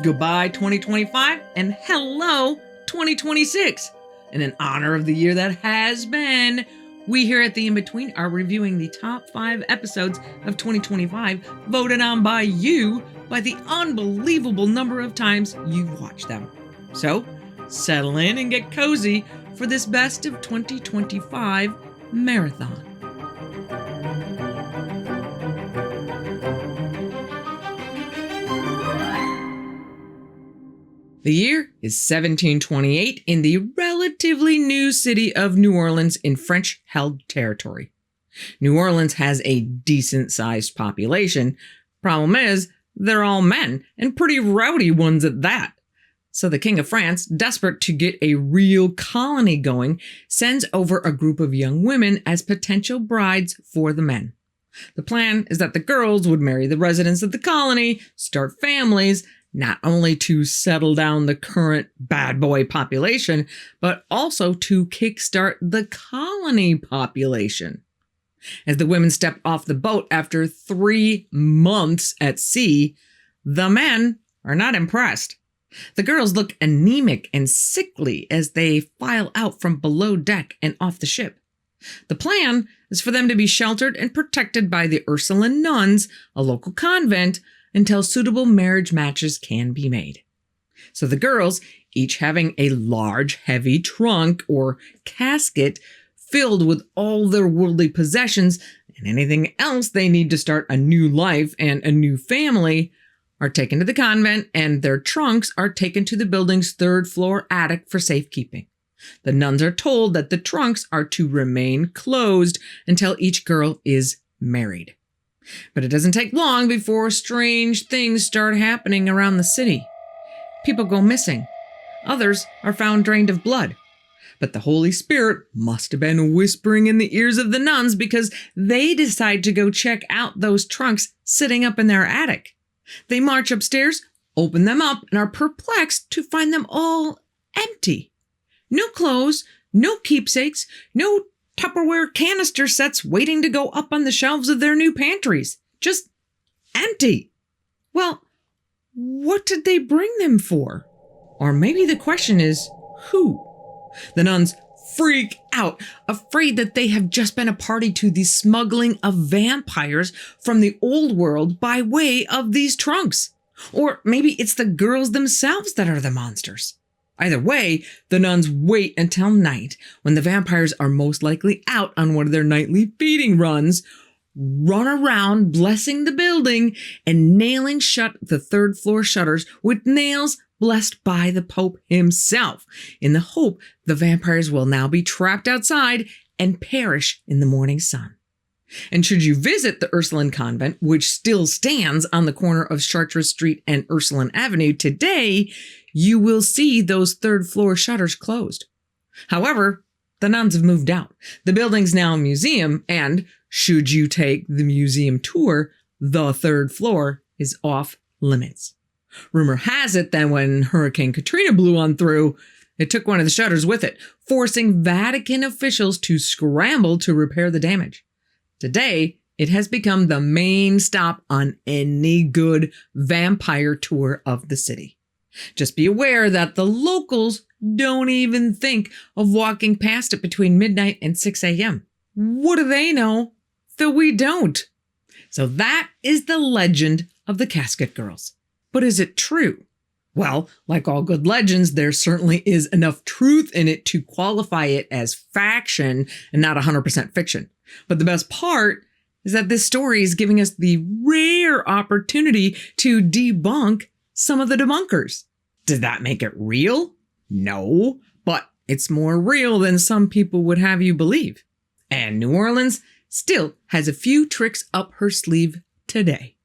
Goodbye 2025 and hello 2026. And in honor of the year that has been, we here at The In-Between are reviewing the top 5 episodes of 2025 voted on by you by the unbelievable number of times you've watched them. So, settle in and get cozy for this best of 2025 marathon. The year is 1728 in the relatively new city of New Orleans in French-held territory. New Orleans has a decent-sized population. Problem is, they're all men, and pretty rowdy ones at that. So the King of France, desperate to get a real colony going, sends over a group of young women as potential brides for the men. The plan is that the girls would marry the residents of the colony, start families, not only to settle down the current bad boy population, but also to kickstart the colony population. As the women step off the boat after 3 months at sea, the men are not impressed. The girls look anemic and sickly as they file out from below deck and off the ship. The plan is for them to be sheltered and protected by the Ursuline nuns, a local convent, until suitable marriage matches can be made. So the girls, each having a large, heavy trunk or casket filled with all their worldly possessions and anything else they need to start a new life and a new family, are taken to the convent, and their trunks are taken to the building's 3rd floor attic for safekeeping. The nuns are told that the trunks are to remain closed until each girl is married. But it doesn't take long before strange things start happening around the city. People go missing. Others are found drained of blood. But the Holy Spirit must have been whispering in the ears of the nuns because they decide to go check out those trunks sitting up in their attic. They march upstairs, open them up, and are perplexed to find them all empty. No clothes, no keepsakes, no Tupperware canister sets waiting to go up on the shelves of their new pantries. Just empty. Well, what did they bring them for? Or maybe the question is, who? The nuns freak out, afraid that they have just been a party to the smuggling of vampires from the old world by way of these trunks. Or maybe it's the girls themselves that are the monsters. Either way, the nuns wait until night, when the vampires are most likely out on one of their nightly feeding runs, run around blessing the building and nailing shut the 3rd floor shutters with nails blessed by the Pope himself, in the hope the vampires will now be trapped outside and perish in the morning sun. And should you visit the Ursuline convent, which still stands on the corner of Chartres Street and Ursuline Avenue today, you will see those 3rd floor shutters closed. However, the nuns have moved out. The building's now a museum, and should you take the museum tour, the 3rd floor is off limits. Rumor has it that when Hurricane Katrina blew on through, it took one of the shutters with it, forcing Vatican officials to scramble to repair the damage. Today, it has become the main stop on any good vampire tour of the city. Just be aware that the locals don't even think of walking past it between midnight and 6 a.m. What do they know that we don't? So that is the legend of the Casket Girls. But is it true? Well, like all good legends, there certainly is enough truth in it to qualify it as faction and not 100% fiction. But the best part is that this story is giving us the rare opportunity to debunk some of the debunkers. Did that make it real? No, but it's more real than some people would have you believe. And New Orleans still has a few tricks up her sleeve today.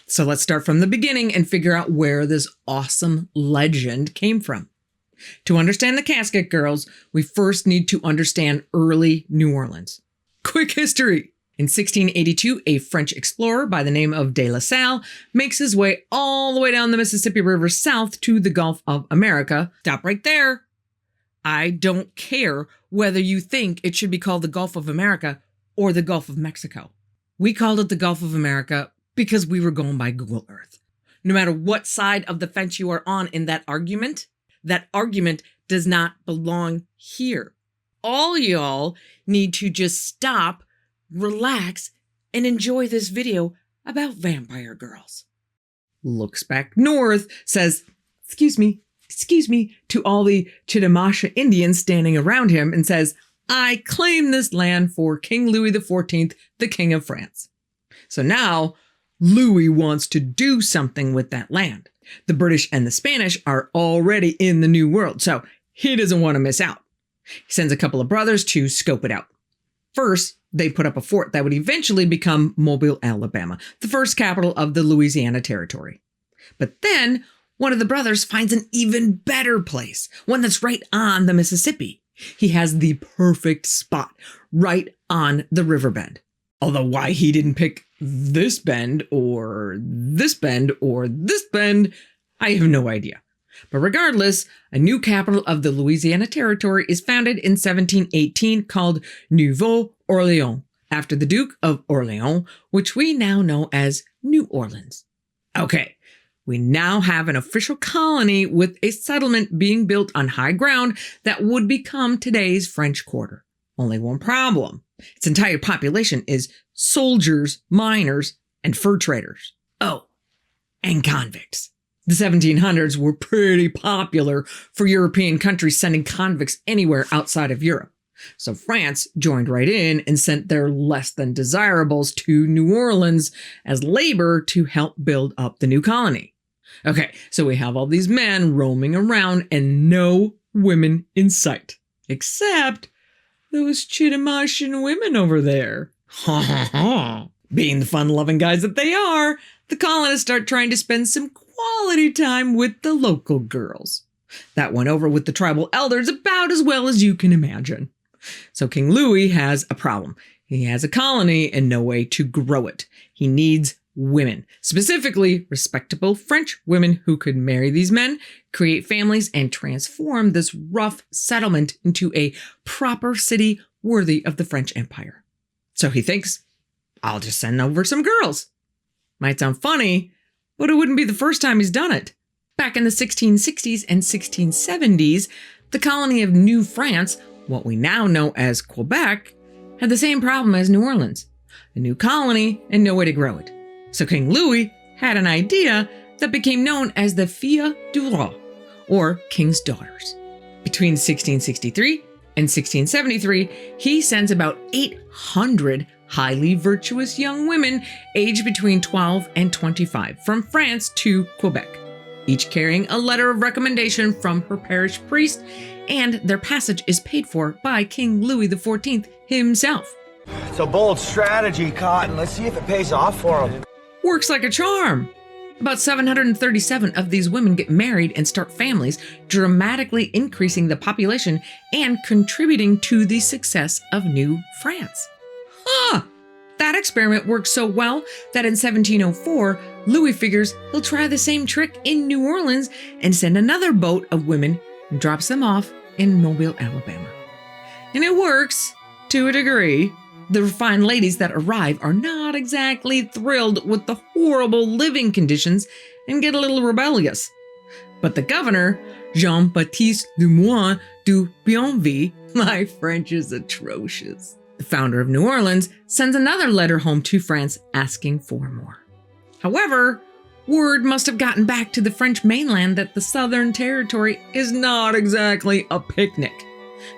So let's start from the beginning and figure out where this awesome legend came from. To understand the Casket Girls, we first need to understand early New Orleans. Quick history. In 1682, a French explorer by the name of De La Salle makes his way all the way down the Mississippi River south to the Gulf of America. Stop right there. I don't care whether you think it should be called the Gulf of America or the Gulf of Mexico. We called it the Gulf of America because we were going by Google Earth. no matter what side of the fence you are on in that argument does not belong here. All y'all need to just stop, relax, and enjoy this video about vampire girls. Looks back north, says, excuse me, to all the Chitimacha Indians standing around him and says, I claim this land for King Louis XIV, the King of France. So now Louis wants to do something with that land. The British and the Spanish are already in the New World, so he doesn't want to miss out. He sends a couple of brothers to scope it out. First, they put up a fort that would eventually become Mobile, Alabama, the first capital of the Louisiana Territory. But then one of the brothers finds an even better place, one that's right on the Mississippi. He has the perfect spot right on the riverbend. Although why he didn't pick this bend or this bend or this bend, I have no idea. But regardless, a new capital of the Louisiana Territory is founded in 1718 called Nouveau Orleans, after the Duke of Orleans, which we now know as New Orleans. Okay, we now have an official colony with a settlement being built on high ground that would become today's French Quarter. Only one problem. Its entire population is soldiers, miners, and fur traders. Oh, and convicts. The 1700s were pretty popular for European countries sending convicts anywhere outside of Europe. So France joined right in and sent their less than desirables to New Orleans as labor to help build up the new colony. Okay, so we have all these men roaming around and no women in sight. Except those Chitimacha women over there. Ha ha ha. Being the fun-loving guys that they are, the colonists start trying to spend some quality time with the local girls. That went over with the tribal elders about as well as you can imagine. So King Louis has a problem. He has a colony and no way to grow it. He needs women, specifically respectable French women who could marry these men, create families, and transform this rough settlement into a proper city worthy of the French Empire. So he thinks, I'll just send over some girls. Might sound funny, but it wouldn't be the first time he's done it. Back in the 1660s and 1670s, the colony of New France, what we now know as Quebec, had the same problem as New Orleans. A new colony and no way to grow it. So King Louis had an idea that became known as the Filles du Roi, or King's Daughters. Between 1663 and 1673, he sends about 800 highly virtuous young women aged between 12 and 25 from France to Quebec, each carrying a letter of recommendation from her parish priest, and their passage is paid for by King Louis XIV himself. It's a bold strategy, Cotton. Let's see if it pays off for him. Works like a charm. About 737 of these women get married and start families, dramatically increasing the population and contributing to the success of New France. That experiment worked so well that in 1704, Louis figures he'll try the same trick in New Orleans and send another boat of women and drops them off in Mobile, Alabama. And it works, to a degree. The refined ladies that arrive are not exactly thrilled with the horrible living conditions and get a little rebellious. But the governor, Jean-Baptiste Lemoyne du Bienville, my French is atrocious, the founder of New Orleans, sends another letter home to France asking for more. However, word must have gotten back to the French mainland that the Southern Territory is not exactly a picnic.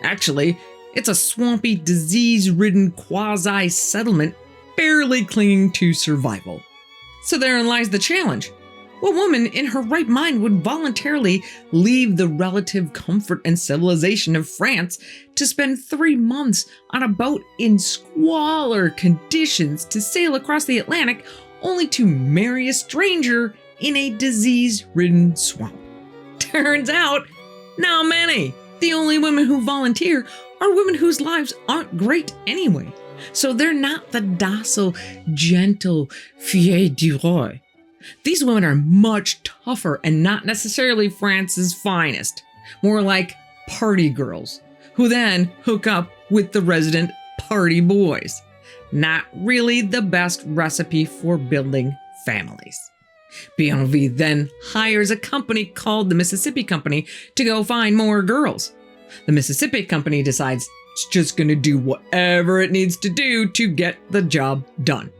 Actually, it's a swampy, disease-ridden quasi-settlement barely clinging to survival. So therein lies the challenge. What woman in her right mind would voluntarily leave the relative comfort and civilization of France to spend 3 months on a boat in squalor conditions to sail across the Atlantic only to marry a stranger in a disease-ridden swamp? Turns out, not many. The only women who volunteer are women whose lives aren't great anyway. So they're not the docile, gentle filles du roi. These women are much tougher and not necessarily France's finest. More like party girls, who then hook up with the resident party boys. Not really the best recipe for building families. Bienvenue then hires a company called the Mississippi Company to go find more girls. The Mississippi Company decides it's just going to do whatever it needs to do to get the job done.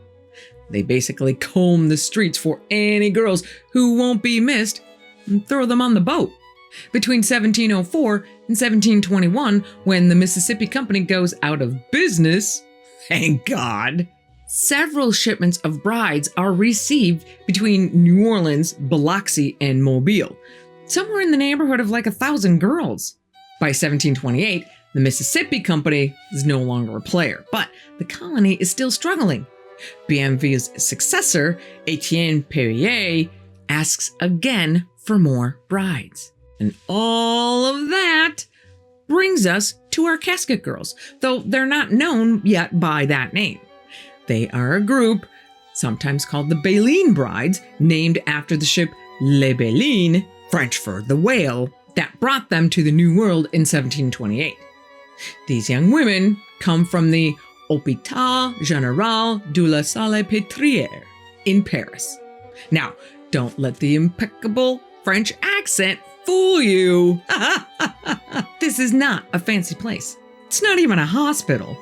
They basically comb the streets for any girls who won't be missed and throw them on the boat. Between 1704 and 1721, when the Mississippi Company goes out of business, thank God, several shipments of brides are received between New Orleans, Biloxi, and Mobile, somewhere in the neighborhood of like 1,000 girls. By 1728, the Mississippi Company is no longer a player, but the colony is still struggling. Bienvenue's successor, Etienne Perrier, asks again for more brides. And all of that brings us to our casket girls, though they're not known yet by that name. They are a group, sometimes called the Baleen Brides, named after the ship Les Baleines, French for the whale, that brought them to the New World in 1728. These young women come from the Hôpital Général de la Salpêtrière in Paris. Now, don't let the impeccable French accent fool you. This is not a fancy place. It's not even a hospital.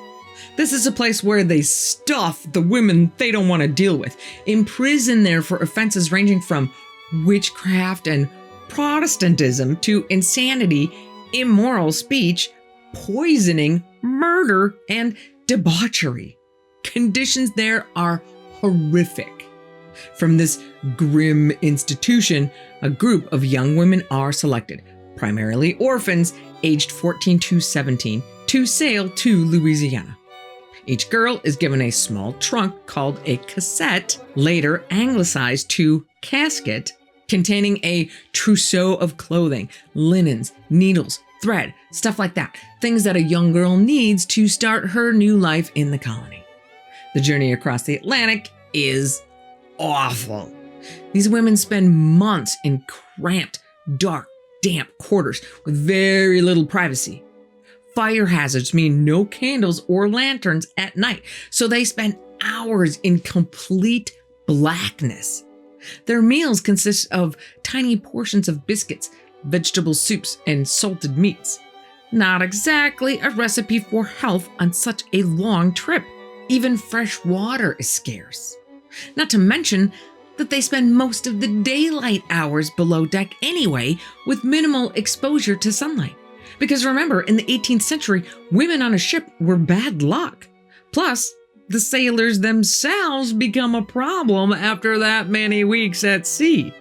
This is a place where they stuff the women they don't want to deal with, imprison there for offenses ranging from witchcraft and Protestantism to insanity, immoral speech, poisoning, murder, and debauchery. Conditions there are horrific. From this grim institution, a group of young women are selected, primarily orphans aged 14 to 17, to sail to Louisiana. Each girl is given a small trunk called a casket, later anglicized to casket, containing a trousseau of clothing, linens, needles, thread, stuff like that. Things that a young girl needs to start her new life in the colony. The journey across the Atlantic is awful. These women spend months in cramped, dark, damp quarters with very little privacy. Fire hazards mean no candles or lanterns at night, so they spend hours in complete blackness. Their meals consist of tiny portions of biscuits, vegetable soups, and salted meats. Not exactly a recipe for health on such a long trip. Even fresh water is scarce. Not to mention that they spend most of the daylight hours below deck anyway, with minimal exposure to sunlight. Because remember, in the 18th century, women on a ship were bad luck. Plus, the sailors themselves become a problem after that many weeks at sea.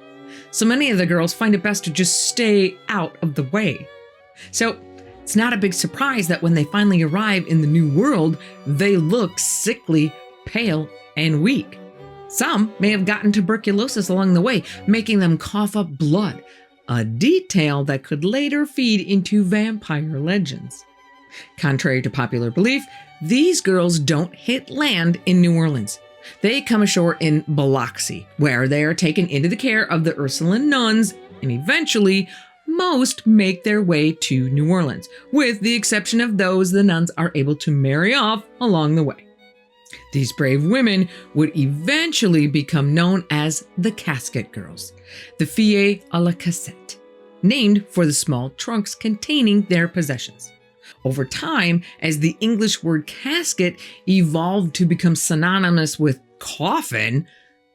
So many of the girls find it best to just stay out of the way. So it's not a big surprise that when they finally arrive in the New World, they look sickly, pale, and weak. Some may have gotten tuberculosis along the way, making them cough up blood, a detail that could later feed into vampire legends. Contrary to popular belief, these girls don't hit land in New Orleans. They come ashore in Biloxi, where they are taken into the care of the Ursuline nuns, and eventually, most make their way to New Orleans, with the exception of those the nuns are able to marry off along the way. These brave women would eventually become known as the Casket Girls, the filles à la cassette, named for the small trunks containing their possessions. Over time, as the English word casket evolved to become synonymous with coffin,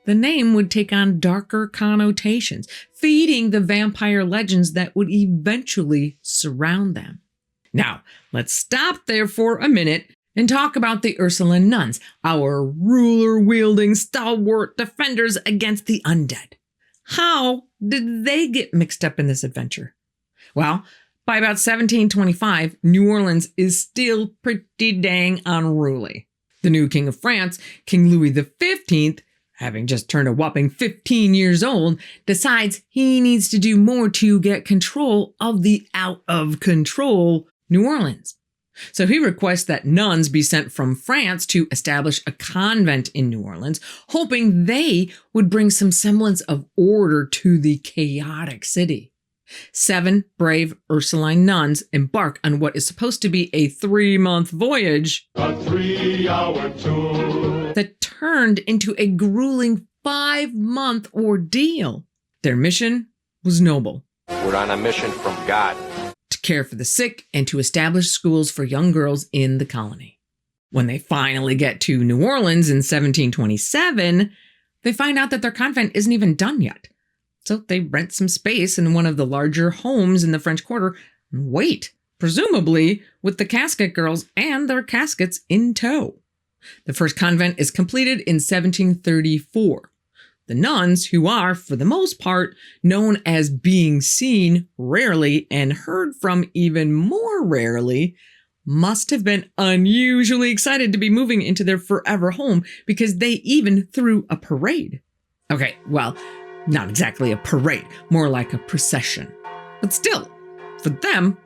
the name would take on darker connotations, feeding the vampire legends that would eventually surround them. Now, let's stop there for a minute and talk about the Ursuline nuns, our ruler-wielding stalwart defenders against the undead. How did they get mixed up in this adventure? Well, by about 1725, New Orleans is still pretty dang unruly. The new king of France, King Louis XV, having just turned a whopping 15 years old, decides he needs to do more to get control of the out-of-control New Orleans. So he requests that nuns be sent from France to establish a convent in New Orleans, hoping they would bring some semblance of order to the chaotic city. 7 brave Ursuline nuns embark on what is supposed to be a 3-month voyage. A 3-hour tour. that turned into a grueling 5-month ordeal. Their mission was noble. We're on a mission from God. To care for the sick and to establish schools for young girls in the colony. When they finally get to New Orleans in 1727, they find out that their convent isn't even done yet. So they rent some space in one of the larger homes in the French Quarter and wait, presumably with the casket girls and their caskets in tow. The first convent is completed in 1734. The nuns, who are, for the most part, known as being seen rarely and heard from even more rarely, must have been unusually excited to be moving into their forever home because they even threw a parade. Okay, well, not exactly a parade, more like a procession. But still, for them,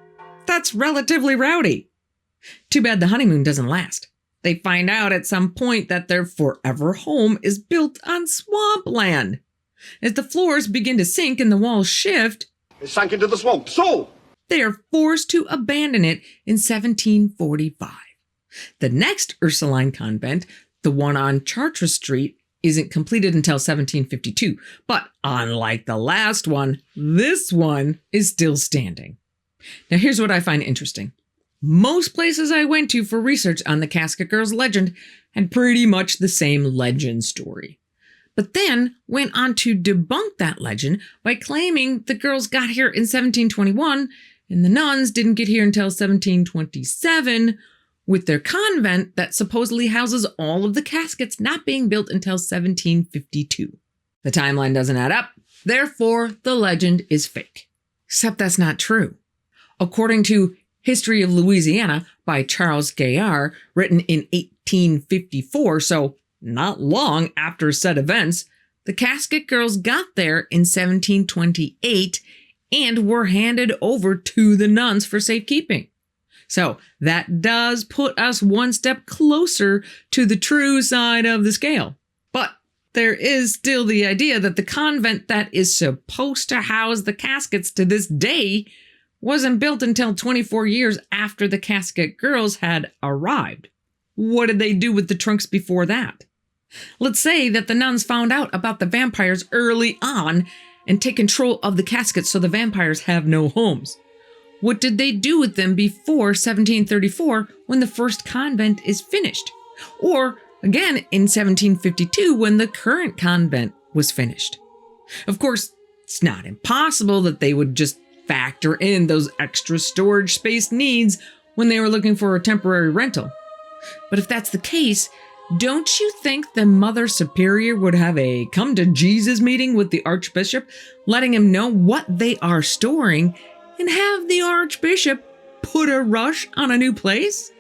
that's relatively rowdy. Too bad the honeymoon doesn't last. They find out at some point that their forever home is built on swampland. As the floors begin to sink and the walls shift, It sank into the swamp, so! They are forced to abandon it in 1745. The next Ursuline convent, the one on Chartres Street, isn't completed until 1752. But unlike the last one, this one is still standing. Now here's what I find interesting. Most places I went to for research on the Casket Girls legend had pretty much the same legend story. But then went on to debunk that legend by claiming the girls got here in 1721 and the nuns didn't get here until 1727, with their convent that supposedly houses all of the caskets not being built until 1752. The timeline doesn't add up, therefore the legend is fake. Except that's not true. According to History of Louisiana by Charles Gaillard, written in 1854, so not long after said events, the casket girls got there in 1728 and were handed over to the nuns for safekeeping. So that does put us one step closer to the true side of the scale. But there is still the idea that the convent that is supposed to house the caskets to this day wasn't built until 24 years after the casket girls had arrived. What did they do with the trunks before that? Let's say that the nuns found out about the vampires early on and take control of the caskets so the vampires have no homes. What did they do with them before 1734 when the first convent is finished? Or again in 1752 when the current convent was finished? Of course, it's not impossible that they would just factor in those extra storage space needs when they were looking for a temporary rental. But if that's the case, don't you think the Mother Superior would have a come to Jesus meeting with the Archbishop, letting him know what they are storing, and have the Archbishop put a rush on a new place?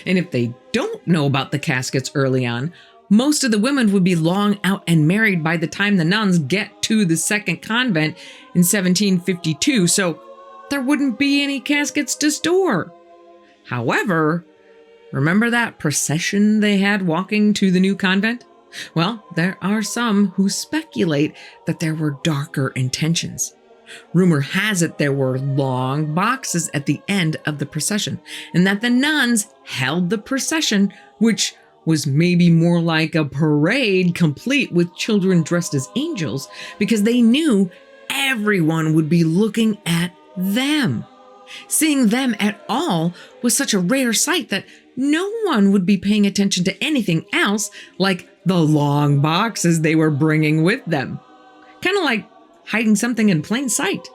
And if they don't know about the caskets early on, most of the women would be long out and married by the time the nuns get to the second convent in 1752, so there wouldn't be any caskets to store. However, remember that procession they had walking to the new convent? Well, there are some who speculate that there were darker intentions. Rumor has it there were long boxes at the end of the procession, and that the nuns held the procession, which was maybe more like a parade complete with children dressed as angels, because they knew everyone would be looking at them. Seeing them at all was such a rare sight that no one would be paying attention to anything else like the long boxes they were bringing with them. Kind of like hiding something in plain sight.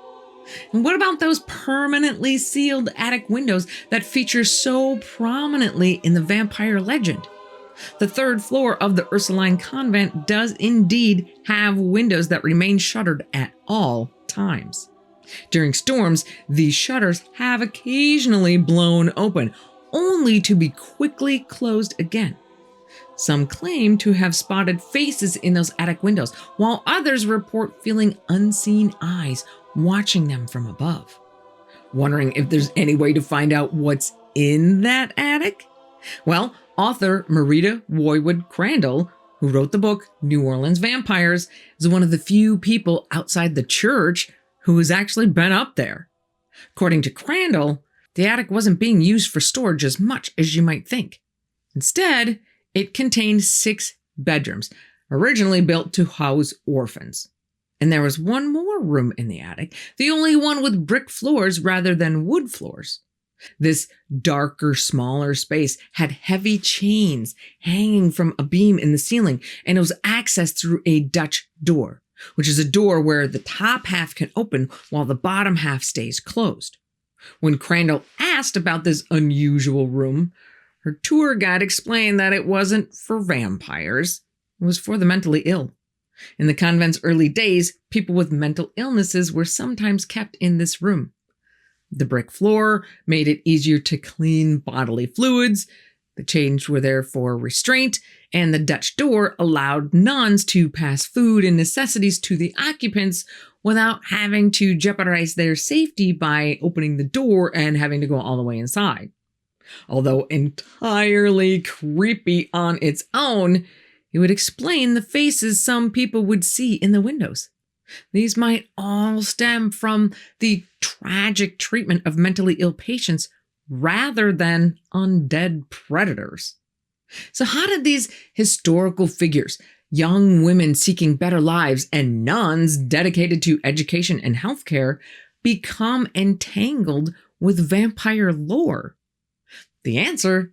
And what about those permanently sealed attic windows that feature so prominently in the vampire legend? The third floor of the Ursuline convent does indeed have windows that remain shuttered at all times. During storms, these shutters have occasionally blown open, only to be quickly closed again. Some claim to have spotted faces in those attic windows, while others report feeling unseen eyes watching them from above. Wondering if there's any way to find out what's in that attic? Well, author Merida Woywood Crandall, who wrote the book New Orleans Vampires, is one of the few people outside the church who has actually been up there. According to Crandall, the attic wasn't being used for storage as much as you might think. Instead, it contained 6 bedrooms, originally built to house orphans. And there was one more room in the attic, the only one with brick floors rather than wood floors. This darker, smaller space had heavy chains hanging from a beam in the ceiling, and it was accessed through a Dutch door, which is a door where the top half can open while the bottom half stays closed. When Crandall asked about this unusual room, her tour guide explained that it wasn't for vampires, it was for the mentally ill. In the convent's early days, people with mental illnesses were sometimes kept in this room. The brick floor made it easier to clean bodily fluids, the chains were there for restraint, and the Dutch door allowed nuns to pass food and necessities to the occupants without having to jeopardize their safety by opening the door and having to go all the way inside. Although entirely creepy on its own, it would explain the faces some people would see in the windows. These might all stem from the tragic treatment of mentally ill patients rather than undead predators. So how did these historical figures, young women seeking better lives, and nuns dedicated to education and healthcare become entangled with vampire lore? The answer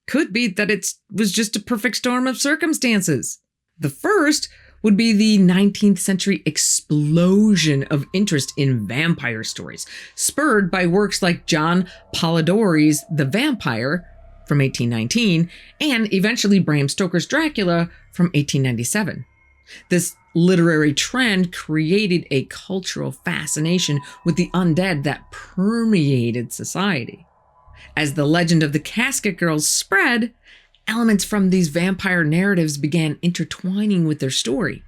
could be that it was just a perfect storm of circumstances. The first would be the 19th century explosion of interest in vampire stories, spurred by works like John Polidori's The Vampire from 1819 and eventually Bram Stoker's Dracula from 1897. This literary trend created a cultural fascination with the undead that permeated society. As the legend of the casket girls spread, elements from these vampire narratives began intertwining with their story.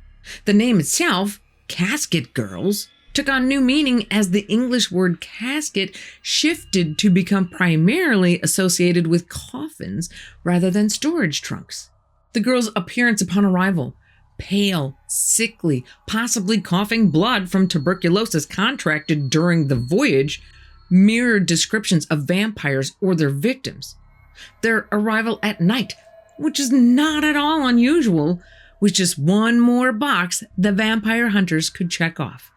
The name itself, casket girls, took on new meaning as the English word casket shifted to become primarily associated with coffins rather than storage trunks. The girls' appearance upon arrival, pale, sickly, possibly coughing blood from tuberculosis contracted during the voyage, mirrored descriptions of vampires or their victims. Their arrival at night, which is not at all unusual, was just one more box the vampire hunters could check off.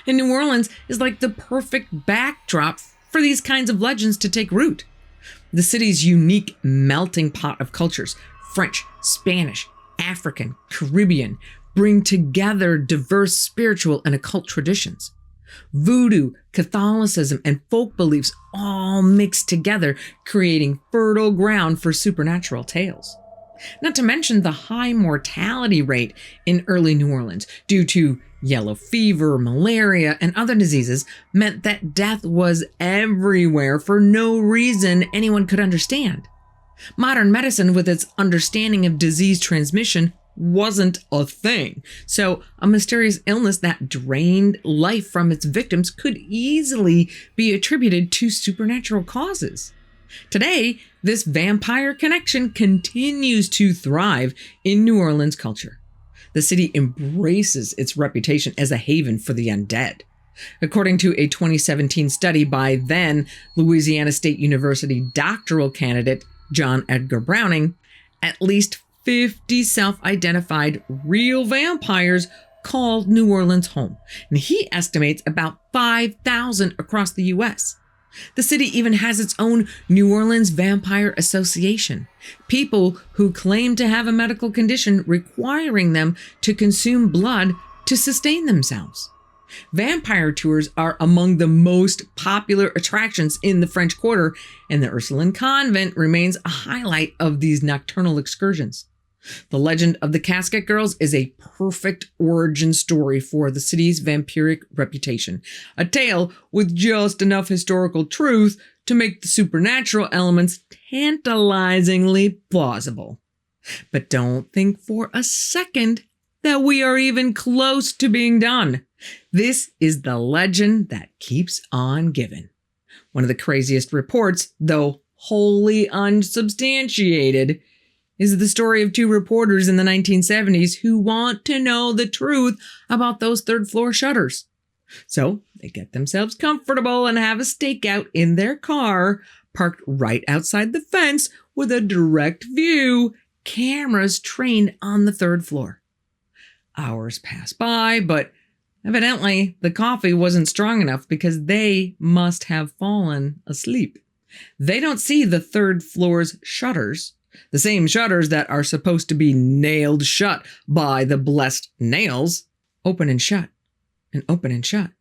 And New Orleans is like the perfect backdrop for these kinds of legends to take root. The city's unique melting pot of cultures, French, Spanish, African, Caribbean, bring together diverse spiritual and occult traditions. Voodoo, Catholicism, and folk beliefs all mixed together, creating fertile ground for supernatural tales. Not to mention the high mortality rate in early New Orleans due to yellow fever, malaria, and other diseases meant that death was everywhere for no reason anyone could understand. Modern medicine, with its understanding of disease transmission, wasn't a thing. So a mysterious illness that drained life from its victims could easily be attributed to supernatural causes. Today, this vampire connection continues to thrive in New Orleans culture. The city embraces its reputation as a haven for the undead. According to a 2017 study by then Louisiana State University doctoral candidate John Edgar Browning, at least 50 self-identified real vampires called New Orleans home, and he estimates about 5,000 across the U.S. The city even has its own New Orleans Vampire Association, people who claim to have a medical condition requiring them to consume blood to sustain themselves. Vampire tours are among the most popular attractions in the French Quarter, and the Ursuline convent remains a highlight of these nocturnal excursions. The legend of the Casket Girls is a perfect origin story for the city's vampiric reputation, a tale with just enough historical truth to make the supernatural elements tantalizingly plausible. But don't think for a second that we are even close to being done. This is the legend that keeps on giving. One of the craziest reports, though wholly unsubstantiated, is the story of two reporters in the 1970s who want to know the truth about those third-floor shutters. So they get themselves comfortable and have a stakeout in their car, parked right outside the fence with a direct view cameras trained on the third floor. Hours pass by, but evidently the coffee wasn't strong enough because they must have fallen asleep. They don't see the third floor's shutters, the same shutters that are supposed to be nailed shut by the blessed nails, open and shut, and open and shut.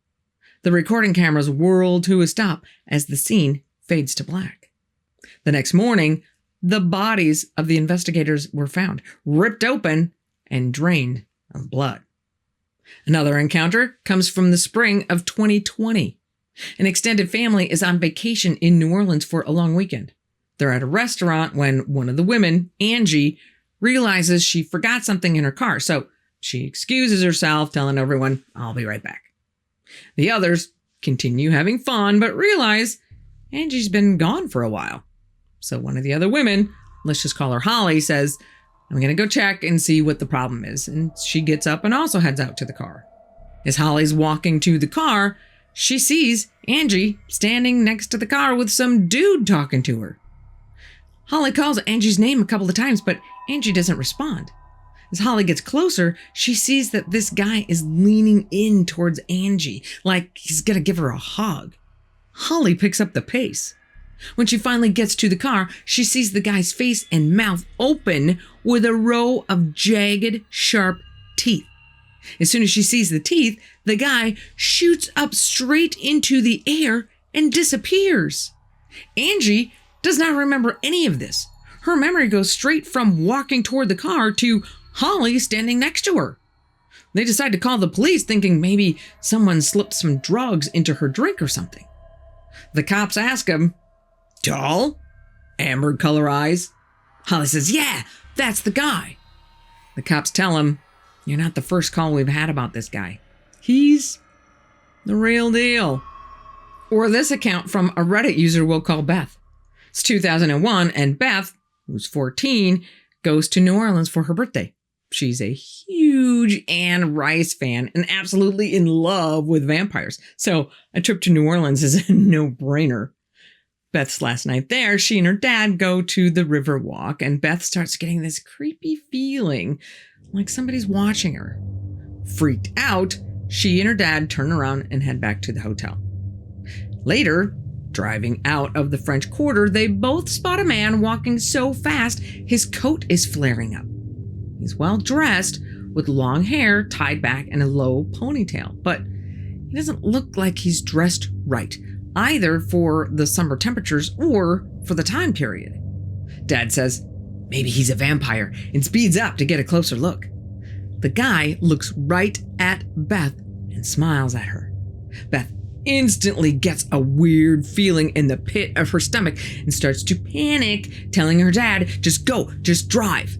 The recording cameras whirl to a stop as the scene fades to black. The next morning, the bodies of the investigators were found, ripped open and drained of blood. Another encounter comes from the spring of 2020. An extended family is on vacation in New Orleans for a long weekend. They're at a restaurant when one of the women, Angie, realizes she forgot something in her car, so she excuses herself, telling everyone, "I'll be right back." The others continue having fun, but realize Angie's been gone for a while. So one of the other women, let's just call her Holly, says, "I'm going to go check and see what the problem is." And she gets up and also heads out to the car. As Holly's walking to the car, she sees Angie standing next to the car with some dude talking to her. Holly calls Angie's name a couple of times, but Angie doesn't respond. As Holly gets closer, she sees that this guy is leaning in towards Angie, like he's going to give her a hug. Holly picks up the pace. When she finally gets to the car, she sees the guy's face and mouth open with a row of jagged, sharp teeth. As soon as she sees the teeth, the guy shoots up straight into the air and disappears. Angie does not remember any of this. Her memory goes straight from walking toward the car to Holly standing next to her. They decide to call the police, thinking maybe someone slipped some drugs into her drink or something. The cops ask him, "Tall? Amber color eyes?" Holly says, "Yeah, that's the guy." The cops tell him, "You're not the first call we've had about this guy. He's the real deal." Or this account from a Reddit user we'll call Beth. It's 2001, and Beth, who's 14, goes to New Orleans for her birthday. She's a huge Anne Rice fan and absolutely in love with vampires. So a trip to New Orleans is a no-brainer. Beth's last night there, she and her dad go to the river walk, and Beth starts getting this creepy feeling like somebody's watching her. Freaked out, she and her dad turn around and head back to the hotel. Later, driving out of the French Quarter, they both spot a man walking so fast his coat is flaring up. He's well dressed with long hair tied back in a low ponytail, but he doesn't look like he's dressed right, either for the summer temperatures or for the time period. Dad says, maybe he's a vampire, and speeds up to get a closer look. The guy looks right at Beth and smiles at her. Beth instantly gets a weird feeling in the pit of her stomach and starts to panic, telling her dad, just go, just drive.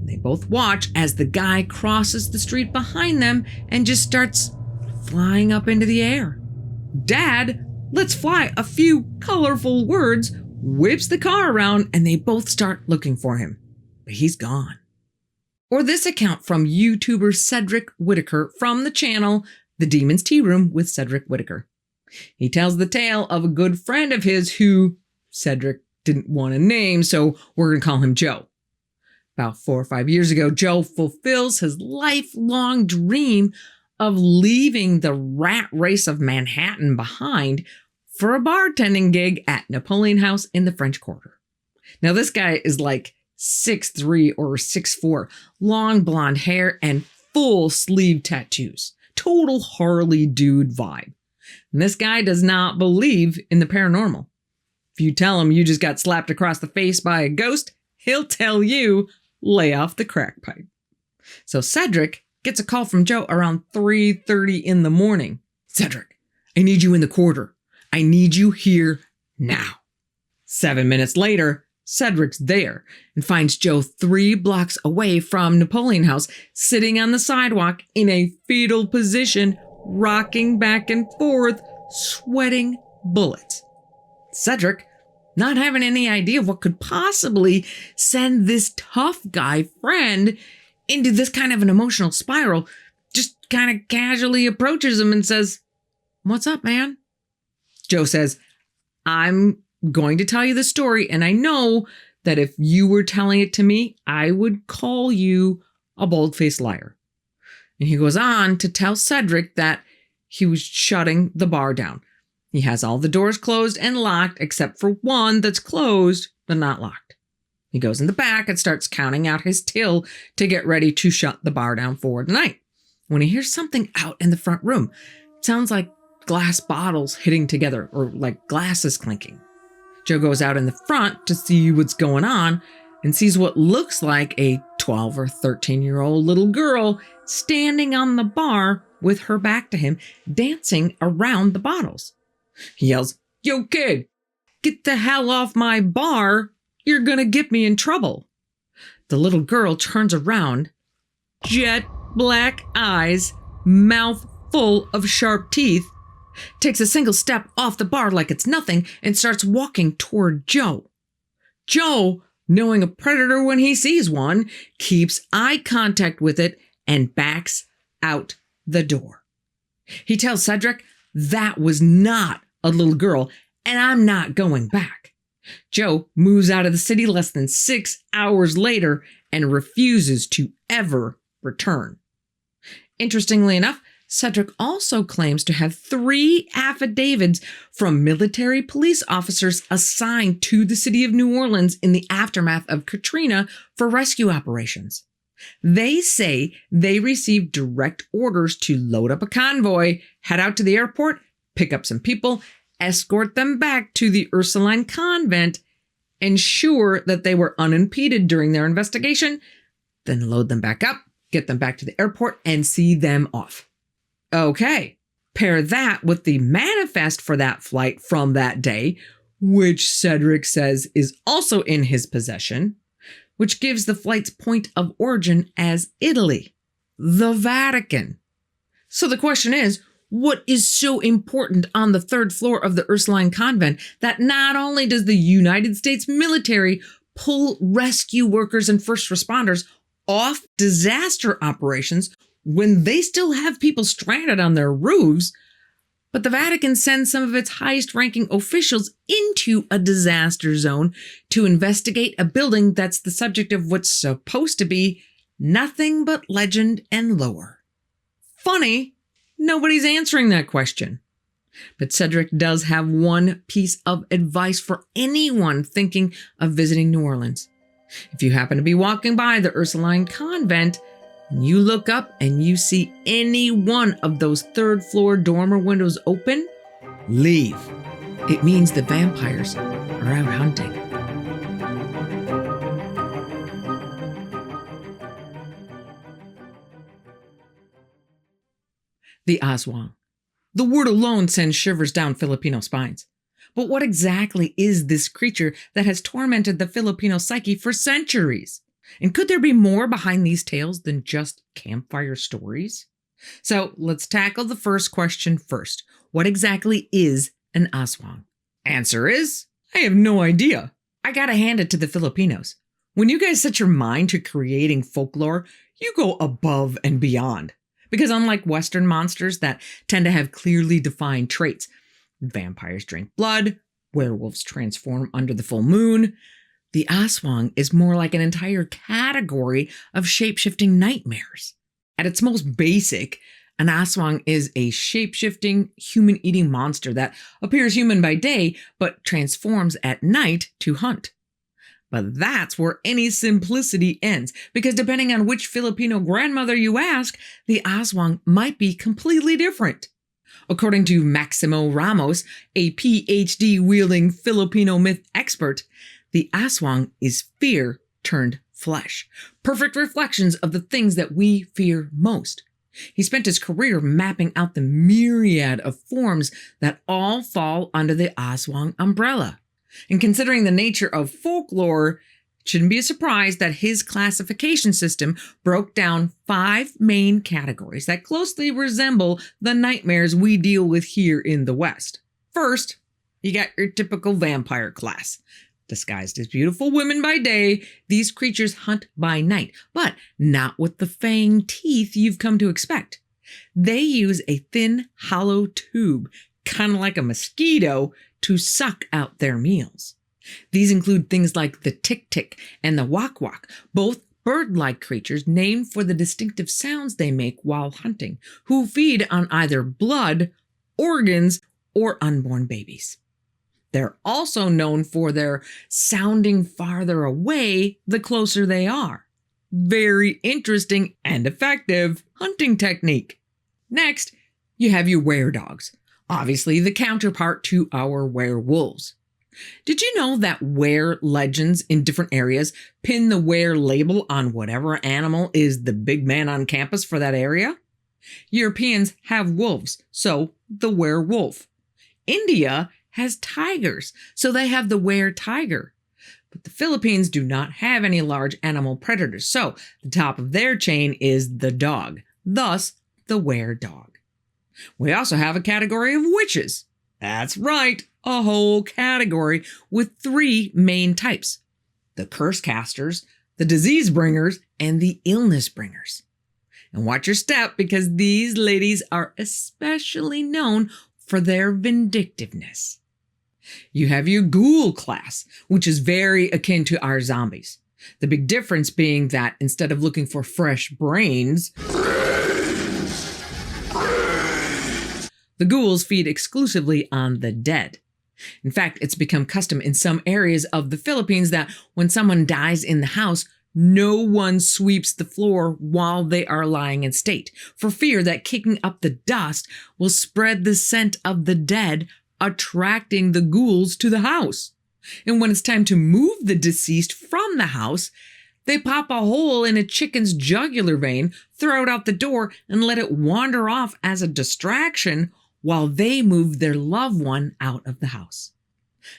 They both watch as the guy crosses the street behind them and just starts flying up into the air. Dad lets fly a few colorful words, whips the car around, and they both start looking for him. But he's gone. Or this account from YouTuber Cedric Whitaker from the channel The Demon's Tea Room with Cedric Whitaker. He tells the tale of a good friend of his who Cedric didn't want to name, so we're going to call him Joe. About 4 or 5 years ago, Joe fulfills his lifelong dream of leaving the rat race of Manhattan behind for a bartending gig at Napoleon House in the French Quarter. Now, this guy is like 6'3" or 6'4", long blonde hair and full sleeve tattoos. Total Harley dude vibe. And this guy does not believe in the paranormal. If you tell him you just got slapped across the face by a ghost, he'll tell you, lay off the crack pipe. So Cedric gets a call from Joe around 3:30 in the morning. Cedric, I need you in the quarter. I need you here now. 7 minutes later, Cedric's there and finds Joe 3 blocks away from Napoleon House, sitting on the sidewalk in a fetal position, rocking back and forth, sweating bullets. Cedric, not having any idea of what could possibly send this tough guy friend into this kind of an emotional spiral, just kind of casually approaches him and says, "What's up, man?" Joe says, "I'm going to tell you the story, and I know that if you were telling it to me, I would call you a bold-faced liar. And he goes on to tell Cedric that he was shutting the bar down. He has all the doors closed and locked except for one that's closed but not locked. He goes in the back and starts counting out his till to get ready to shut the bar down for the night. When he hears something out in the front room, it sounds like glass bottles hitting together or like glasses clinking. Joe goes out in the front to see what's going on and sees what looks like a 12 or 13-year-old little girl standing on the bar with her back to him, dancing around the bottles. He yells, "Yo, kid, get the hell off my bar. You're gonna get me in trouble." The little girl turns around, jet black eyes, mouth full of sharp teeth, takes a single step off the bar like it's nothing, and starts walking toward Joe. Joe, knowing a predator when he sees one, keeps eye contact with it and backs out the door. He tells Cedric, "That was not a little girl, and I'm not going back." Joe moves out of the city less than 6 hours later and refuses to ever return. Interestingly enough, Cedric also claims to have 3 affidavits from military police officers assigned to the city of New Orleans in the aftermath of Katrina for rescue operations. They say they received direct orders to load up a convoy, head out to the airport, pick up some people, escort them back to the Ursuline convent, ensure that they were unimpeded during their investigation, then load them back up, get them back to the airport, and see them off. Okay, pair that with the manifest for that flight from that day, which Cedric says is also in his possession, which gives the flight's point of origin as Italy, the Vatican. So the question is, what is so important on the 3rd floor of the Ursuline convent that not only does the United States military pull rescue workers and first responders off disaster operations when they still have people stranded on their roofs, but the Vatican sends some of its highest-ranking officials into a disaster zone to investigate a building that's the subject of what's supposed to be nothing but legend and lore? Funny, nobody's answering that question. But Cedric does have one piece of advice for anyone thinking of visiting New Orleans. If you happen to be walking by the Ursuline convent, and you look up and you see any one of those 3rd floor dormer windows open, leave. It means the vampires are out hunting. The Aswang. The word alone sends shivers down Filipino spines. But what exactly is this creature that has tormented the Filipino psyche for centuries? And could there be more behind these tales than just campfire stories? So let's tackle the first question first. What exactly is an Aswang? Answer is, I have no idea. I gotta hand it to the Filipinos. When you guys set your mind to creating folklore, you go above and beyond. Because unlike Western monsters that tend to have clearly defined traits, vampires drink blood, werewolves transform under the full moon, the Aswang is more like an entire category of shape-shifting nightmares. At its most basic, an Aswang is a shape-shifting, human-eating monster that appears human by day, but transforms at night to hunt. But that's where any simplicity ends, because depending on which Filipino grandmother you ask, the Aswang might be completely different. According to Maximo Ramos, a PhD-wielding Filipino myth expert, the Aswang is fear turned flesh, perfect reflections of the things that we fear most. He spent his career mapping out the myriad of forms that all fall under the Aswang umbrella. And considering the nature of folklore, it shouldn't be a surprise that his classification system broke down 5 main categories that closely resemble the nightmares we deal with here in the West. First, you got your typical vampire class. Disguised as beautiful women by day, these creatures hunt by night, but not with the fang teeth you've come to expect. They use a thin, hollow tube, kind of like a mosquito, to suck out their meals. These include things like the tick-tick and the wak-wak, both bird-like creatures named for the distinctive sounds they make while hunting, who feed on either blood, organs, or unborn babies. They're also known for their sounding farther away the closer they are. Very interesting and effective hunting technique. Next, you have your were-dogs, obviously the counterpart to our werewolves. Did you know that were legends in different areas pin the were label on whatever animal is the big man on campus for that area? Europeans have wolves, so the werewolf. India has tigers, so they have the were-tiger. But the Philippines do not have any large animal predators, so the top of their chain is the dog, thus the were-dog. We also have a category of witches. That's right, a whole category with 3 main types: the curse casters, the disease bringers, and the illness bringers. And watch your step, because these ladies are especially known for their vindictiveness. You have your ghoul class, which is very akin to our zombies. The big difference being that instead of looking for fresh brains, the ghouls feed exclusively on the dead. In fact, it's become custom in some areas of the Philippines that when someone dies in the house, no one sweeps the floor while they are lying in state, for fear that kicking up the dust will spread the scent of the dead, attracting the ghouls to the house. And when it's time to move the deceased from the house, they pop a hole in a chicken's jugular vein, throw it out the door, and let it wander off as a distraction while they move their loved one out of the house.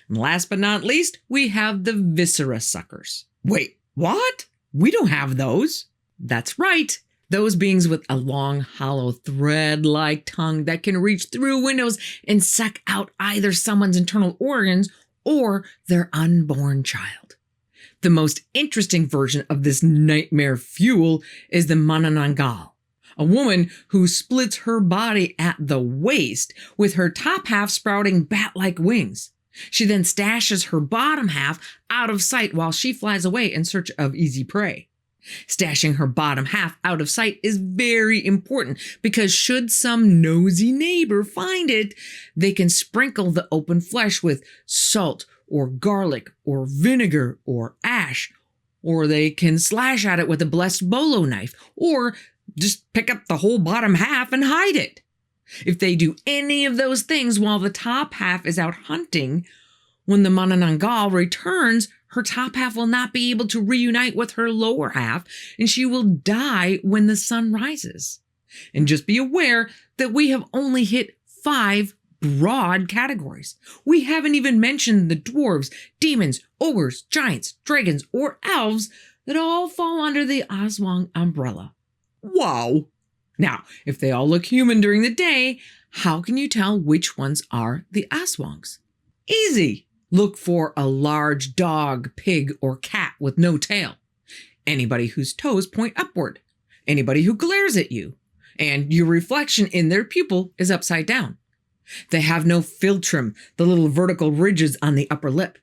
And last but not least, we have the viscera suckers. Wait, what? We don't have those. That's right. Those beings with a long, hollow, thread-like tongue that can reach through windows and suck out either someone's internal organs or their unborn child. The most interesting version of this nightmare fuel is the manananggal, a woman who splits her body at the waist, with her top half sprouting bat-like wings. She then stashes her bottom half out of sight while she flies away in search of easy prey. Stashing her bottom half out of sight is very important, because should some nosy neighbor find it, they can sprinkle the open flesh with salt or garlic or vinegar or ash, or they can slash at it with a blessed bolo knife, or just pick up the whole bottom half and hide it. If they do any of those things while the top half is out hunting, when the manananggal returns, her top half will not be able to reunite with her lower half, and she will die when the sun rises. And just be aware that we have only hit 5 broad categories. We haven't even mentioned the dwarves, demons, ogres, giants, dragons, or elves that all fall under the Aswang umbrella. Wow! Now, if they all look human during the day, how can you tell which ones are the Aswangs? Easy! Look for a large dog, pig, or cat with no tail. Anybody whose toes point upward. Anybody who glares at you. And your reflection in their pupil is upside down. They have no philtrum, the little vertical ridges on the upper lip.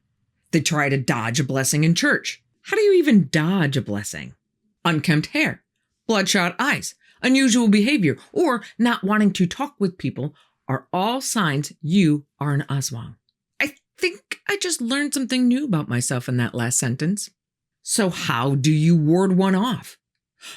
They try to dodge a blessing in church. How do you even dodge a blessing? Unkempt hair, bloodshot eyes, unusual behavior, or not wanting to talk with people are all signs you are an Aswang. I think I just learned something new about myself in that last sentence. So how do you ward one off?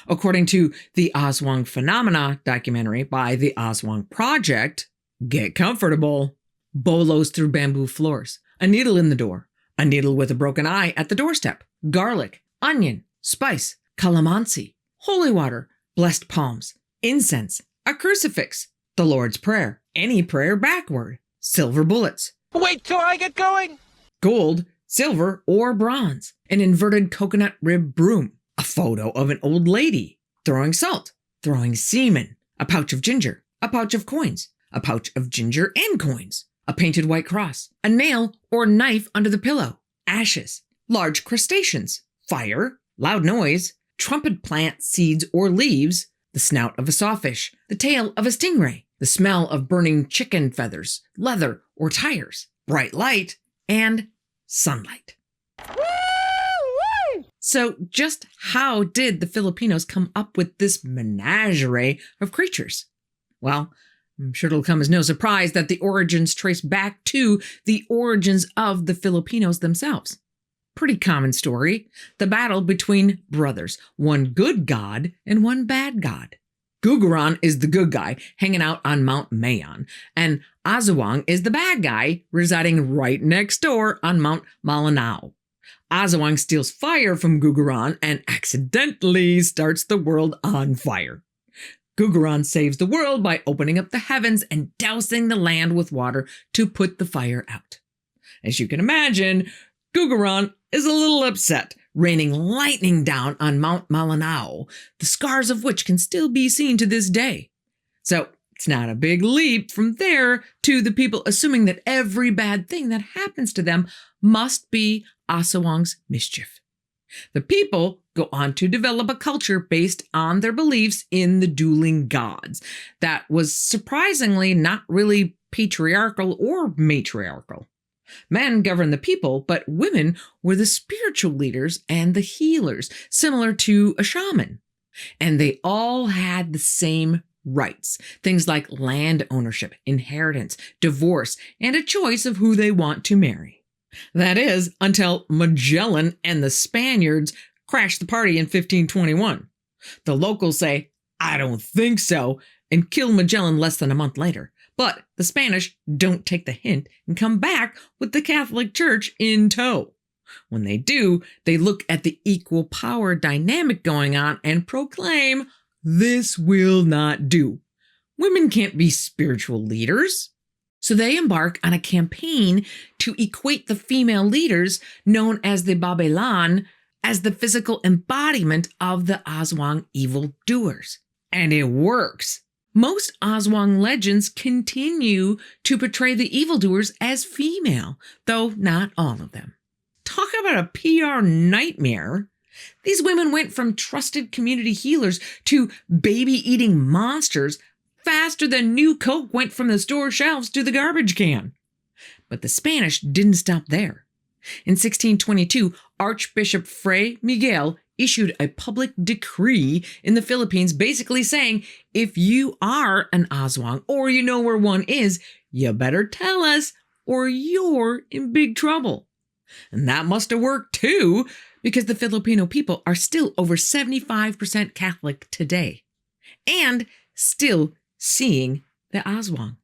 According to the Aswang Phenomena documentary by the Aswang Project, get comfortable. Bolos through bamboo floors, a needle in the door, a needle with a broken eye at the doorstep, garlic, onion, spice, calamansi, holy water, blessed palms, incense, a crucifix, the Lord's Prayer, any prayer backward, silver bullets. Wait till I get going. Gold, silver, or bronze, an inverted coconut rib broom, a photo of an old lady, throwing salt, throwing semen, a pouch of ginger, a pouch of coins, a pouch of ginger and coins, a painted white cross, a nail or knife under the pillow, ashes, large crustaceans, fire, loud noise, trumpet plant seeds or leaves, the snout of a sawfish, the tail of a stingray, the smell of burning chicken feathers, leather, or tires, bright light, and sunlight. So just how did the Filipinos come up with this menagerie of creatures? Well, I'm sure it'll come as no surprise that the origins trace back to the origins of the Filipinos themselves. Pretty common story. The battle between brothers, one good god and one bad god. Guguran is the good guy, hanging out on Mount Mayon, and Aswang is the bad guy, residing right next door on Mount Malinao. Aswang steals fire from Guguran and accidentally starts the world on fire. Guguran saves the world by opening up the heavens and dousing the land with water to put the fire out. As you can imagine, Guguran is a little upset, raining lightning down on Mount Malinao, the scars of which can still be seen to this day. So it's not a big leap from there to the people assuming that every bad thing that happens to them must be Aswang's mischief. The people go on to develop a culture based on their beliefs in the dueling gods that was surprisingly not really patriarchal or matriarchal. Men governed the people, but women were the spiritual leaders and the healers, similar to a shaman. And they all had the same rights, things like land ownership, inheritance, divorce, and a choice of who they want to marry. That is, until Magellan and the Spaniards crashed the party in 1521. The locals say, "I don't think so," and kill Magellan less than a month later. But the Spanish don't take the hint and come back with the Catholic Church in tow. When they do, they look at the equal power dynamic going on and proclaim, "This will not do. Women can't be spiritual leaders." So they embark on a campaign to equate the female leaders, known as the Babelan, as the physical embodiment of the Aswang evildoers. And it works. Most Aswang legends continue to portray the evildoers as female, though not all of them. Talk about a PR nightmare. These women went from trusted community healers to baby-eating monsters faster than new Coke went from the store shelves to the garbage can. But the Spanish didn't stop there. In 1622, Archbishop Fray Miguel issued a public decree in the Philippines basically saying, if you are an Aswang or you know where one is, you better tell us or you're in big trouble. And that must have worked too, because the Filipino people are still over 75% Catholic today and still seeing the Aswang.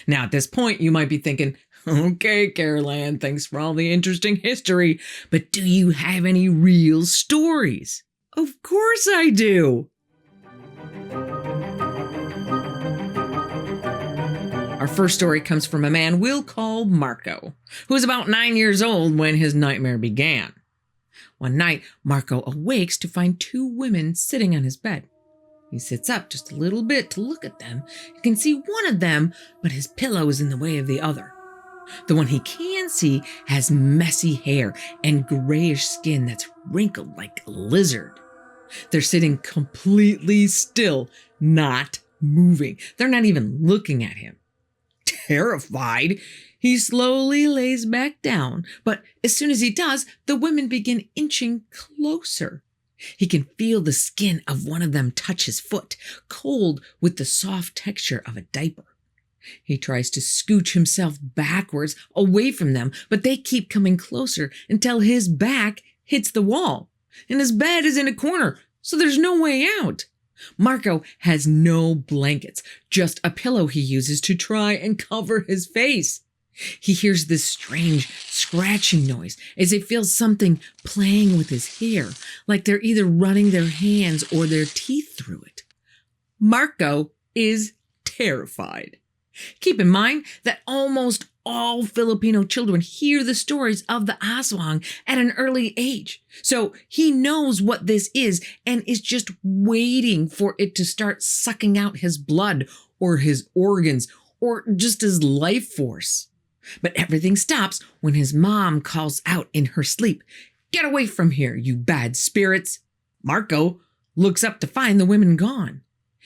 Now, at this point, you might be thinking, okay, Carol Ann, thanks for all the interesting history, but do you have any real stories? Of course I do. Our first story comes from a man we'll call Marco, who was about 9 years old when his nightmare began. One night, Marco awakes to find two women sitting on his bed. He sits up just a little bit to look at them. He can see one of them, but his pillow is in the way of the other. The one he can see has messy hair and grayish skin that's wrinkled like a lizard. They're sitting completely still, not moving. They're not even looking at him. Terrified, he slowly lays back down, but as soon as he does, the women begin inching closer. He can feel the skin of one of them touch his foot, cold with the soft texture of a diaper. He tries to scooch himself backwards away from them, but they keep coming closer until his back hits the wall, and his bed is in a corner, so there's no way out. Marco has no blankets, just a pillow he uses to try and cover his face. He hears this strange scratching noise as he feels something playing with his hair, like they're either running their hands or their teeth through it. Marco is terrified. Keep in mind that almost all Filipino children hear the stories of the Aswang at an early age. So he knows what this is and is just waiting for it to start sucking out his blood or his organs or just his life force. But everything stops when his mom calls out in her sleep, "Get away from here, you bad spirits." Marco looks up to find the women gone.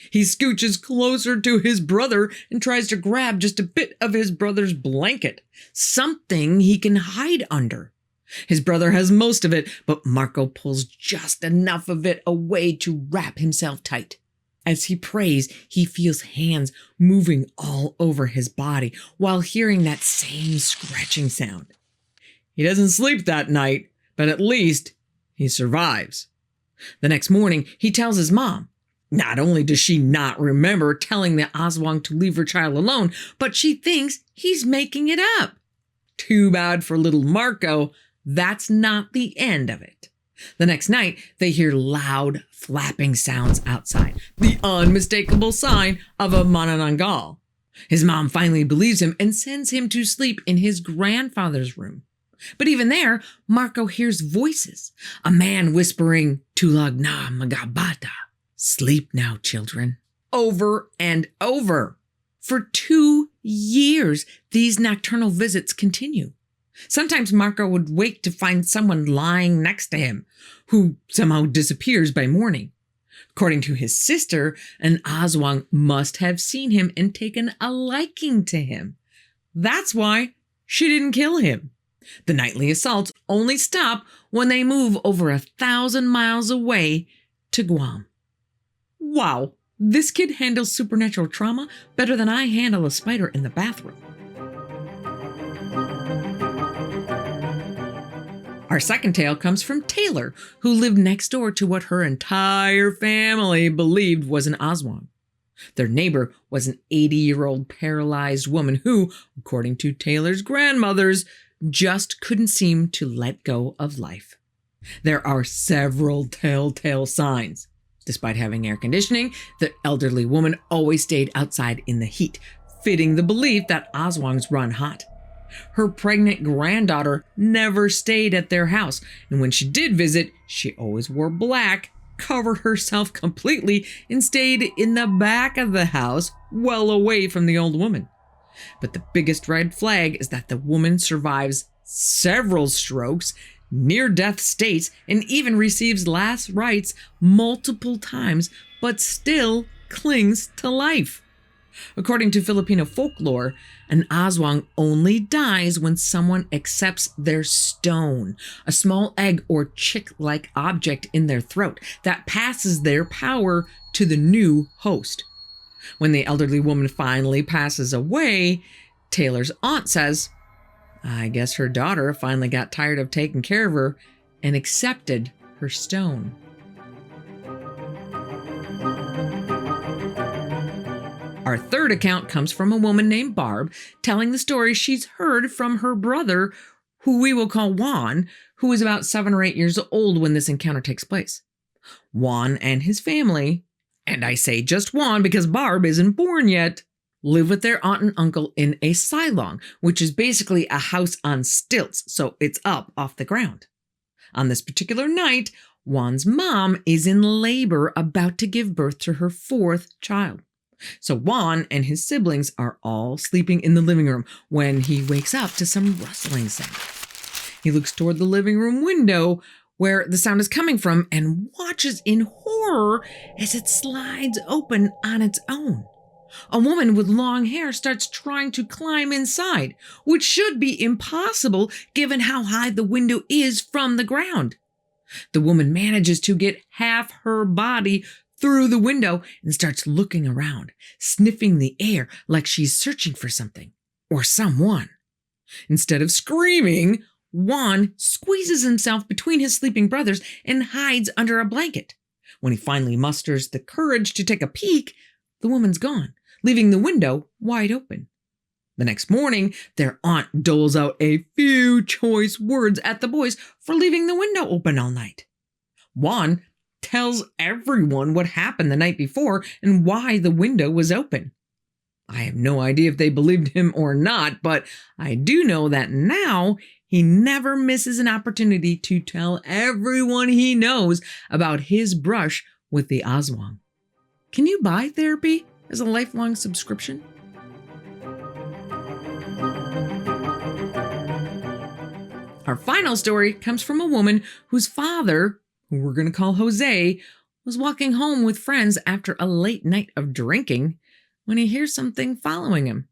He scooches closer to his brother and tries to grab just a bit of his brother's blanket, something he can hide under. His brother has most of it, but Marco pulls just enough of it away to wrap himself tight. As he prays, he feels hands moving all over his body while hearing that same scratching sound. He doesn't sleep that night, but at least he survives. The next morning, he tells his mom. Not only does she not remember telling the Aswang to leave her child alone, but she thinks he's making it up. Too bad for little Marco, that's not the end of it. The next night, they hear loud flapping sounds outside, the unmistakable sign of a manananggal. His mom finally believes him and sends him to sleep in his grandfather's room. But even there, Marco hears voices, a man whispering, "Tulag na magabata," sleep now, children, over and over. For 2 years, these nocturnal visits continue. Sometimes Marco would wake to find someone lying next to him, who somehow disappears by morning. According to his sister, an Aswang must have seen him and taken a liking to him. That's why she didn't kill him. The nightly assaults only stop when they move over 1,000 miles away to Guam. Wow, this kid handles supernatural trauma better than I handle a spider in the bathroom. Our second tale comes from Taylor, who lived next door to what her entire family believed was an Aswang. Their neighbor was an 80-year-old paralyzed woman who, according to Taylor's grandmothers, just couldn't seem to let go of life. There are several telltale signs. Despite having air conditioning, the elderly woman always stayed outside in the heat, fitting the belief that Aswangs run hot. Her pregnant granddaughter never stayed at their house, and when she did visit, she always wore black, covered herself completely, and stayed in the back of the house, well away from the old woman. But the biggest red flag is that the woman survives several strokes, near-death states, and even receives last rites multiple times, but still clings to life. According to Filipino folklore, an Aswang only dies when someone accepts their stone, a small egg or chick-like object in their throat that passes their power to the new host. When the elderly woman finally passes away, Taylor's aunt says, "I guess her daughter finally got tired of taking care of her and accepted her stone." Our third account comes from a woman named Barb, telling the story she's heard from her brother, who we will call Juan, who is about 7 or 8 years old when this encounter takes place. Juan and his family, and I say just Juan because Barb isn't born yet, live with their aunt and uncle in a silong, which is basically a house on stilts, so it's up off the ground. On this particular night, Juan's mom is in labor about to give birth to her 4th child. So Juan and his siblings are all sleeping in the living room when he wakes up to some rustling sound. He looks toward the living room window where the sound is coming from and watches in horror as it slides open on its own. A woman with long hair starts trying to climb inside, which should be impossible given how high the window is from the ground. The woman manages to get half her body through the window and starts looking around, sniffing the air like she's searching for something or someone. Instead of screaming, Juan squeezes himself between his sleeping brothers and hides under a blanket. When he finally musters the courage to take a peek, the woman's gone, leaving the window wide open. The next morning, their aunt doles out a few choice words at the boys for leaving the window open all night. Juan tells everyone what happened the night before and why the window was open. I have no idea if they believed him or not, but I do know that now he never misses an opportunity to tell everyone he knows about his brush with the Aswang. Can you buy therapy as a lifelong subscription? Our final story comes from a woman whose father, who we're going to call Jose, was walking home with friends after a late night of drinking when he hears something following him.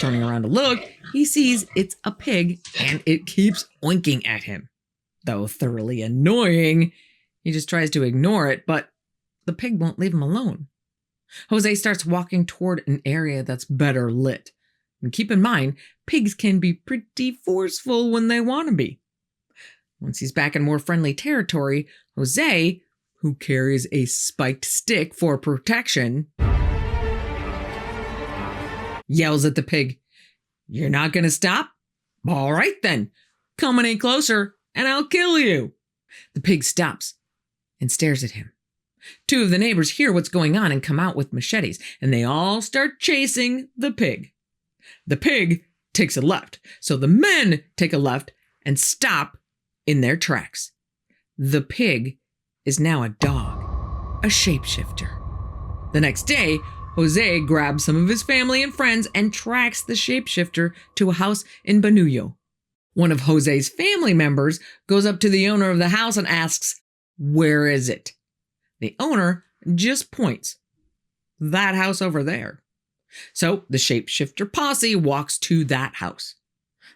Turning around to look, he sees it's a pig and it keeps oinking at him. Though thoroughly annoying, he just tries to ignore it, but the pig won't leave him alone. Jose starts walking toward an area that's better lit. And keep in mind, pigs can be pretty forceful when they want to be. Once he's back in more friendly territory, Jose, who carries a spiked stick for protection, yells at the pig, "You're not going to stop? All right then, come any closer and I'll kill you." The pig stops and stares at him. Two of the neighbors hear what's going on and come out with machetes, and they all start chasing the pig. The pig takes a left, so the men take a left and stop in their tracks. The pig is now a dog, a shapeshifter. The next day, Jose grabs some of his family and friends and tracks the shapeshifter to a house in Banuyo. One of Jose's family members goes up to the owner of the house and asks, "Where is it?" The owner just points. "That house over there." So the shapeshifter posse walks to that house.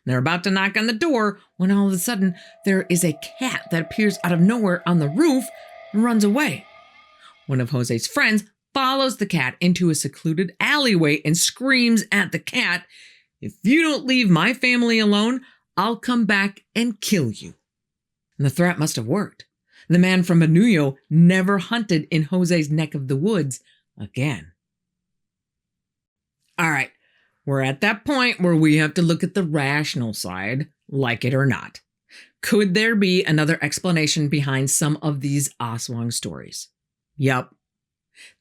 They're about to knock on the door when all of a sudden there is a cat that appears out of nowhere on the roof and runs away. One of Jose's friends follows the cat into a secluded alleyway and screams at the cat, "If you don't leave my family alone, I'll come back and kill you." And the threat must have worked. The man from Banuyo never hunted in Jose's neck of the woods again. All right, we're at that point where we have to look at the rational side, like it or not. Could there be another explanation behind some of these Aswang stories? Yup.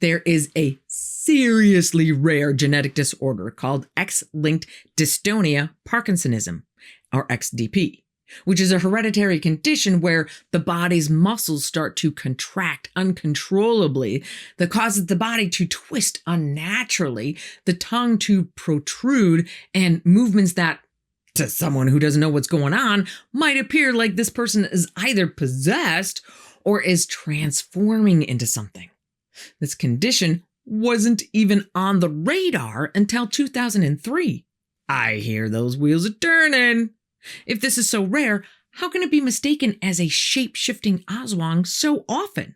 There is a seriously rare genetic disorder called X-linked dystonia Parkinsonism, or XDP, which is a hereditary condition where the body's muscles start to contract uncontrollably that causes the body to twist unnaturally, the tongue to protrude, and movements that, to someone who doesn't know what's going on, might appear like this person is either possessed or is transforming into something. This condition wasn't even on the radar until 2003. I hear those wheels are turning. If this is so rare, how can it be mistaken as a shape-shifting Aswang so often?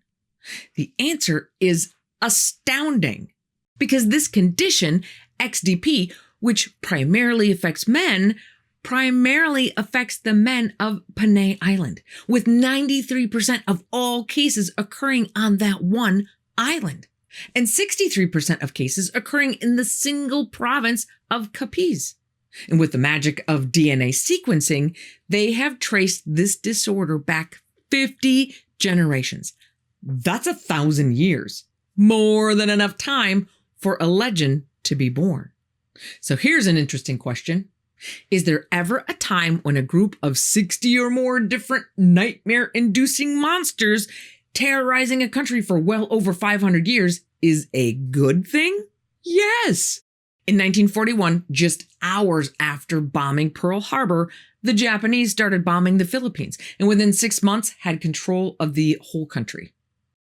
The answer is astounding. Because this condition, XDP, which primarily affects men, primarily affects the men of Panay Island, with 93% of all cases occurring on that one island, and 63% of cases occurring in the single province of Capiz. And with the magic of DNA sequencing, they have traced this disorder back 50 generations. That's 1,000 years. More than enough time for a legend to be born. So here's an interesting question. Is there ever a time when a group of 60 or more different nightmare-inducing monsters terrorizing a country for well over 500 years is a good thing? Yes. In 1941, just hours after bombing Pearl Harbor, the Japanese started bombing the Philippines, and within 6 months had control of the whole country.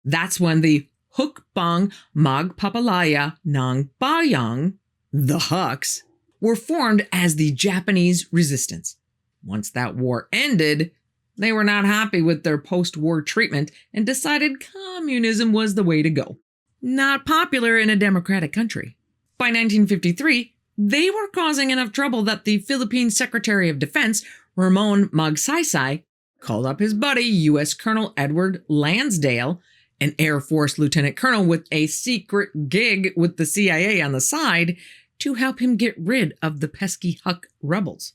That's when the Hukbong Magpapalaya ng Bayang, the Huks, were formed as the Japanese resistance. Once that war ended, they were not happy with their post-war treatment and decided communism was the way to go. Not popular in a democratic country. By 1953, they were causing enough trouble that the Philippine Secretary of Defense, Ramon Magsaysay, called up his buddy, U.S. Colonel Edward Lansdale, an Air Force lieutenant colonel with a secret gig with the CIA on the side, to help him get rid of the pesky Huk rebels.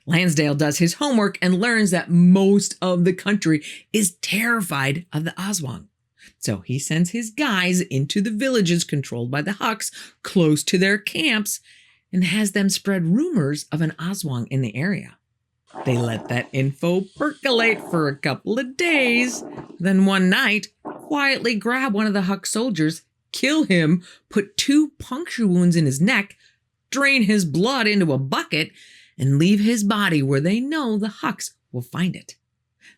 Lansdale does his homework and learns that most of the country is terrified of the Aswang. So he sends his guys into the villages controlled by the Huks close to their camps and has them spread rumors of an Aswang in the area. They let that info percolate for a couple of days. Then one night, quietly grab one of the Huk soldiers, kill him, put 2 puncture wounds in his neck, drain his blood into a bucket, and leave his body where they know the Huks will find it.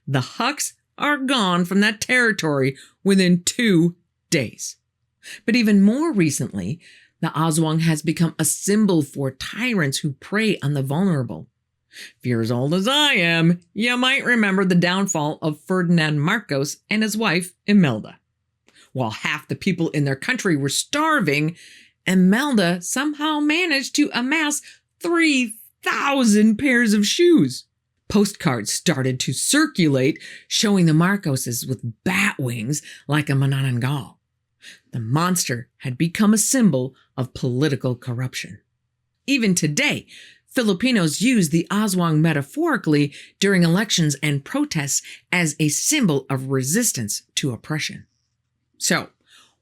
The Huks are gone from that territory within 2 days. But even more recently, the Aswang has become a symbol for tyrants who prey on the vulnerable. If you're as old as I am, you might remember the downfall of Ferdinand Marcos and his wife, Imelda. While half the people in their country were starving, Imelda somehow managed to amass 3,000 pairs of shoes. Postcards started to circulate showing the Marcoses with bat wings like a manananggal. The monster had become a symbol of political corruption. Even today, Filipinos use the Aswang metaphorically during elections and protests as a symbol of resistance to oppression. So,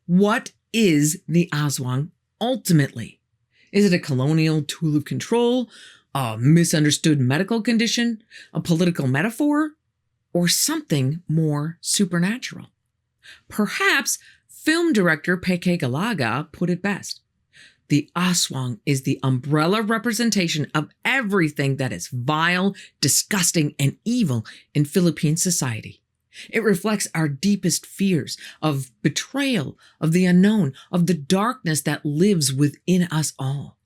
what is the Aswang ultimately? Is it a colonial tool of control, a misunderstood medical condition, a political metaphor, or something more supernatural? Perhaps film director Peke Galaga put it best. The Aswang is the umbrella representation of everything that is vile, disgusting, and evil in Philippine society. It reflects our deepest fears of betrayal, of the unknown, of the darkness that lives within us all.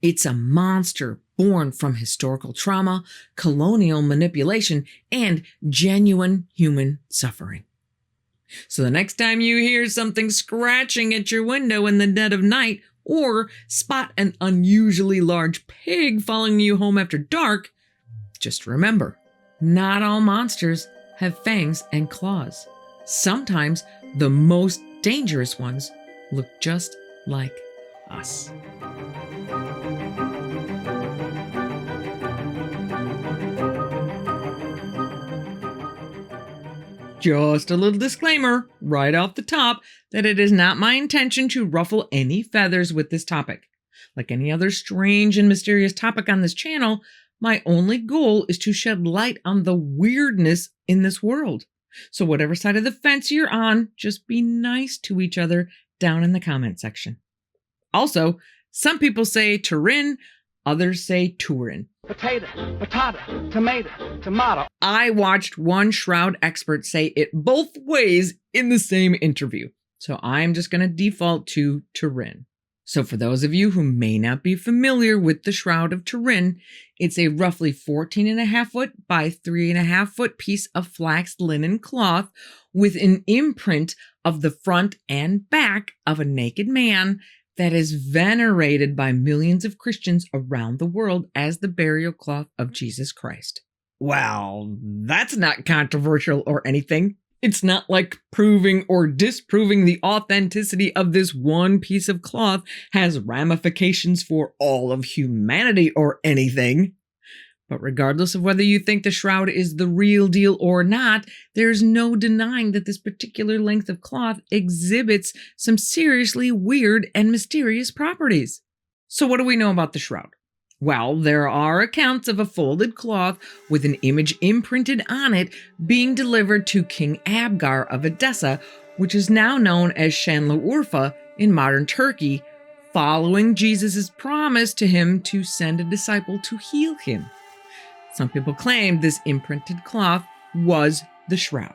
It's a monster born from historical trauma, colonial manipulation, and genuine human suffering. So the next time you hear something scratching at your window in the dead of night, or spot an unusually large pig following you home after dark, just remember, not all monsters have fangs and claws. Sometimes the most dangerous ones look just like us. Just a little disclaimer right off the top that it is not my intention to ruffle any feathers with this topic. Like any other strange and mysterious topic on this channel, my only goal is to shed light on the weirdness in this world. So whatever side of the fence you're on, just be nice to each other down in the comment section. Also, some people say Turin, others say Turin. Potato, patata, tomato. I watched one Shroud expert say it both ways in the same interview, so I'm just going to default to Turin. So for those of you who may not be familiar with the Shroud of Turin, it's a roughly 14.5 foot by 3.5 foot piece of flax linen cloth with an imprint of the front and back of a naked man that is venerated by millions of Christians around the world as the burial cloth of Jesus Christ. Well, that's not controversial or anything. It's not like proving or disproving the authenticity of this one piece of cloth has ramifications for all of humanity or anything. But regardless of whether you think the shroud is the real deal or not, there's no denying that this particular length of cloth exhibits some seriously weird and mysterious properties. So what do we know about the shroud? Well, there are accounts of a folded cloth with an image imprinted on it being delivered to King Abgar of Edessa, which is now known as Şanlıurfa in modern Turkey, following Jesus' promise to him to send a disciple to heal him. Some people claim this imprinted cloth was the shroud.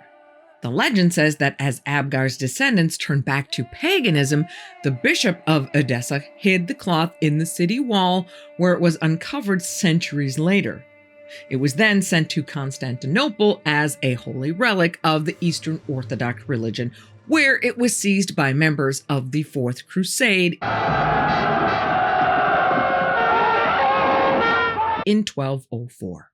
The legend says that as Abgar's descendants turned back to paganism, the bishop of Edessa hid the cloth in the city wall where it was uncovered centuries later. It was then sent to Constantinople as a holy relic of the Eastern Orthodox religion, where it was seized by members of the Fourth Crusade in 1204.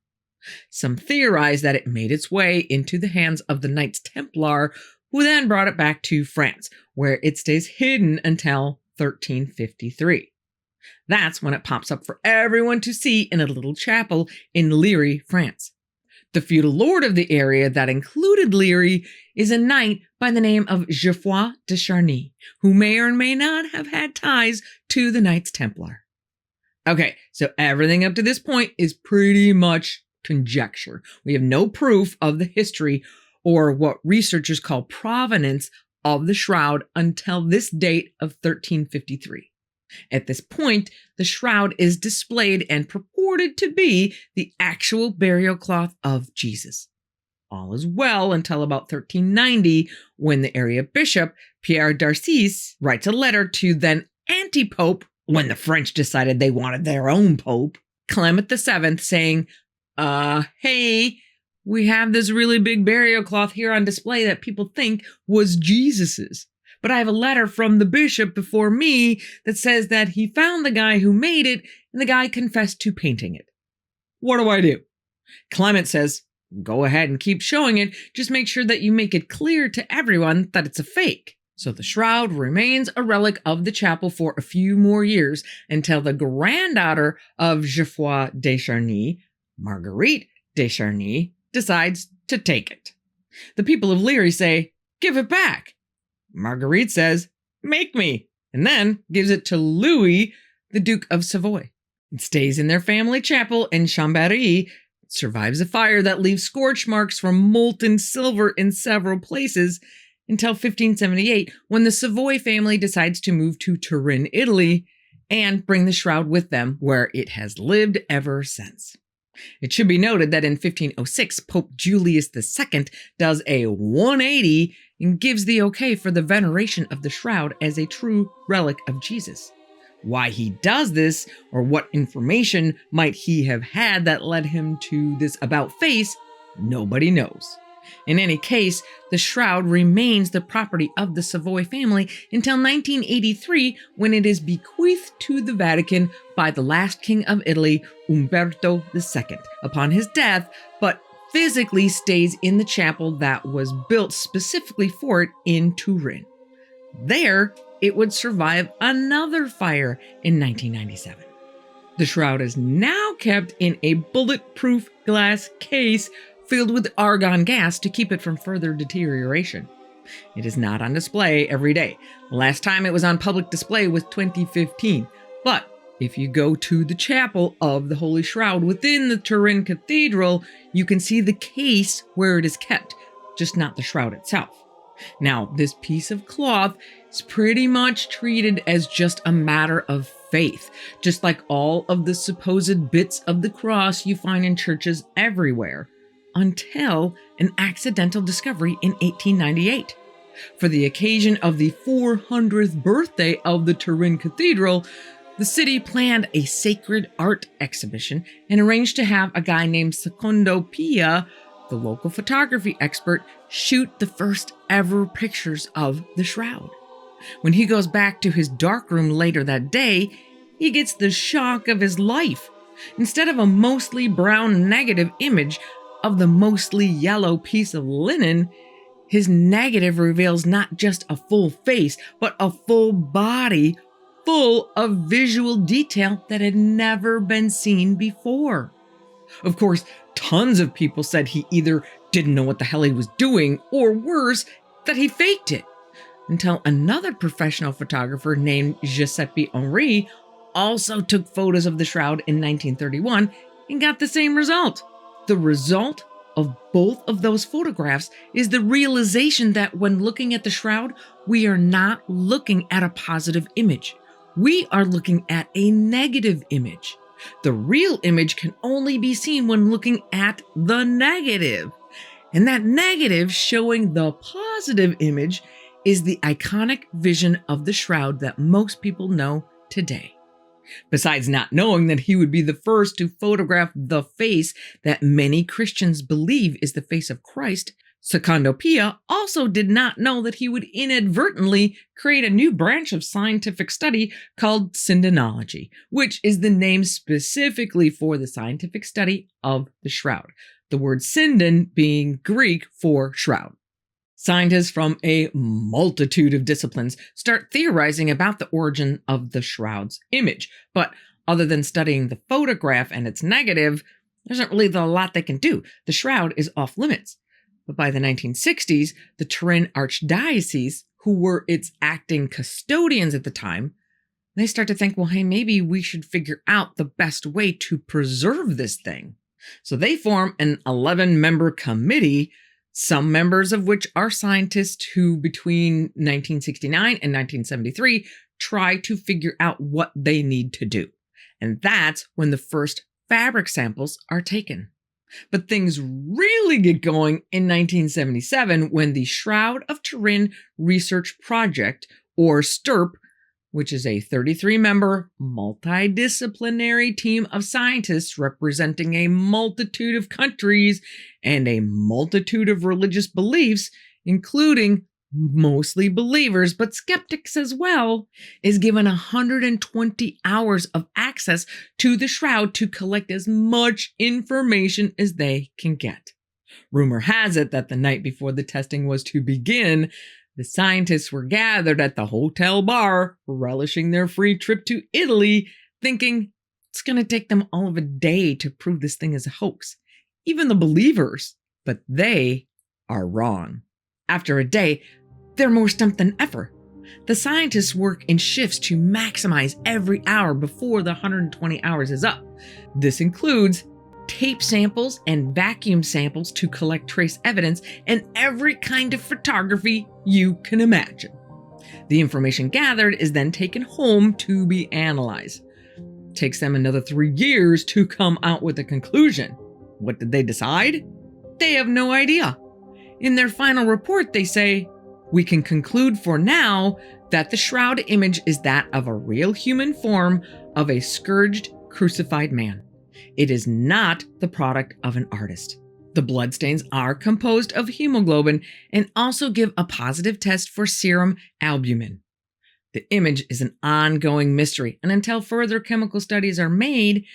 Some theorize that it made its way into the hands of the Knights Templar, who then brought it back to France, where it stays hidden until 1353. That's when it pops up for everyone to see in a little chapel in Liry, France. The feudal lord of the area that included Liry is a knight by the name of Geoffroy de Charny, who may or may not have had ties to the Knights Templar. Okay, so everything up to this point is pretty much conjecture. We have no proof of the history or what researchers call provenance of the shroud until this date of 1353. At this point, the shroud is displayed and purported to be the actual burial cloth of Jesus. All is well until about 1390, when the area bishop, Pierre d'Arcis, writes a letter to then anti-pope, when the French decided they wanted their own pope, Clement VII, saying, hey, we have this really big burial cloth here on display that people think was Jesus's. But I have a letter from the bishop before me that says that he found the guy who made it and the guy confessed to painting it. What do I do? Clement says, go ahead and keep showing it. Just make sure that you make it clear to everyone that it's a fake. So the shroud remains a relic of the chapel for a few more years until the granddaughter of Geoffroy de Charny, Marguerite de Charny, decides to take it. The people of Leary say, give it back. Marguerite says, make me, and then gives it to Louis, the Duke of Savoy. It stays in their family chapel in Chambéry. It survives a fire that leaves scorch marks from molten silver in several places until 1578, when the Savoy family decides to move to Turin, Italy, and bring the shroud with them, where it has lived ever since. It should be noted that in 1506, Pope Julius II does a 180 and gives the okay for the veneration of the shroud as a true relic of Jesus. Why he does this, or what information might he have had that led him to this about-face, nobody knows. In any case, the shroud remains the property of the Savoy family until 1983, when it is bequeathed to the Vatican by the last king of Italy, Umberto II, upon his death, but physically stays in the chapel that was built specifically for it in Turin. There, it would survive another fire in 1997. The shroud is now kept in a bulletproof glass case filled with argon gas to keep it from further deterioration. It is not on display every day. The last time it was on public display was 2015. But if you go to the chapel of the Holy Shroud within the Turin Cathedral, you can see the case where it is kept, just not the shroud itself. Now, this piece of cloth is pretty much treated as just a matter of faith, just like all of the supposed bits of the cross you find in churches everywhere, until an accidental discovery in 1898. For the occasion of the 400th birthday of the Turin Cathedral, the city planned a sacred art exhibition and arranged to have a guy named Secondo Pia, the local photography expert, shoot the first ever pictures of the shroud. When he goes back to his darkroom later that day, he gets the shock of his life. Instead of a mostly brown negative image of the mostly yellow piece of linen, his negative reveals not just a full face, but a full body full of visual detail that had never been seen before. Of course, tons of people said he either didn't know what the hell he was doing, or worse, that he faked it. Until another professional photographer named Giuseppe Henri also took photos of the shroud in 1931 and got the same result. The result of both of those photographs is the realization that when looking at the shroud, we are not looking at a positive image. We are looking at a negative image. The real image can only be seen when looking at the negative. And that negative showing the positive image is the iconic vision of the shroud that most people know today. Besides not knowing that he would be the first to photograph the face that many Christians believe is the face of Christ, Secondo Pia also did not know that he would inadvertently create a new branch of scientific study called syndenology, which is the name specifically for the scientific study of the shroud, the word synden being Greek for shroud. Scientists from a multitude of disciplines start theorizing about the origin of the shroud's image, but other than studying the photograph and its negative, there isn't really a lot they can do. The shroud is off limits. But by the 1960s, the Turin Archdiocese, who were its acting custodians at the time, they start to think, well, hey, maybe we should figure out the best way to preserve this thing. So they form an 11-member committee, some members of which are scientists who between 1969 and 1973 try to figure out what they need to do. And that's when the first fabric samples are taken. But things really get going in 1977 when the Shroud of Turin Research Project, or STURP, which is a 33-member, multidisciplinary team of scientists representing a multitude of countries and a multitude of religious beliefs, including mostly believers, but skeptics as well, is given 120 hours of access to the shroud to collect as much information as they can get. Rumor has it that the night before the testing was to begin, the scientists were gathered at the hotel bar, relishing their free trip to Italy, thinking it's going to take them all of a day to prove this thing is a hoax. Even the believers. But they are wrong. After a day, they're more stumped than ever. The scientists work in shifts to maximize every hour before the 120 hours is up. This includes tape samples and vacuum samples to collect trace evidence and every kind of photography you can imagine. The information gathered is then taken home to be analyzed. It takes them another 3 years to come out with a conclusion. What did they decide? They have no idea. In their final report, they say, "We can conclude for now that the shroud image is that of a real human form of a scourged, crucified man. It is not the product of an artist. The bloodstains are composed of hemoglobin and also give a positive test for serum albumin. The image is an ongoing mystery, and until further chemical studies are made,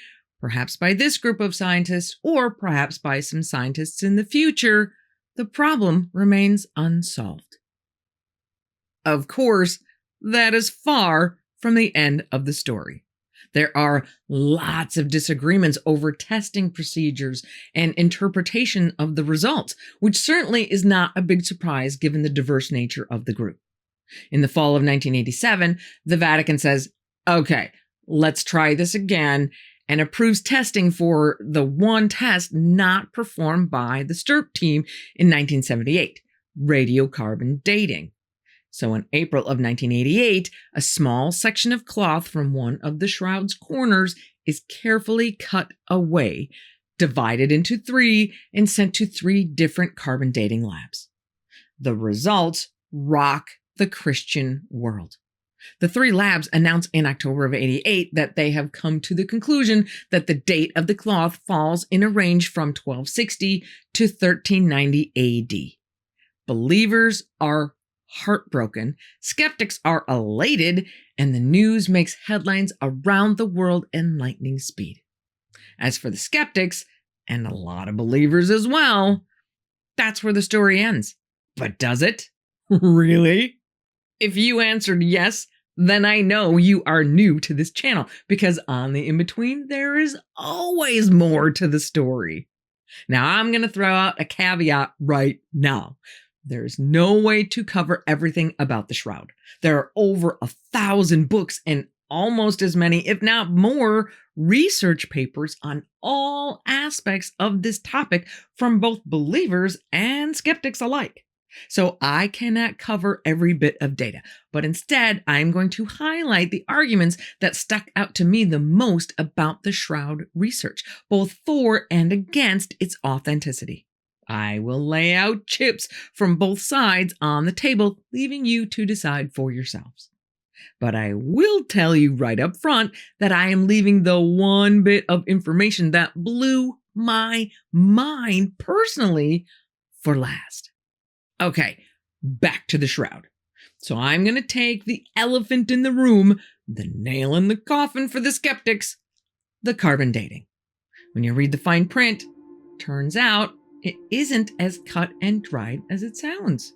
perhaps by this group of scientists or perhaps by some scientists in the future, the problem remains unsolved." Of course, that is far from the end of the story. There are lots of disagreements over testing procedures and interpretation of the results, which certainly is not a big surprise given the diverse nature of the group. In the fall of 1987, the Vatican says, "Okay, let's try this again," and approves testing for the one test not performed by the STURP team in 1978, radiocarbon dating. So in April of 1988, a small section of cloth from one of the shroud's corners is carefully cut away, divided into 3, and sent to 3 different carbon dating labs. The results rock the Christian world. The 3 labs announced in October of 88 that they have come to the conclusion that the date of the cloth falls in a range from 1260 to 1390 AD. Believers are heartbroken, skeptics are elated, and the news makes headlines around the world in lightning speed. As for the skeptics, and a lot of believers as well, that's where the story ends. But does it? Really? If you answered yes, then I know you are new to this channel, because on the In-Between, there is always more to the story. Now, I'm going to throw out a caveat right now. There's no way to cover everything about the shroud. There are over 1,000 books and almost as many, if not more, research papers on all aspects of this topic from both believers and skeptics alike. So I cannot cover every bit of data, but instead I'm going to highlight the arguments that stuck out to me the most about the shroud research, both for and against its authenticity. I will lay out chips from both sides on the table, leaving you to decide for yourselves. But I will tell you right up front that I am leaving the one bit of information that blew my mind personally for last. Okay, back to the shroud. So I'm going to take the elephant in the room, the nail in the coffin for the skeptics, the carbon dating. When you read the fine print, turns out it isn't as cut and dried as it sounds.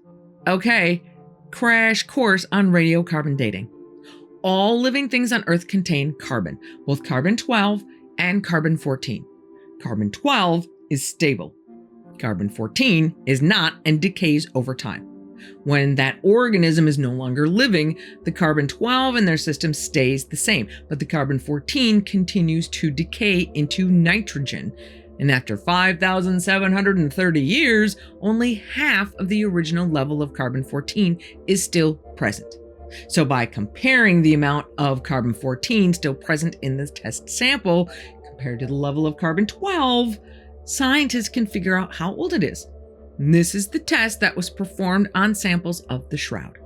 Okay, crash course on radiocarbon dating. All living things on Earth contain carbon, both carbon-12 and carbon-14. Carbon-12 is stable. Carbon-14 is not and decays over time. When that organism is no longer living, the carbon-12 in their system stays the same, but the carbon-14 continues to decay into nitrogen. And after 5,730 years, only half of the original level of carbon-14 is still present. So by comparing the amount of carbon-14 still present in the test sample compared to the level of carbon-12, scientists can figure out how old it is. And this is the test that was performed on samples of the shroud.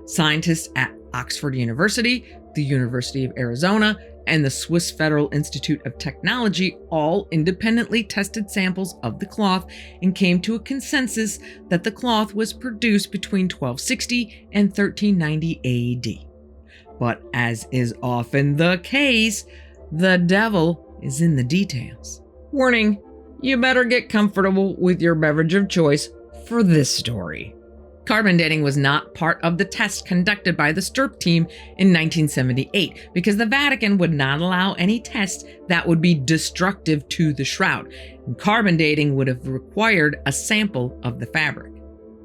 Scientists at Oxford University, the University of Arizona, and the Swiss Federal Institute of Technology all independently tested samples of the cloth and came to a consensus that the cloth was produced between 1260 and 1390 AD. But as is often the case, the devil is in the details. Warning, you better get comfortable with your beverage of choice for this story. Carbon dating was not part of the test conducted by the Stirp team in 1978 because the Vatican would not allow any tests that would be destructive to the shroud, and carbon dating would have required a sample of the fabric.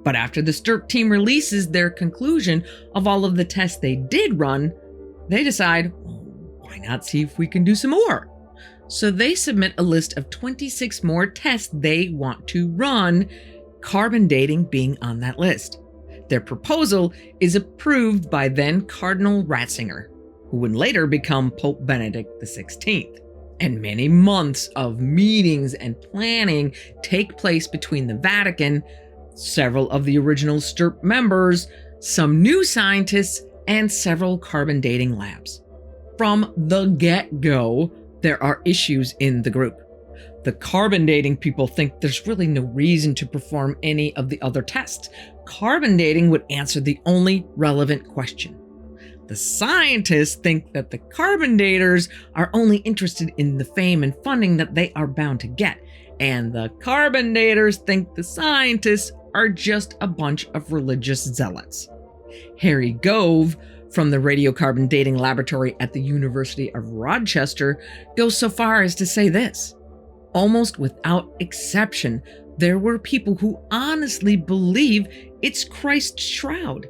But after the Stirp team releases their conclusion of all of the tests they did run, they decide, well, why not see if we can do some more? So they submit a list of 26 more tests they want to run, carbon dating being on that list. Their proposal is approved by then Cardinal Ratzinger, who would later become Pope Benedict XVI. And many months of meetings and planning take place between the Vatican, several of the original Stirp members, some new scientists, and several carbon dating labs. From the get-go, there are issues in the group. The carbon dating people think there's really no reason to perform any of the other tests. Carbon dating would answer the only relevant question. The scientists think that the carbon daters are only interested in the fame and funding that they are bound to get. And the carbon daters think the scientists are just a bunch of religious zealots. Harry Gove, from the radiocarbon dating laboratory at the University of Rochester, goes so far as to say this: almost without exception, there were people who honestly believe it's Christ's shroud.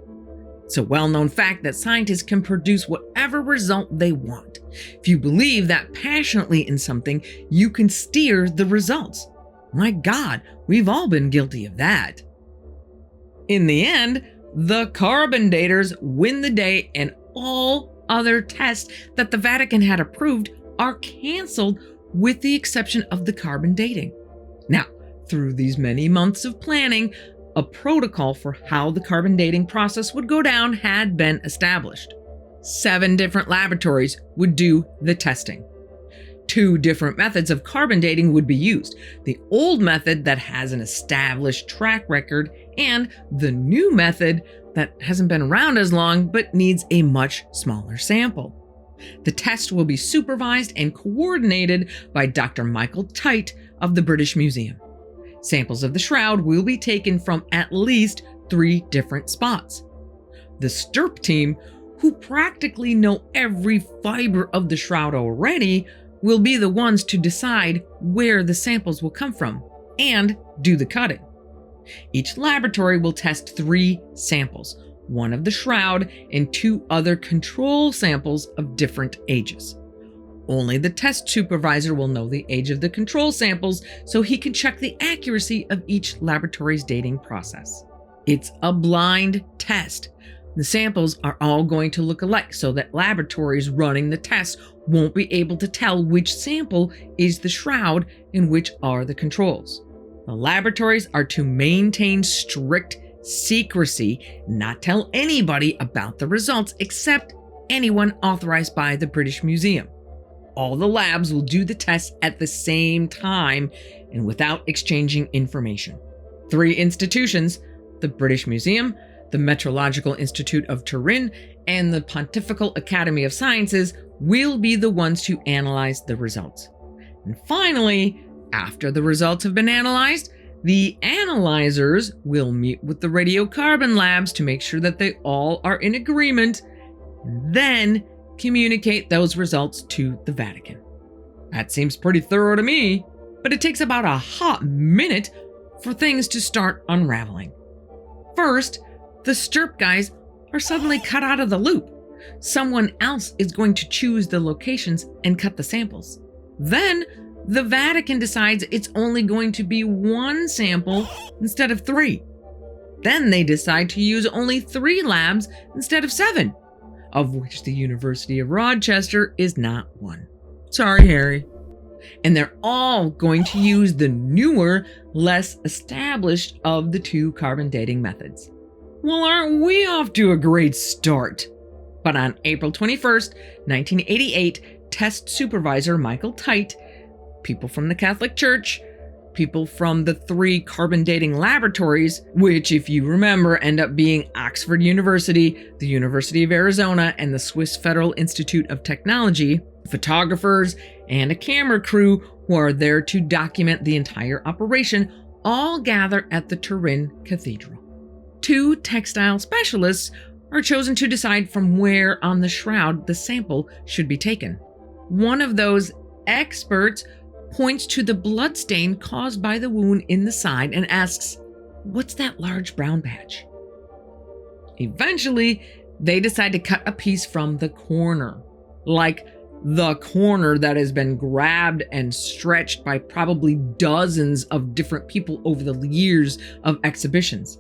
It's a well-known fact that scientists can produce whatever result they want. If you believe that passionately in something, you can steer the results. My God, we've all been guilty of that. In the end, the carbon daters win the day, and all other tests that the Vatican had approved are canceled with the exception of the carbon dating. Now, through these many months of planning, a protocol for how the carbon dating process would go down had been established. 7 different laboratories would do the testing. 2 different methods of carbon dating would be used: the old method that has an established track record, and the new method that hasn't been around as long but needs a much smaller sample. The test will be supervised and coordinated by Dr. Michael Tite of the British Museum. Samples of the shroud will be taken from at least 3 different spots. The Stirp team, who practically know every fiber of the shroud already, will be the ones to decide where the samples will come from and do the cutting. Each laboratory will test 3 samples, 1 of the shroud and 2 other control samples of different ages. Only the test supervisor will know the age of the control samples so he can check the accuracy of each laboratory's dating process. It's a blind test. The samples are all going to look alike so that laboratories running the tests won't be able to tell which sample is the shroud and which are the controls. The laboratories are to maintain strict secrecy, not tell anybody about the results except anyone authorized by the British Museum. All the labs will do the tests at the same time and without exchanging information. 3 institutions, the British Museum, the Meteorological Institute of Turin, and the Pontifical Academy of Sciences, will be the ones to analyze the results. And finally, after the results have been analyzed, the analyzers will meet with the radiocarbon labs to make sure that they all are in agreement, and then communicate those results to the Vatican. That seems pretty thorough to me, but it takes about a hot minute for things to start unraveling. First, the Stirp guys are suddenly cut out of the loop. Someone else is going to choose the locations and cut the samples. Then, the Vatican decides it's only going to be 1 sample instead of 3. Then they decide to use only 3 labs instead of 7, of which the University of Rochester is not one. Sorry, Harry. And they're all going to use the newer, less established of the 2 carbon dating methods. Well, aren't we off to a great start? But on April 21st, 1988, test supervisor Michael Tite, people from the Catholic Church, people from the 3 carbon dating laboratories, which, if you remember, end up being Oxford University, the University of Arizona, and the Swiss Federal Institute of Technology, photographers, and a camera crew who are there to document the entire operation, all gather at the Turin Cathedral. 2 textile specialists are chosen to decide from where on the shroud the sample should be taken. One of those experts points to the bloodstain caused by the wound in the side and asks, "What's that large brown patch?" Eventually, they decide to cut a piece from the corner, like the corner that has been grabbed and stretched by probably dozens of different people over the years of exhibitions.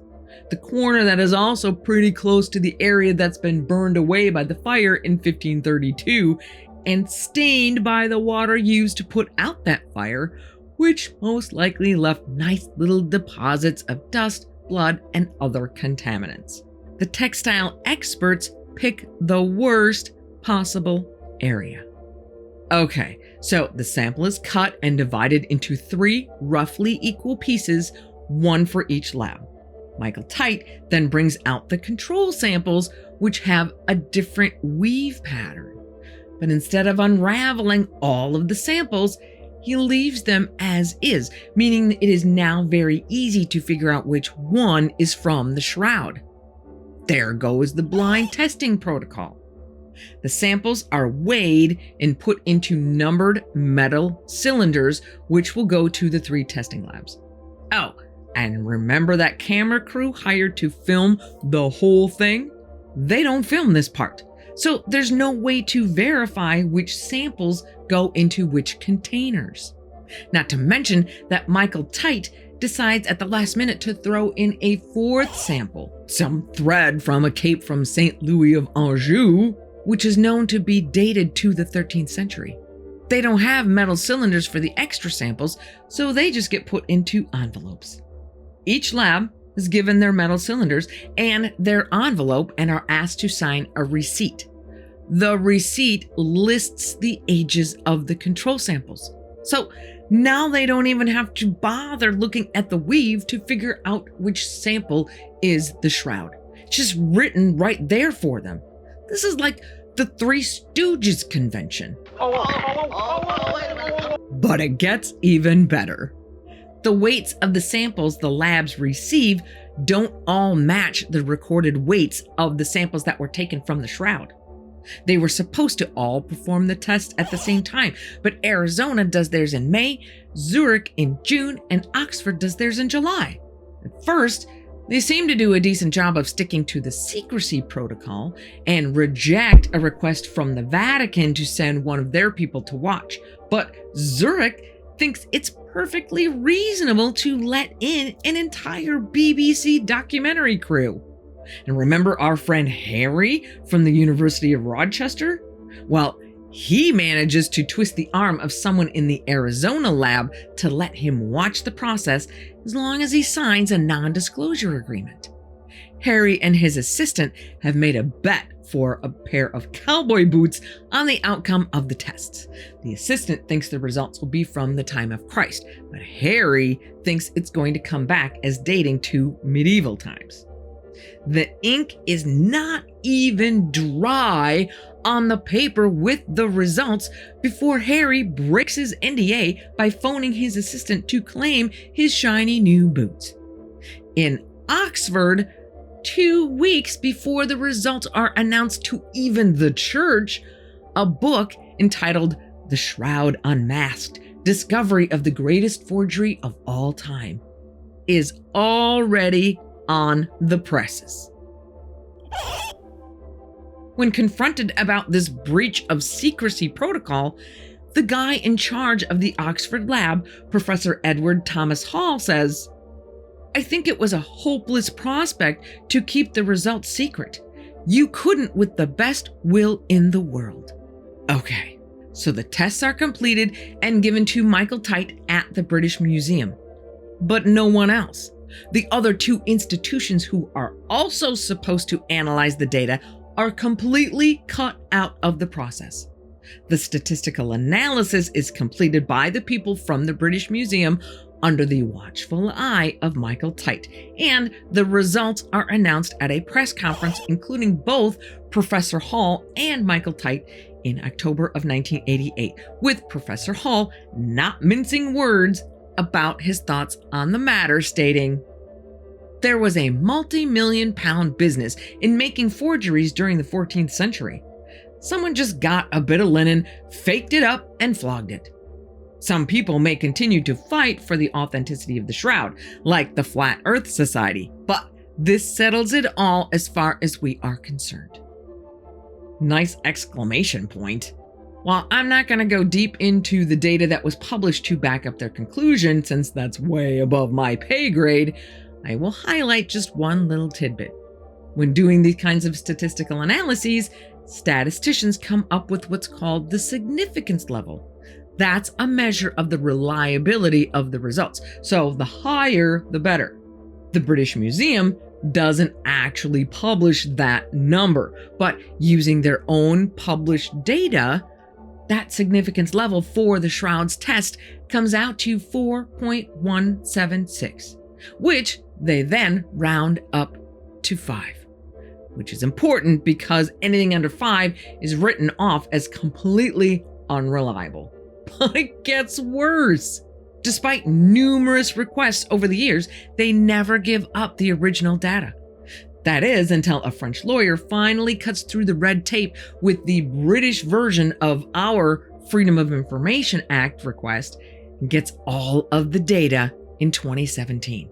The corner that is also pretty close to the area that's been burned away by the fire in 1532 and stained by the water used to put out that fire, which most likely left nice little deposits of dust, blood, and other contaminants. The textile experts pick the worst possible area. Okay, so the sample is cut and divided into 3 roughly equal pieces, 1 for each lab. Michael Tite then brings out the control samples, which have a different weave pattern. But instead of unraveling all of the samples, he leaves them as is, meaning it is now very easy to figure out which one is from the shroud. There goes the blind testing protocol. The samples are weighed and put into numbered metal cylinders, which will go to the 3 testing labs. Oh, and remember that camera crew hired to film the whole thing? They don't film this part, so there's no way to verify which samples go into which containers. Not to mention that Michael Tite decides at the last minute to throw in a 4th sample, some thread from a cape from St. Louis of Anjou, which is known to be dated to the 13th century. They don't have metal cylinders for the extra samples, so they just get put into envelopes. Each lab is given their metal cylinders and their envelope and are asked to sign a receipt. The receipt lists the ages of the control samples. So now they don't even have to bother looking at the weave to figure out which sample is the shroud. It's just written right there for them. This is like the Three Stooges convention. But it gets even better. The weights of the samples the labs receive don't all match the recorded weights of the samples that were taken from the shroud. They were supposed to all perform the test at the same time, but Arizona does theirs in May, Zurich in June, and Oxford does theirs in July. At first, they seem to do a decent job of sticking to the secrecy protocol and reject a request from the Vatican to send one of their people to watch. But Zurich thinks it's perfectly reasonable to let in an entire BBC documentary crew. And remember our friend Harry from the University of Rochester? Well, he manages to twist the arm of someone in the Arizona lab to let him watch the process as long as he signs a non-disclosure agreement. Harry and his assistant have made a bet for a pair of cowboy boots on the outcome of the tests. The assistant thinks the results will be from the time of Christ, but Harry thinks it's going to come back as dating to medieval times. The ink is not even dry on the paper with the results before Harry breaks his NDA by phoning his assistant to claim his shiny new boots. In Oxford, 2 weeks before the results are announced to even the church, a book entitled The Shroud Unmasked, Discovery of the Greatest Forgery of All Time, is already on the presses. When confronted about this breach of secrecy protocol, the guy in charge of the Oxford lab, Professor Edward Thomas Hall, says, "I think it was a hopeless prospect to keep the results secret. You couldn't with the best will in the world." Okay, so the tests are completed and given to Michael Tite at the British Museum, but no one else. The other 2 institutions who are also supposed to analyze the data are completely cut out of the process. The statistical analysis is completed by the people from the British Museum under the watchful eye of Michael Tite, and the results are announced at a press conference including both Professor Hall and Michael Tite in October of 1988, with Professor Hall not mincing words about his thoughts on the matter, stating, "There was a multi-million-pound business in making forgeries during the 14th century. Someone just got a bit of linen, faked it up, and flogged it. Some people may continue to fight for the authenticity of the shroud, like the Flat Earth Society, but this settles it all as far as we are concerned." Nice exclamation point. While I'm not going to go deep into the data that was published to back up their conclusion, since that's way above my pay grade, I will highlight just one little tidbit. When doing these kinds of statistical analyses, statisticians come up with what's called the significance level. That's a measure of the reliability of the results. So the higher, the better. The British Museum doesn't actually publish that number, but using their own published data, that significance level for the shroud's test comes out to 4.176, which they then round up to 5, which is important because anything under 5 is written off as completely unreliable. But it gets worse. Despite numerous requests over the years, they never give up the original data. That is, until a French lawyer finally cuts through the red tape with the British version of our Freedom of Information Act request and gets all of the data in 2017.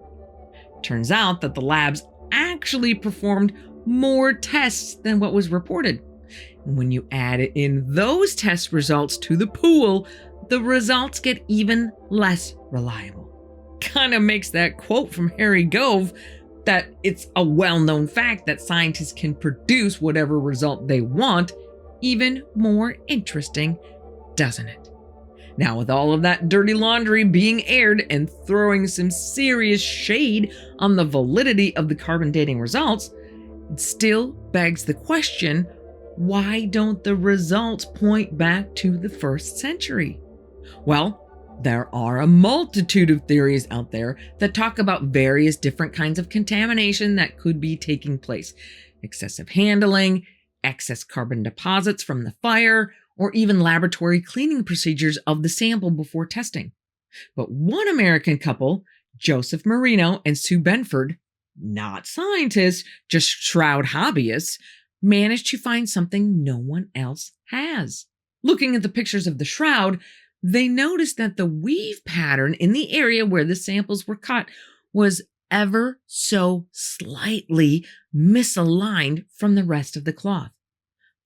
Turns out that the labs actually performed more tests than what was reported. And when you add in those test results to the pool, the results get even less reliable. Kind of makes that quote from Harry Gove that it's a well-known fact that scientists can produce whatever result they want even more interesting, doesn't it? Now, with all of that dirty laundry being aired and throwing some serious shade on the validity of the carbon dating results, it still begs the question, why don't the results point back to the 1st century? Well, there are a multitude of theories out there that talk about various different kinds of contamination that could be taking place. Excessive handling, excess carbon deposits from the fire, or even laboratory cleaning procedures of the sample before testing. But one American couple, Joseph Marino and Sue Benford, not scientists, just shroud hobbyists, managed to find something no one else has. Looking at the pictures of the shroud, they noticed that the weave pattern in the area where the samples were cut was ever so slightly misaligned from the rest of the cloth.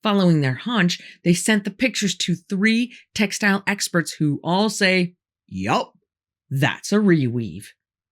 Following their hunch, they sent the pictures to 3 textile experts who all say, "Yup, that's a reweave."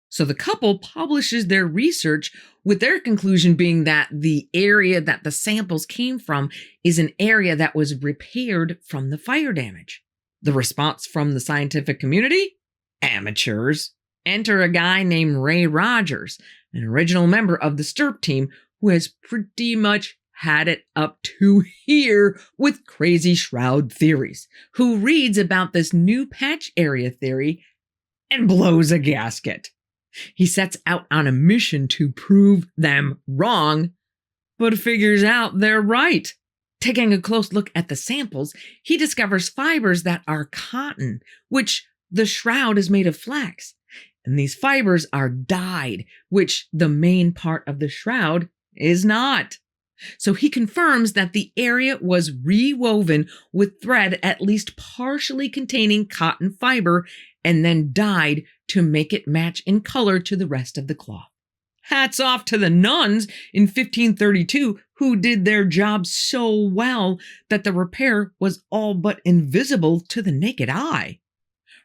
So the couple publishes their research, with their conclusion being that the area that the samples came from is an area that was repaired from the fire damage. The response from the scientific community? Amateurs. Enter a guy named Ray Rogers, an original member of the STIRP team who has pretty much had it up to here with crazy shroud theories, who reads about this new patch area theory and blows a gasket. He sets out on a mission to prove them wrong, but figures out they're right. Taking a close look at the samples, he discovers fibers that are cotton, which the shroud is made of flax. And these fibers are dyed, which the main part of the shroud is not. So he confirms that the area was rewoven with thread at least partially containing cotton fiber and then dyed to make it match in color to the rest of the cloth. Hats off to the nuns in 1532 who did their job so well that the repair was all but invisible to the naked eye.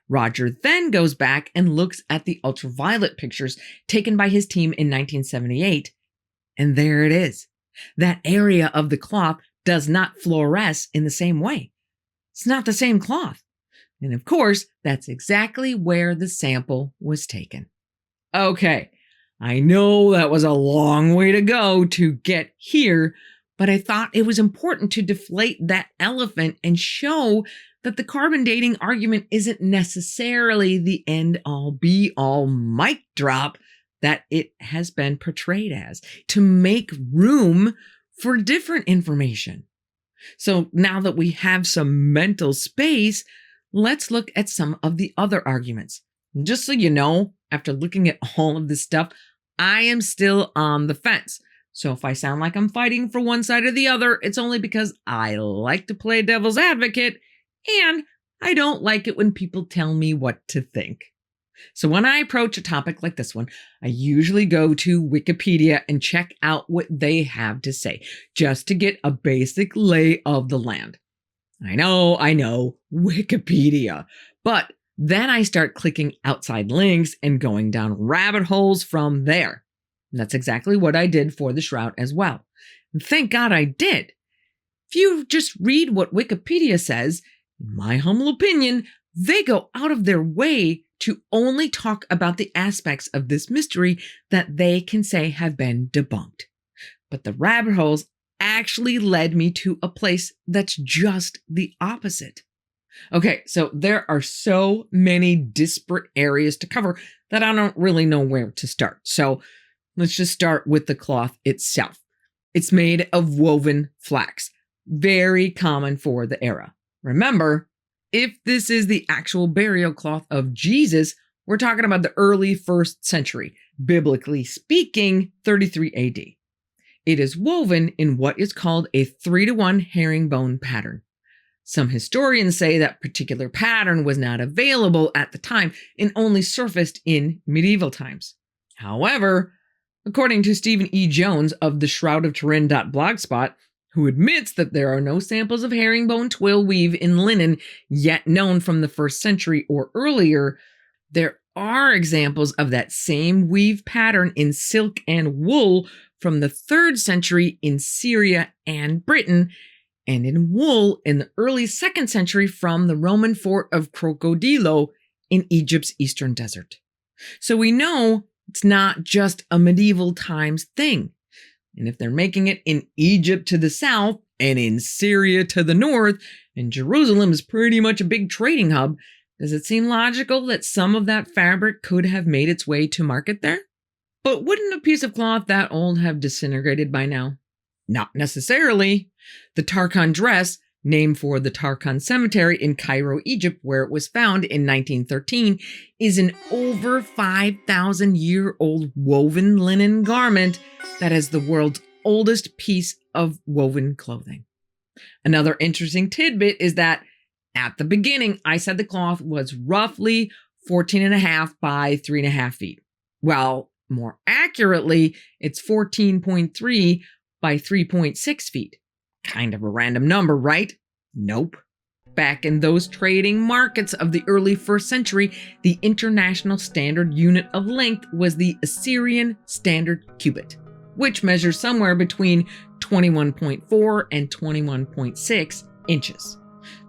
Roger then goes back and looks at the ultraviolet pictures taken by his team in 1978, and there it is. That area of the cloth does not fluoresce in the same way. It's not the same cloth. And of course, that's exactly where the sample was taken. Okay, I know that was a long way to go to get here, But I thought it was important to deflate that elephant and show that the carbon dating argument isn't necessarily the end-all, be-all mic drop that it has been portrayed as, to make room for different information. So now that we have some mental space, let's look at some of the other arguments. Just so you know, after looking at all of this stuff, I am still on the fence. So if I sound like I'm fighting for one side or the other, it's only because I like to play devil's advocate and I don't like it when people tell me what to think. So when I approach a topic like this one, I usually go to Wikipedia and check out what they have to say, just to get a basic lay of the land. I know, Wikipedia. But then I start clicking outside links and going down rabbit holes from there. And that's exactly what I did for the Shroud as well. And thank God I did. If you just read what Wikipedia says, in my humble opinion, they go out of their way to only talk about the aspects of this mystery that they can say have been debunked. But the rabbit holes actually led me to a place that's just the opposite. Okay, so there are so many disparate areas to cover that I don't really know where to start. So let's just start with the cloth itself. It's made of woven flax, very common for the era. Remember, if this is the actual burial cloth of Jesus, we're talking about the early 1st century, biblically speaking, 33 AD. It is woven in what is called a 3-to-1 herringbone pattern. Some historians say that particular pattern was not available at the time and only surfaced in medieval times. However, according to Stephen E. Jones of the Shroud of Turin blogspot, who admits that there are no samples of herringbone twill weave in linen yet known from the 1st century or earlier, there are examples of that same weave pattern in silk and wool from the 3rd century in Syria and Britain, and in wool in the early 2nd century from the Roman fort of Crocodilo in Egypt's eastern desert. So we know it's not just a medieval times thing. And if they're making it in Egypt to the south and in Syria to the north, and Jerusalem is pretty much a big trading hub, does it seem logical that some of that fabric could have made its way to market there? But wouldn't a piece of cloth that old have disintegrated by now? Not necessarily. The Tarkhan dress, named for the Tarkhan cemetery in Cairo, Egypt, where it was found in 1913, is an over 5,000-year-old woven linen garment that is the world's oldest piece of woven clothing. Another interesting tidbit is that at the beginning, I said the cloth was roughly 14.5 by 3.5 feet. Well, more accurately, it's 14.3 by 3.6 feet. Kind of a random number, right? Nope. Back in those trading markets of the early 1st century, the international standard unit of length was the Assyrian standard cubit, which measures somewhere between 21.4 and 21.6 inches.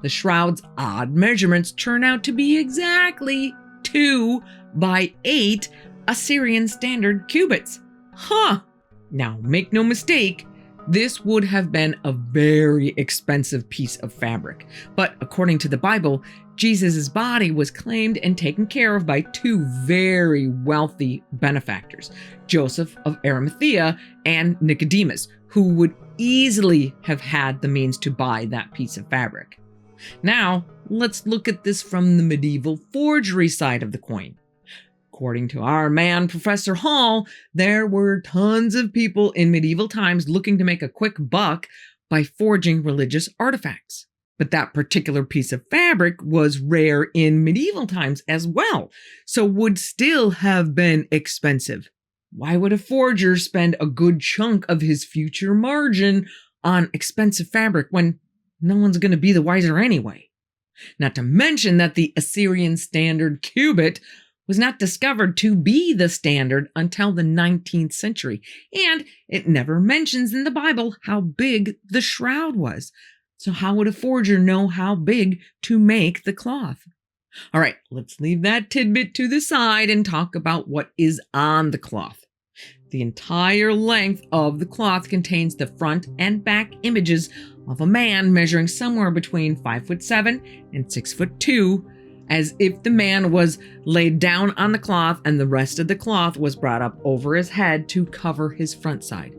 The shroud's odd measurements turn out to be exactly 2 by 8 Assyrian standard cubits. Now, make no mistake, this would have been a very expensive piece of fabric. But according to the Bible, Jesus' body was claimed and taken care of by 2 very wealthy benefactors, Joseph of Arimathea and Nicodemus, who would easily have had the means to buy that piece of fabric. Now, let's look at this from the medieval forgery side of the coin. According to our man, Professor Hall, there were tons of people in medieval times looking to make a quick buck by forging religious artifacts. But that particular piece of fabric was rare in medieval times as well, so would still have been expensive. Why would a forger spend a good chunk of his future margin on expensive fabric when no one's going to be the wiser anyway? Not to mention that the Assyrian standard cubit was not discovered to be the standard until the 19th century, and it never mentions in the Bible how big the shroud was. So how would a forger know how big to make the cloth? All right, let's leave that tidbit to the side and talk about what is on the cloth. The entire length of the cloth contains the front and back images of a man measuring somewhere between 5'7" and 6'2", as if the man was laid down on the cloth and the rest of the cloth was brought up over his head to cover his front side.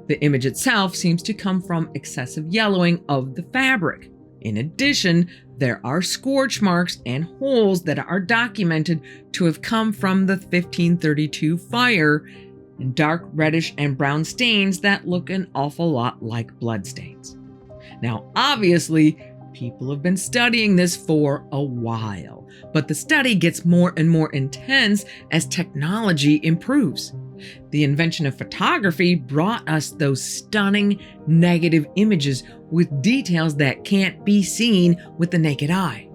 The image itself seems to come from excessive yellowing of the fabric. In addition, there are scorch marks and holes that are documented to have come from the 1532 fire, and dark reddish and brown stains that look an awful lot like bloodstains. Now, obviously, people have been studying this for a while, but the study gets more and more intense as technology improves. The invention of photography brought us those stunning negative images with details that can't be seen with the naked eye.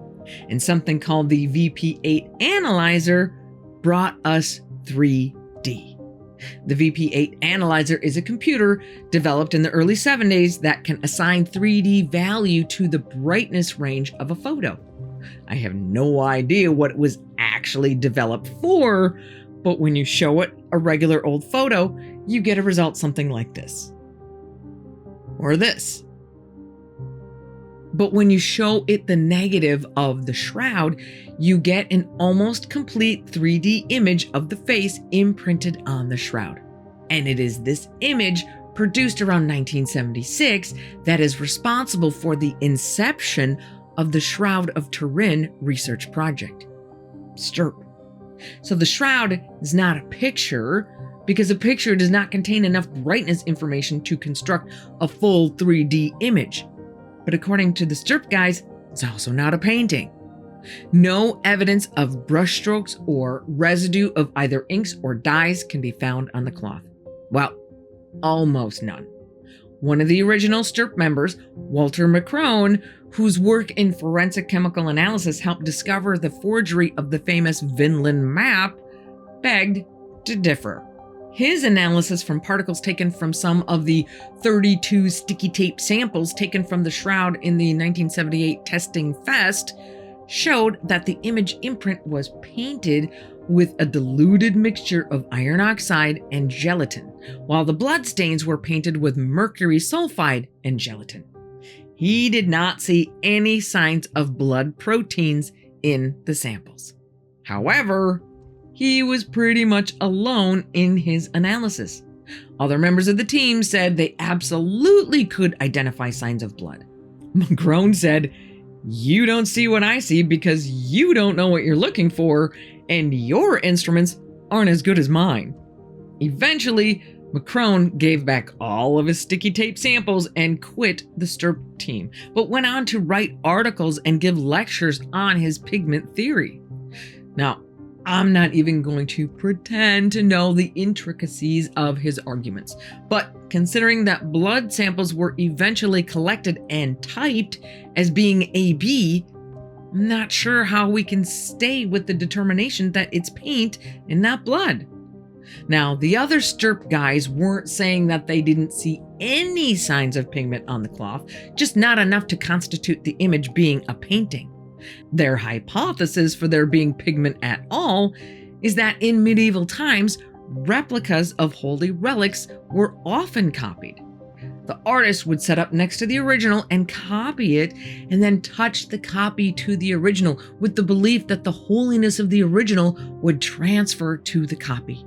And something called the VP8 analyzer brought us 3D. The VP8 analyzer is a computer developed in the early 70s that can assign 3D value to the brightness range of a photo. I have no idea what it was actually developed for, but when you show it a regular old photo, you get a result something like this. Or this. But when you show it the negative of the shroud, you get an almost complete 3D image of the face imprinted on the shroud. And it is this image, produced around 1976, that is responsible for the inception of the Shroud of Turin research project. STURP. So the shroud is not a picture, because a picture does not contain enough brightness information to construct a full 3D image. But according to the STURP guys, it's also not a painting. No evidence of brushstrokes or residue of either inks or dyes can be found on the cloth. Well, almost none. One of the original STURP members, Walter McCrone, whose work in forensic chemical analysis helped discover the forgery of the famous Vinland map, begged to differ. His analysis from particles taken from some of the 32 sticky tape samples taken from the shroud in the 1978 testing fest showed that the image imprint was painted with a diluted mixture of iron oxide and gelatin, while the bloodstains were painted with mercury sulfide and gelatin. He did not see any signs of blood proteins in the samples. However, he was pretty much alone in his analysis. Other members of the team said they absolutely could identify signs of blood. McCrone said, "You don't see what I see because you don't know what you're looking for, and your instruments aren't as good as mine." Eventually, McCrone gave back all of his sticky tape samples and quit the STURP team, but went on to write articles and give lectures on his pigment theory. Now, I'm not even going to pretend to know the intricacies of his arguments, but considering that blood samples were eventually collected and typed as being AB, I'm not sure how we can stay with the determination that it's paint and not blood. Now, the other STURP guys weren't saying that they didn't see any signs of pigment on the cloth, just not enough to constitute the image being a painting. Their hypothesis for there being pigment at all is that in medieval times, replicas of holy relics were often copied. The artist would set up next to the original and copy it, and then touch the copy to the original with the belief that the holiness of the original would transfer to the copy.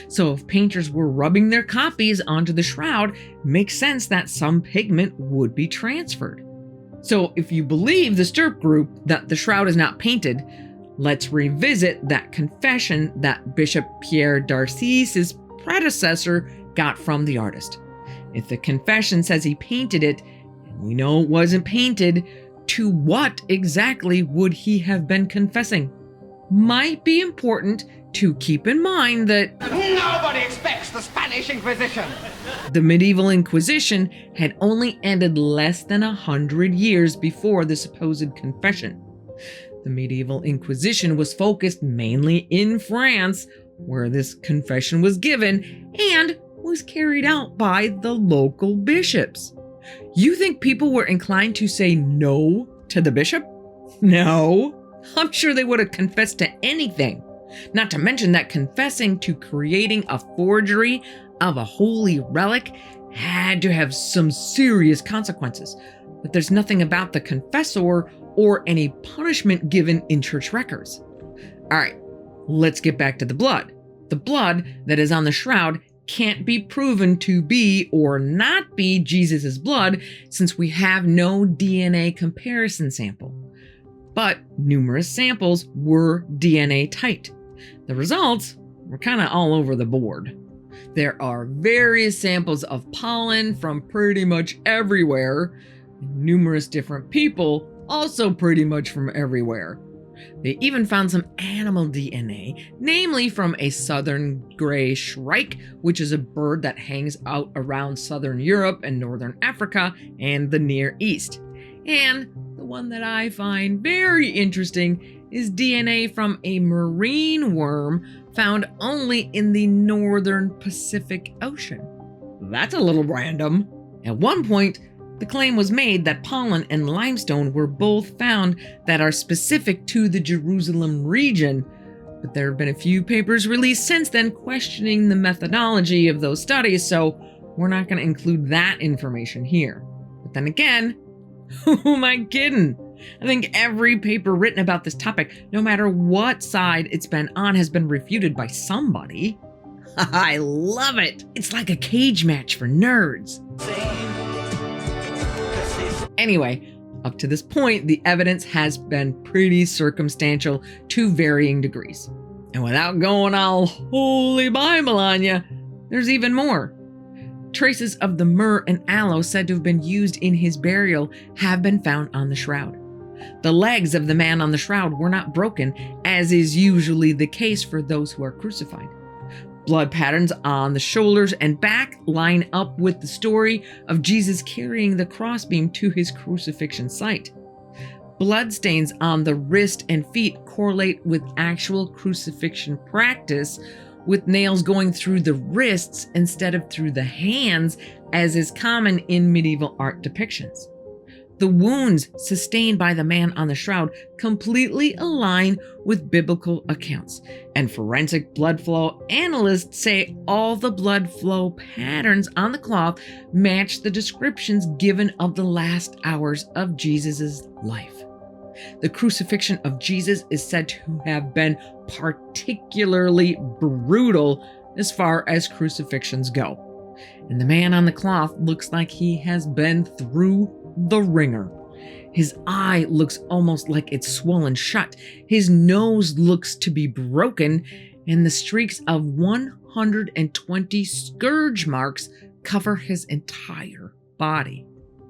So if painters were rubbing their copies onto the shroud, it makes sense that some pigment would be transferred. So if you believe the STURP group that the shroud is not painted, let's revisit that confession that Bishop Pierre Darcis's predecessor got from the artist. If the confession says he painted it, and we know it wasn't painted, to what exactly would he have been confessing? Might be important to keep in mind that nobody expects the Spanish Inquisition. The medieval Inquisition had only ended less than 100 years before the supposed confession. The medieval Inquisition was focused mainly in France, where this confession was given and was carried out by the local bishops. You think people were inclined to say no to the bishop? No. I'm sure they would have confessed to anything. Not to mention that confessing to creating a forgery of a holy relic had to have some serious consequences, but there's nothing about the confessor or any punishment given in church records. All right, let's get back to the blood. The blood that is on the shroud can't be proven to be or not be Jesus' blood since we have no DNA comparison sample. But numerous samples were DNA typed. The results were kind of all over the board. There are various samples of pollen from pretty much everywhere, and numerous different people also pretty much from everywhere. They even found some animal DNA, namely from a southern gray shrike, which is a bird that hangs out around southern Europe and northern Africa and the Near East. And the one that I find very interesting is DNA from a marine worm found only in the northern Pacific Ocean. That's a little random. At one point, the claim was made that pollen and limestone were both found that are specific to the Jerusalem region, but there have been a few papers released since then questioning the methodology of those studies, so we're not going to include that information here. But then again, who am I kidding? I think every paper written about this topic, no matter what side it's been on, has been refuted by somebody. I love it! It's like a cage match for nerds. Anyway, up to this point, the evidence has been pretty circumstantial to varying degrees. And without going all holy Bible on you, there's even more. Traces of the myrrh and aloe said to have been used in his burial have been found on the shroud. The legs of the man on the shroud were not broken, as is usually the case for those who are crucified. Blood patterns on the shoulders and back line up with the story of Jesus carrying the crossbeam to his crucifixion site. Bloodstains on the wrist and feet correlate with actual crucifixion practice, with nails going through the wrists instead of through the hands, as is common in medieval art depictions. The wounds sustained by the man on the shroud completely align with biblical accounts, and forensic blood flow analysts say all the blood flow patterns on the cloth match the descriptions given of the last hours of Jesus' life. The crucifixion of Jesus is said to have been particularly brutal as far as crucifixions go, and the man on the cloth looks like he has been through the ringer. His eye looks almost like it's swollen shut. His nose looks to be broken, and the streaks of 120 scourge marks cover his entire body.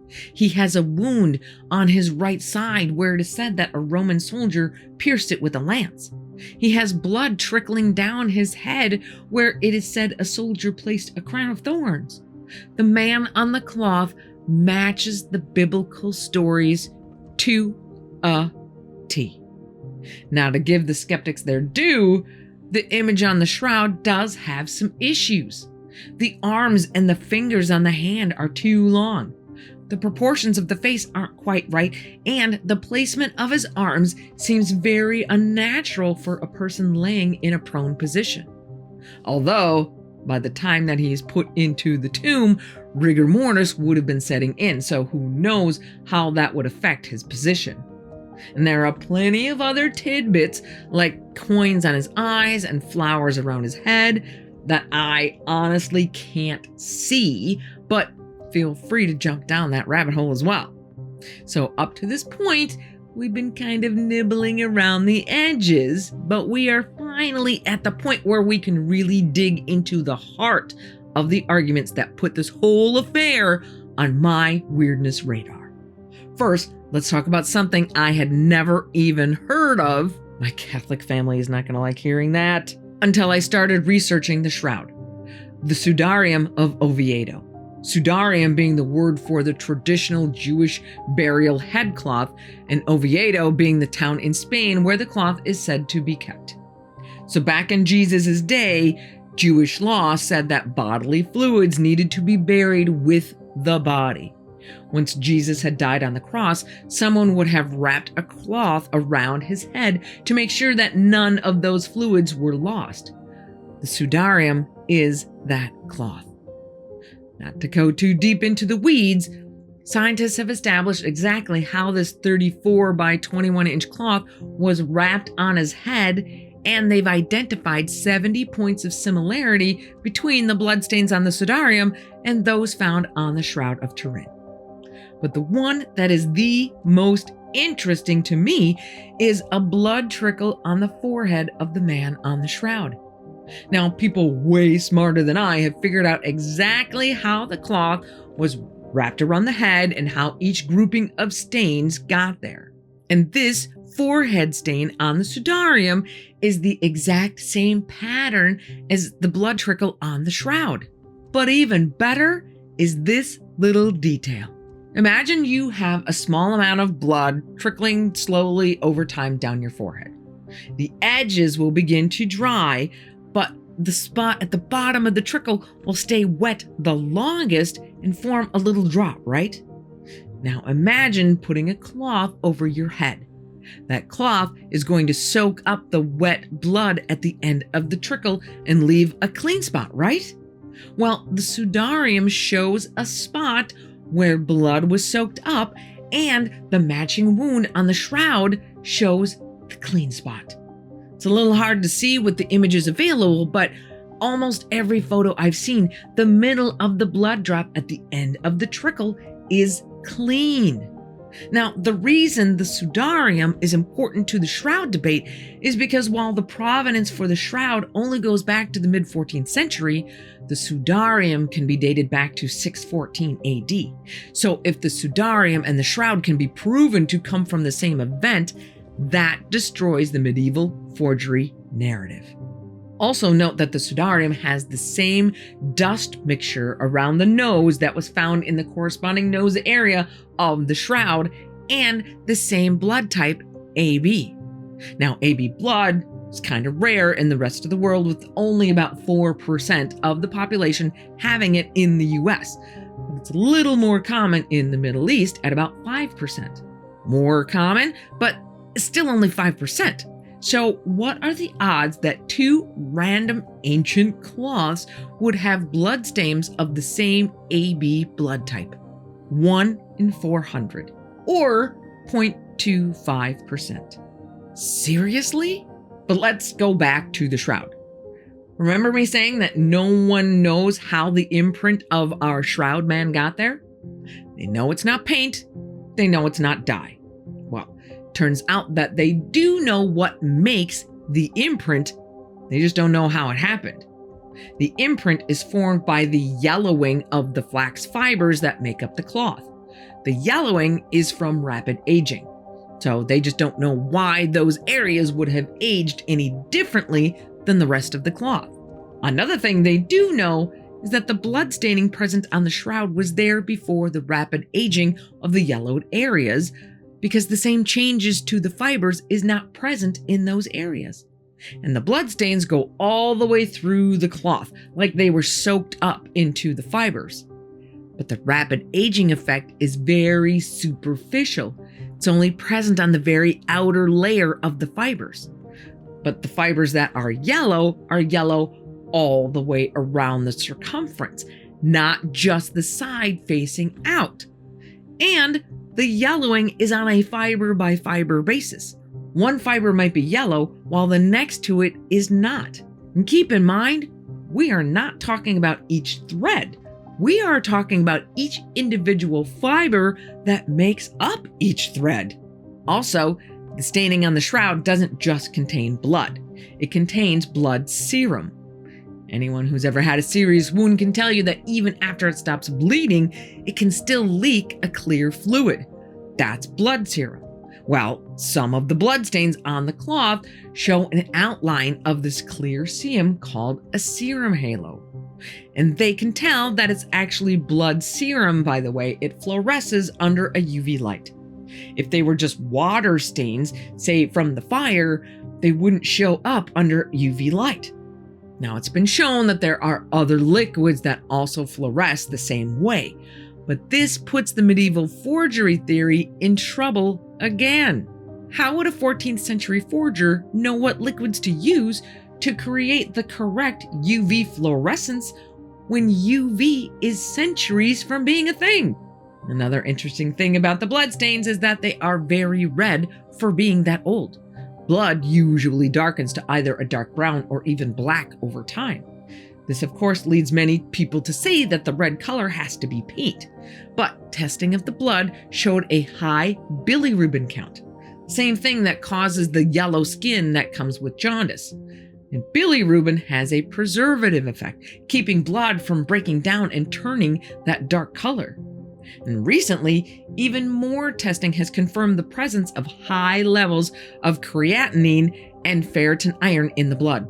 He has a wound on his right side where it is said that a Roman soldier pierced it with a lance. He has blood trickling down his head where it is said a soldier placed a crown of thorns. The man on the cloth matches the biblical stories to a T. Now, to give the skeptics their due, the image on the shroud does have some issues. The arms and the fingers on the hand are too long. The proportions of the face aren't quite right, and the placement of his arms seems very unnatural for a person laying in a prone position. Although, by the time that he is put into the tomb, rigor mortis would have been setting in, so who knows how that would affect his position. And there are plenty of other tidbits, like coins on his eyes and flowers around his head, that I honestly can't see, but feel free to jump down that rabbit hole as well. So up to this point, we've been kind of nibbling around the edges, but we are finally at the point where we can really dig into the heart of the arguments that put this whole affair on my weirdness radar. First, let's talk about something I had never even heard of. My Catholic family is not going to like hearing that. Until I started researching the shroud. The Sudarium of Oviedo. Sudarium being the word for the traditional Jewish burial headcloth, and Oviedo being the town in Spain where the cloth is said to be kept. So back in Jesus' day, Jewish law said that bodily fluids needed to be buried with the body. Once Jesus had died on the cross, someone would have wrapped a cloth around his head to make sure that none of those fluids were lost. The sudarium is that cloth. Not to go too deep into the weeds, scientists have established exactly how this 34 by 21 inch cloth was wrapped on his head, and they've identified 70 points of similarity between the bloodstains on the sudarium and those found on the Shroud of Turin. But the one that is the most interesting to me is a blood trickle on the forehead of the man on the shroud. Now, people way smarter than I have figured out exactly how the cloth was wrapped around the head and how each grouping of stains got there. And this forehead stain on the sudarium is the exact same pattern as the blood trickle on the shroud. But even better is this little detail. Imagine you have a small amount of blood trickling slowly over time down your forehead. The edges will begin to dry, but the spot at the bottom of the trickle will stay wet the longest and form a little drop, right? Now imagine putting a cloth over your head. That cloth is going to soak up the wet blood at the end of the trickle and leave a clean spot, right? Well, the sudarium shows a spot where blood was soaked up, and the matching wound on the shroud shows the clean spot. It's a little hard to see with the images available, but almost every photo I've seen, the middle of the blood drop at the end of the trickle is clean. Now, the reason the sudarium is important to the shroud debate is because while the provenance for the shroud only goes back to the mid-14th century, the sudarium can be dated back to 614 AD. So if the sudarium and the shroud can be proven to come from the same event, that destroys the medieval forgery narrative. Also note that the sudarium has the same dust mixture around the nose that was found in the corresponding nose area of the shroud, and the same blood type, AB. Now, AB blood is kind of rare in the rest of the world, with only about 4% of the population having it in the US. It's a little more common in the Middle East at about 5%. More common, but still only 5%. So what are the odds that two random ancient cloths would have bloodstains of the same AB blood type? 1 in 400, or 0.25%. Seriously? But let's go back to the shroud. Remember me saying that no one knows how the imprint of our shroud man got there? They know it's not paint. They know it's not dye. Well, turns out that they do know what makes the imprint. They just don't know how it happened. The imprint is formed by the yellowing of the flax fibers that make up the cloth. The yellowing is from rapid aging. So they just don't know why those areas would have aged any differently than the rest of the cloth. Another thing they do know is that the blood staining present on the shroud was there before the rapid aging of the yellowed areas, because the same changes to the fibers is not present in those areas. And the bloodstains go all the way through the cloth, like they were soaked up into the fibers. But the rapid aging effect is very superficial. It's only present on the very outer layer of the fibers. But the fibers that are yellow all the way around the circumference, not just the side facing out. And the yellowing is on a fiber by fiber basis. One fiber might be yellow while the next to it is not. And keep in mind, we are not talking about each thread. We are talking about each individual fiber that makes up each thread. Also, the staining on the shroud doesn't just contain blood. It contains blood serum. Anyone who's ever had a serious wound can tell you that even after it stops bleeding, it can still leak a clear fluid. That's blood serum. Well, some of the bloodstains on the cloth show an outline of this clear serum called a serum halo. And they can tell that it's actually blood serum by the way it fluoresces under a UV light. If they were just water stains, say from the fire, they wouldn't show up under UV light. Now, it's been shown that there are other liquids that also fluoresce the same way, But this puts the medieval forgery theory in trouble again. How would a 14th century forger know what liquids to use to create the correct UV fluorescence when UV is centuries from being a thing? Another interesting thing about the bloodstains is that they are very red for being that old. Blood usually darkens to either a dark brown or even black over time. This, of course, leads many people to say that the red color has to be paint. But testing of the blood showed a high Billy Rubin count. Same thing that causes the yellow skin that comes with jaundice. And Billy Rubin has a preservative effect, keeping blood from breaking down and turning that dark color. And recently, even more testing has confirmed the presence of high levels of creatinine and ferritin iron in the blood.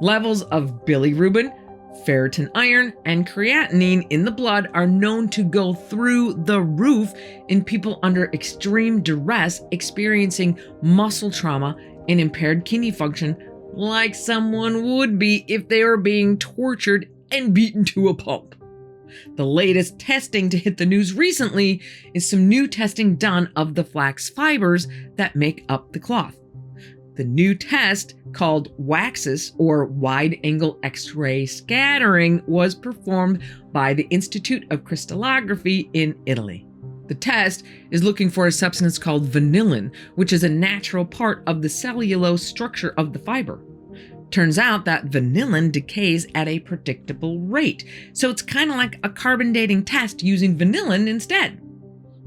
Levels of Billy Rubin, ferritin iron, and creatinine in the blood are known to go through the roof in people under extreme duress experiencing muscle trauma and impaired kidney function, like someone would be if they were being tortured and beaten to a pulp. The latest testing to hit the news recently is some new testing done of the flax fibers that make up the cloth. The new test, called WAXIS, or Wide Angle X-ray Scattering, was performed by the Institute of Crystallography in Italy. The test is looking for a substance called vanillin, which is a natural part of the cellulose structure of the fiber. Turns out that vanillin decays at a predictable rate, so it's kind of like a carbon dating test using vanillin instead.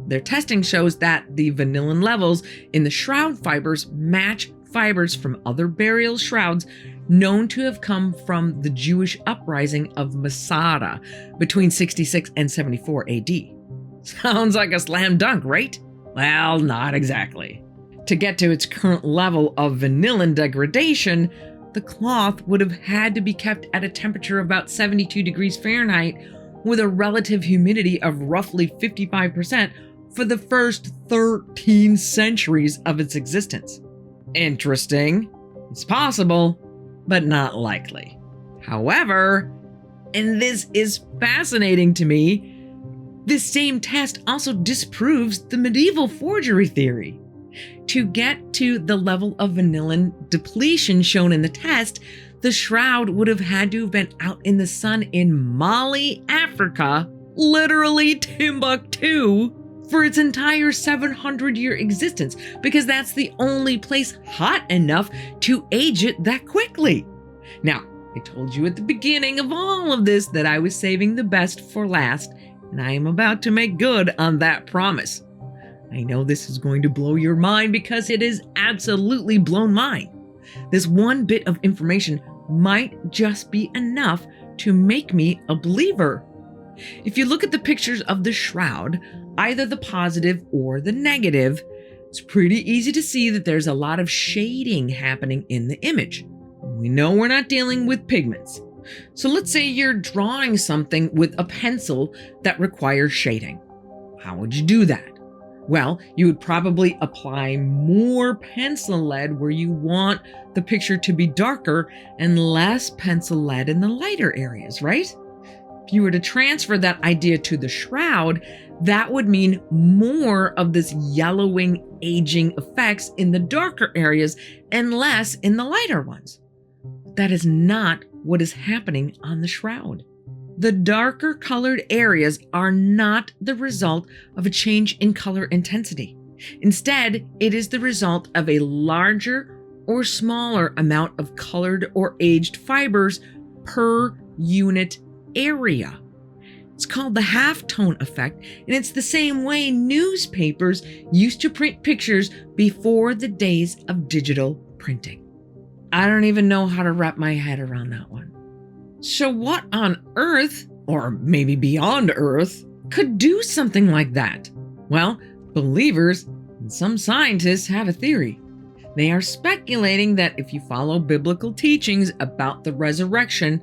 Their testing shows that the vanillin levels in the shroud fibers match fibers from other burial shrouds known to have come from the Jewish uprising of Masada between 66 and 74 AD. Sounds like a slam dunk, right? Well, not exactly. To get to its current level of vanillin degradation, the cloth would have had to be kept at a temperature of about 72 degrees Fahrenheit with a relative humidity of roughly 55% for the first 13 centuries of its existence. Interesting. It's possible, but not likely. However, and this is fascinating to me, this same test also disproves the medieval forgery theory. To get to the level of vanillin depletion shown in the test, the shroud would have had to have been out in the sun in Mali, Africa, literally Timbuktu, for its entire 700-year existence, because that's the only place hot enough to age it that quickly. Now, I told you at the beginning of all of this that I was saving the best for last, and I am about to make good on that promise. I know this is going to blow your mind because it has absolutely blown mine. This one bit of information might just be enough to make me a believer. If you look at the pictures of the shroud, either the positive or the negative, it's pretty easy to see that there's a lot of shading happening in the image. We know we're not dealing with pigments. So let's say you're drawing something with a pencil that requires shading. How would you do that? Well, you would probably apply more pencil lead where you want the picture to be darker and less pencil lead in the lighter areas, right? If you were to transfer that idea to the shroud, that would mean more of this yellowing, aging effects in the darker areas and less in the lighter ones. But that is not what is happening on the shroud. The darker colored areas are not the result of a change in color intensity. Instead, it is the result of a larger or smaller amount of colored or aged fibers per unit area. It's called the halftone effect, and it's the same way newspapers used to print pictures before the days of digital printing. I don't even know how to wrap my head around that one. So what on earth, or maybe beyond Earth, could do something like that? Well, believers and some scientists have a theory. They are speculating that if you follow biblical teachings about the resurrection,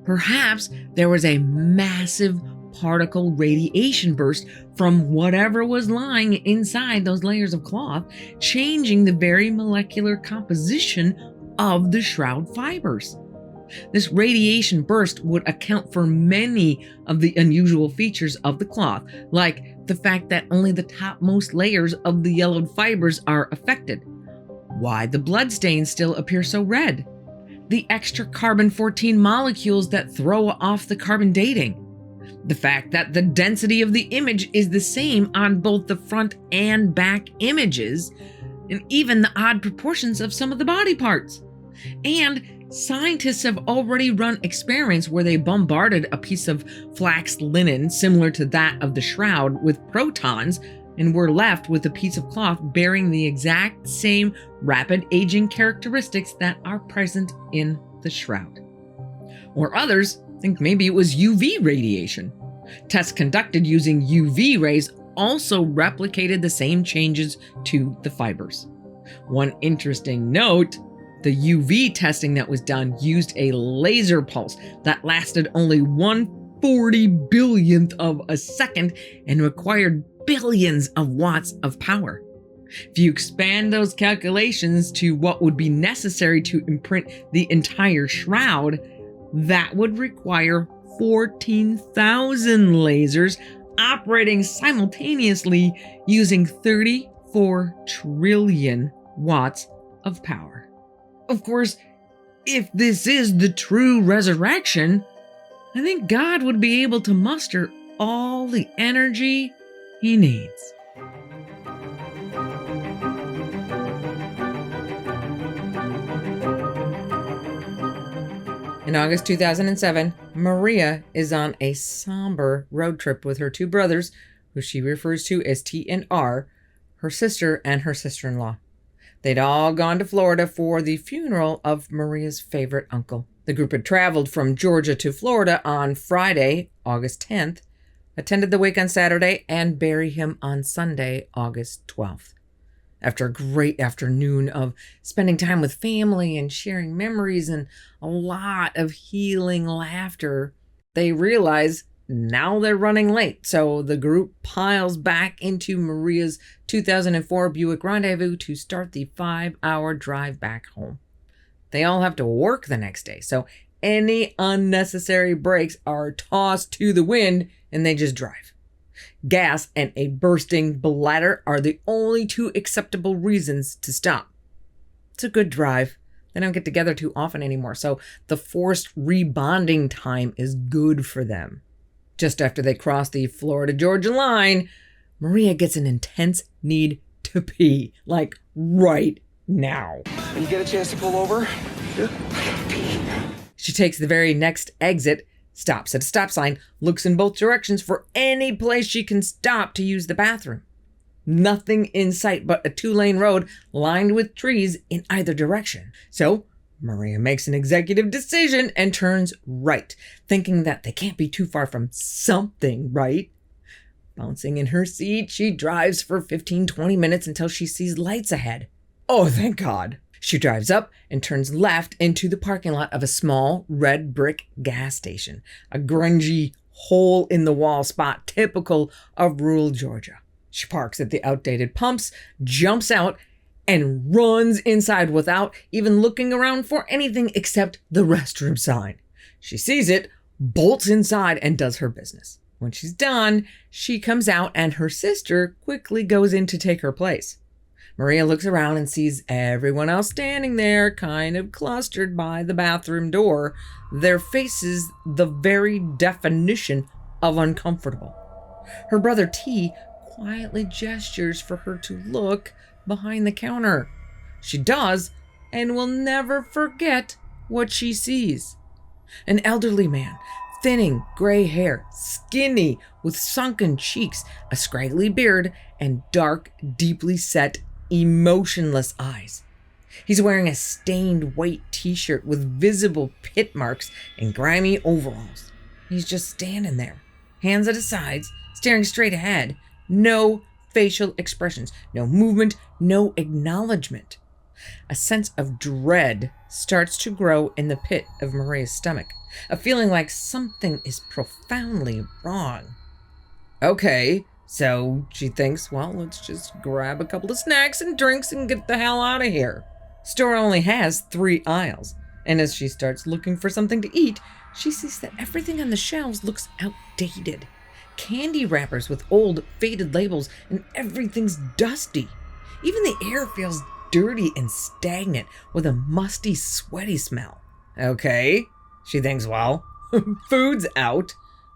perhaps there was a massive particle radiation burst from whatever was lying inside those layers of cloth, changing the very molecular composition of the shroud fibers. This radiation burst would account for many of the unusual features of the cloth, like the fact that only the topmost layers of the yellowed fibers are affected, why the bloodstains still appear so red, the extra carbon-14 molecules that throw off the carbon dating, the fact that the density of the image is the same on both the front and back images, and even the odd proportions of some of the body parts. And scientists have already run experiments where they bombarded a piece of flax linen similar to that of the shroud with protons and were left with a piece of cloth bearing the exact same rapid aging characteristics that are present in the shroud. Or others think maybe it was UV radiation. Tests conducted using UV rays also replicated the same changes to the fibers. One interesting note, the UV testing that was done used a laser pulse that lasted only 1/40 billionth of a second and required billions of watts of power. If you expand those calculations to what would be necessary to imprint the entire shroud, that would require 14,000 lasers operating simultaneously using 34 trillion watts of power. Of course, if this is the true resurrection, I think God would be able to muster all the energy he needs. In August 2007, Maria is on a somber road trip with her two brothers, who she refers to as T and R, her sister and her sister-in-law. They'd all gone to Florida for the funeral of Maria's favorite uncle. The group had traveled from Georgia to Florida on Friday, August 10th, attended the wake on Saturday, and bury him on Sunday, August 12th. After a great afternoon of spending time with family and sharing memories and a lot of healing laughter, they realize now they're running late. So the group piles back into Maria's 2004 Buick Rendezvous to start the 5-hour drive back home. They all have to work the next day, so any unnecessary breaks are tossed to the wind and they just drive. Gas and a bursting bladder are the only two acceptable reasons to stop. It's a good drive. They don't get together too often anymore, so the forced rebonding time is good for them. Just after they cross the Florida-Georgia line, Maria gets an intense need to pee, like right now. When you get a chance to pull over, She takes the very next exit, stops at a stop sign, looks in both directions for any place she can stop to use the bathroom. Nothing in sight but a 2-lane road lined with trees in either direction. So Maria makes an executive decision and turns right, thinking that they can't be too far from something, right? Bouncing in her seat, she drives for 15-20 minutes until she sees lights ahead. Oh, thank God. She drives up and turns left into the parking lot of a small red brick gas station, a grungy hole-in-the-wall spot typical of rural Georgia. She parks at the outdated pumps, jumps out, and runs inside without even looking around for anything except the restroom sign. She sees it, bolts inside, and does her business. When she's done, she comes out and her sister quickly goes in to take her place. Maria looks around and sees everyone else standing there, kind of clustered by the bathroom door, their faces the very definition of uncomfortable. Her brother T quietly gestures for her to look behind the counter. She does, and will never forget what she sees. An elderly man, thinning gray hair, skinny, with sunken cheeks, a scraggly beard, and dark, deeply set, emotionless eyes. He's wearing a stained white t-shirt with visible pit marks and grimy overalls. He's just standing there, hands at his sides, staring straight ahead. No facial expressions, no movement, no acknowledgement. A sense of dread starts to grow in the pit of Maria's stomach, a feeling like something is profoundly wrong. Okay, so she thinks, well, let's just grab a couple of snacks and drinks and get the hell out of here. Store only has 3 aisles, And as she starts looking for something to eat, she sees that everything on the shelves looks outdated. Candy wrappers with old, faded labels, and everything's dusty. Even the air feels dirty and stagnant with a musty, sweaty smell. Okay, she thinks, well, food's out.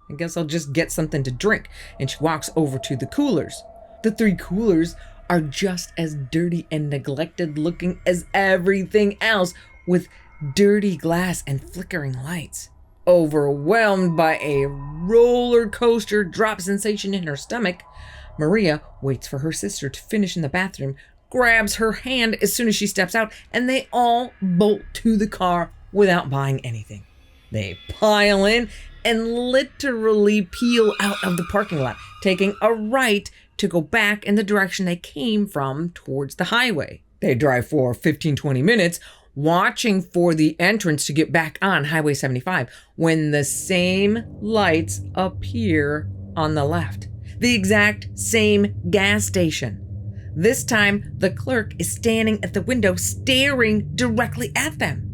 I guess I'll just get something to drink. And she walks over to the coolers. The 3 coolers are just as dirty and neglected looking as everything else, with dirty glass and flickering lights. Overwhelmed by a roller coaster drop sensation in her stomach, Maria waits for her sister to finish in the bathroom, grabs her hand as soon as she steps out, and they all bolt to the car without buying anything. They pile in and literally peel out of the parking lot, taking a right to go back in the direction they came from towards the highway. They drive for 15-20 minutes, watching for the entrance to get back on Highway 75 when the same lights appear on the left. The exact same gas station. This time, the clerk is standing at the window staring directly at them.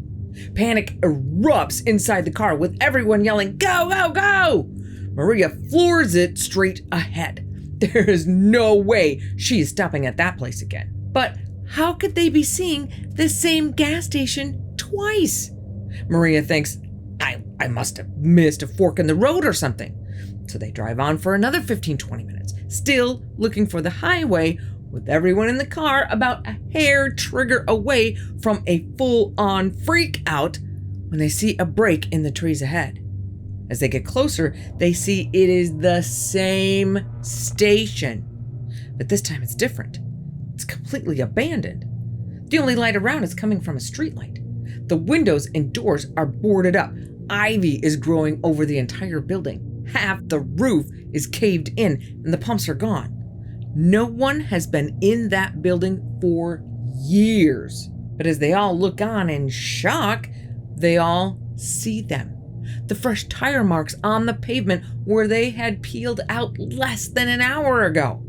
Panic erupts inside the car with everyone yelling, "Go, go, go!" Maria floors it straight ahead. There is no way she is stopping at that place again. But how could they be seeing the same gas station twice? Maria thinks, I must have missed a fork in the road or something. So they drive on for another 15-20 minutes, still looking for the highway, with everyone in the car about a hair trigger away from a full-on freak out when they see a break in the trees ahead. As they get closer, they see it is the same station. But this time it's different. It's completely abandoned. The only light around is coming from a streetlight. The windows and doors are boarded up. Ivy is growing over the entire building. Half the roof is caved in and the pumps are gone. No one has been in that building for years. But as they all look on in shock, they all see them. The fresh tire marks on the pavement where they had peeled out less than an hour ago.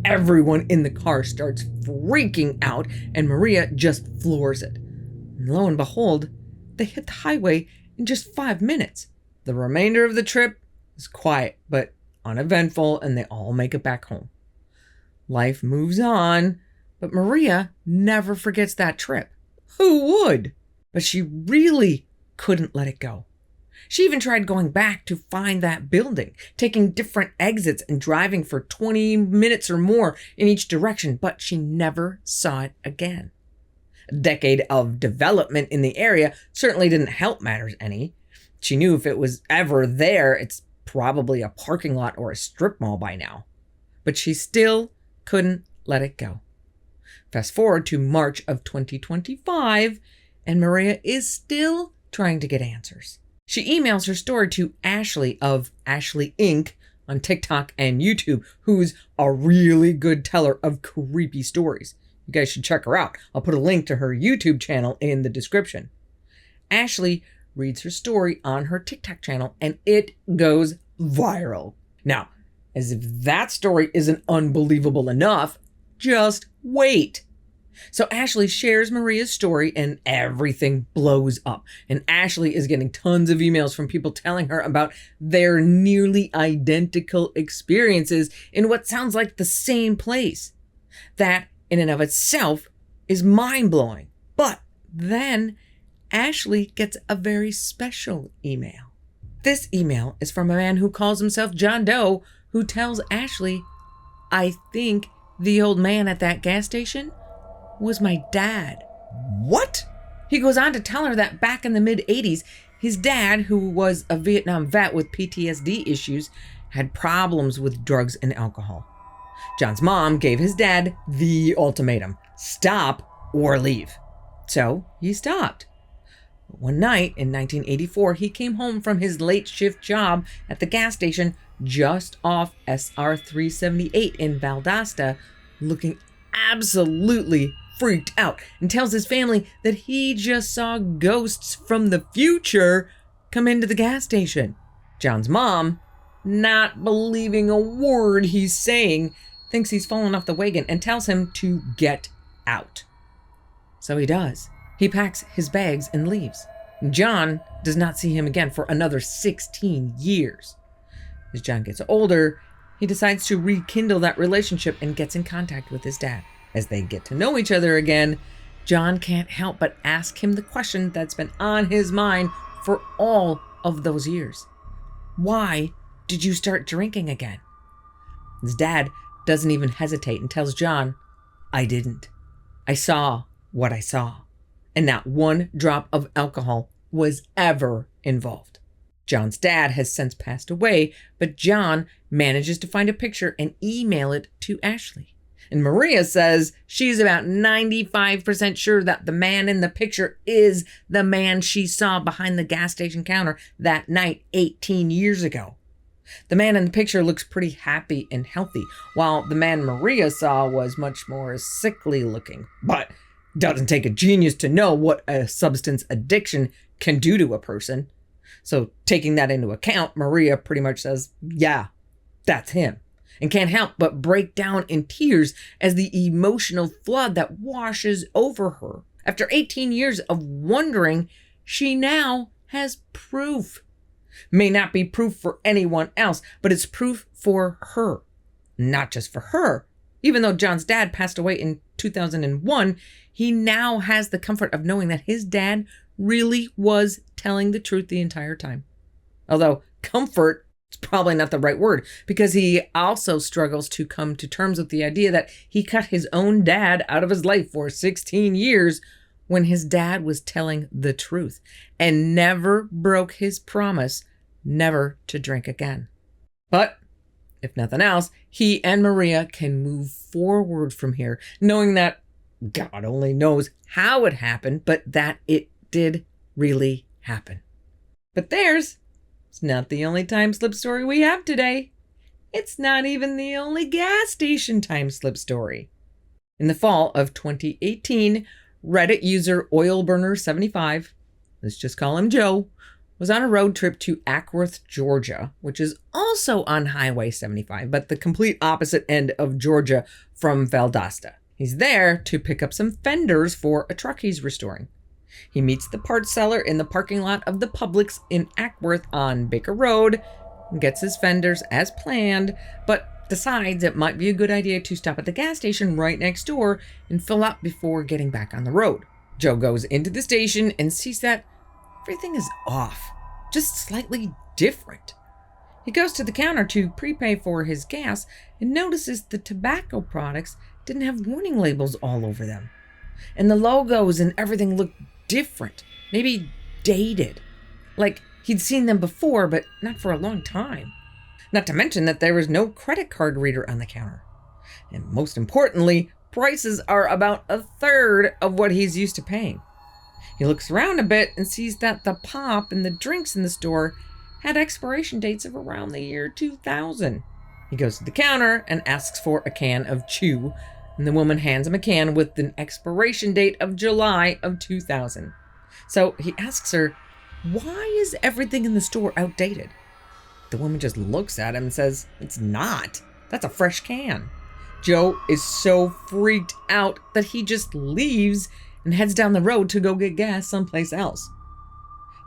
Everyone in the car starts freaking out, and Maria just floors it. And lo and behold, they hit the highway in just 5 minutes. The remainder of the trip is quiet but uneventful, and they all make it back home. Life moves on, but Maria never forgets that trip. Who would? But she really couldn't let it go. She even tried going back to find that building, taking different exits and driving for 20 minutes or more in each direction, but she never saw it again. A decade of development in the area certainly didn't help matters any. She knew if it was ever there, it's probably a parking lot or a strip mall by now. But she still couldn't let it go. Fast forward to March of 2025, and Maria is still trying to get answers. She emails her story to Ashley of Ashley Inc. on TikTok and YouTube, who's a really good teller of creepy stories. You guys should check her out. I'll put a link to her YouTube channel in the description. Ashley reads her story on her TikTok channel, and it goes viral. Now, as if that story isn't unbelievable enough, just wait. So Ashley shares Maria's story and everything blows up. And Ashley is getting tons of emails from people telling her about their nearly identical experiences in what sounds like the same place. That in and of itself is mind-blowing. But then Ashley gets a very special email. This email is from a man who calls himself John Doe, who tells Ashley, "I think the old man at that gas station was my dad." What? He goes on to tell her that back in the mid-'80s, his dad, who was a Vietnam vet with PTSD issues, had problems with drugs and alcohol. John's mom gave his dad the ultimatum: stop or leave. So he stopped. But one night in 1984, he came home from his late shift job at the gas station just off SR 378 in Valdosta, looking absolutely freaked out, and tells his family that he just saw ghosts from the future come into the gas station. John's mom, not believing a word he's saying, thinks he's fallen off the wagon and tells him to get out. So he does. He packs his bags and leaves. John does not see him again for another 16 years. As John gets older, he decides to rekindle that relationship and gets in contact with his dad. As they get to know each other again, John can't help but ask him the question that's been on his mind for all of those years. Why did you start drinking again? His dad doesn't even hesitate and tells John, I didn't. I saw what I saw. And not one drop of alcohol was ever involved. John's dad has since passed away, but John manages to find a picture and email it to Ashley. And Maria says she's about 95% sure that the man in the picture is the man she saw behind the gas station counter that night 18 years ago. The man in the picture looks pretty happy and healthy, while the man Maria saw was much more sickly looking. But doesn't take a genius to know what a substance addiction can do to a person. So taking that into account, Maria pretty much says, yeah, that's him. And can't help but break down in tears as the emotional flood that washes over her. After 18 years of wondering, she now has proof. May not be proof for anyone else, but it's proof for her. Not just for her. Even though John's dad passed away in 2001, he now has the comfort of knowing that his dad really was telling the truth the entire time. Although comfort is probably not the right word, because he also struggles to come to terms with the idea that he cut his own dad out of his life for 16 years when his dad was telling the truth and never broke his promise never to drink again. But if nothing else, he and Maria can move forward from here, knowing that God only knows how it happened, but that it did really happen. But theirs is not the only time slip story we have today. It's not even the only gas station time slip story. In the fall of 2018, Reddit user OilBurner75, let's just call him Joe, was on a road trip to Acworth, Georgia, which is also on Highway 75, but the complete opposite end of Georgia from Valdosta. He's there to pick up some fenders for a truck he's restoring. He meets the parts seller in the parking lot of the Publix in Acworth on Baker Road, and gets his fenders as planned, but decides it might be a good idea to stop at the gas station right next door and fill up before getting back on the road. Joe goes into the station and sees that everything is off, just slightly different. He goes to the counter to prepay for his gas and notices the tobacco products didn't have warning labels all over them. And the logos and everything looked different, maybe dated. Like he'd seen them before, but not for a long time. Not to mention that there was no credit card reader on the counter. And most importantly, prices are about a third of what he's used to paying. He looks around a bit and sees that the pop and the drinks in the store had expiration dates of around the year 2000. He goes to the counter and asks for a can of chew, and the woman hands him a can with an expiration date of July of 2000. So he asks her, why is everything in the store outdated? The woman just looks at him and says, it's not. That's a fresh can. Joe is so freaked out that he just leaves and heads down the road to go get gas someplace else.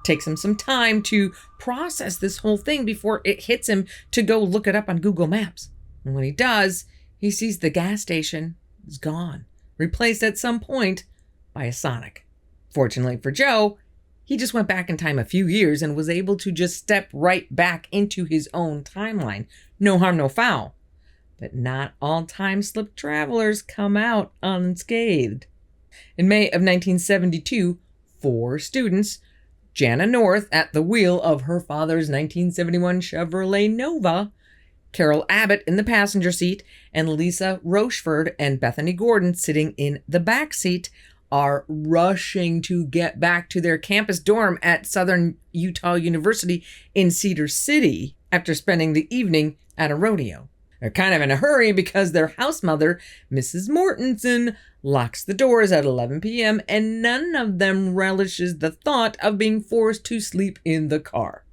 Takes him some time to process this whole thing before it hits him to go look it up on Google Maps. And when he does, he sees the gas station is gone, replaced at some point by a Sonic. Fortunately for Joe, he just went back in time a few years and was able to just step right back into his own timeline. No harm, no foul. But not all time slip travelers come out unscathed. In May of 1972, 4 students, Jana North at the wheel of her father's 1971 Chevrolet Nova, Carol Abbott in the passenger seat, and Lisa Rocheford and Bethany Gordon sitting in the back seat, are rushing to get back to their campus dorm at Southern Utah University in Cedar City after spending the evening at a rodeo. They're kind of in a hurry because their house mother, Mrs. Mortensen, locks the doors at 11 p.m. and none of them relishes the thought of being forced to sleep in the car.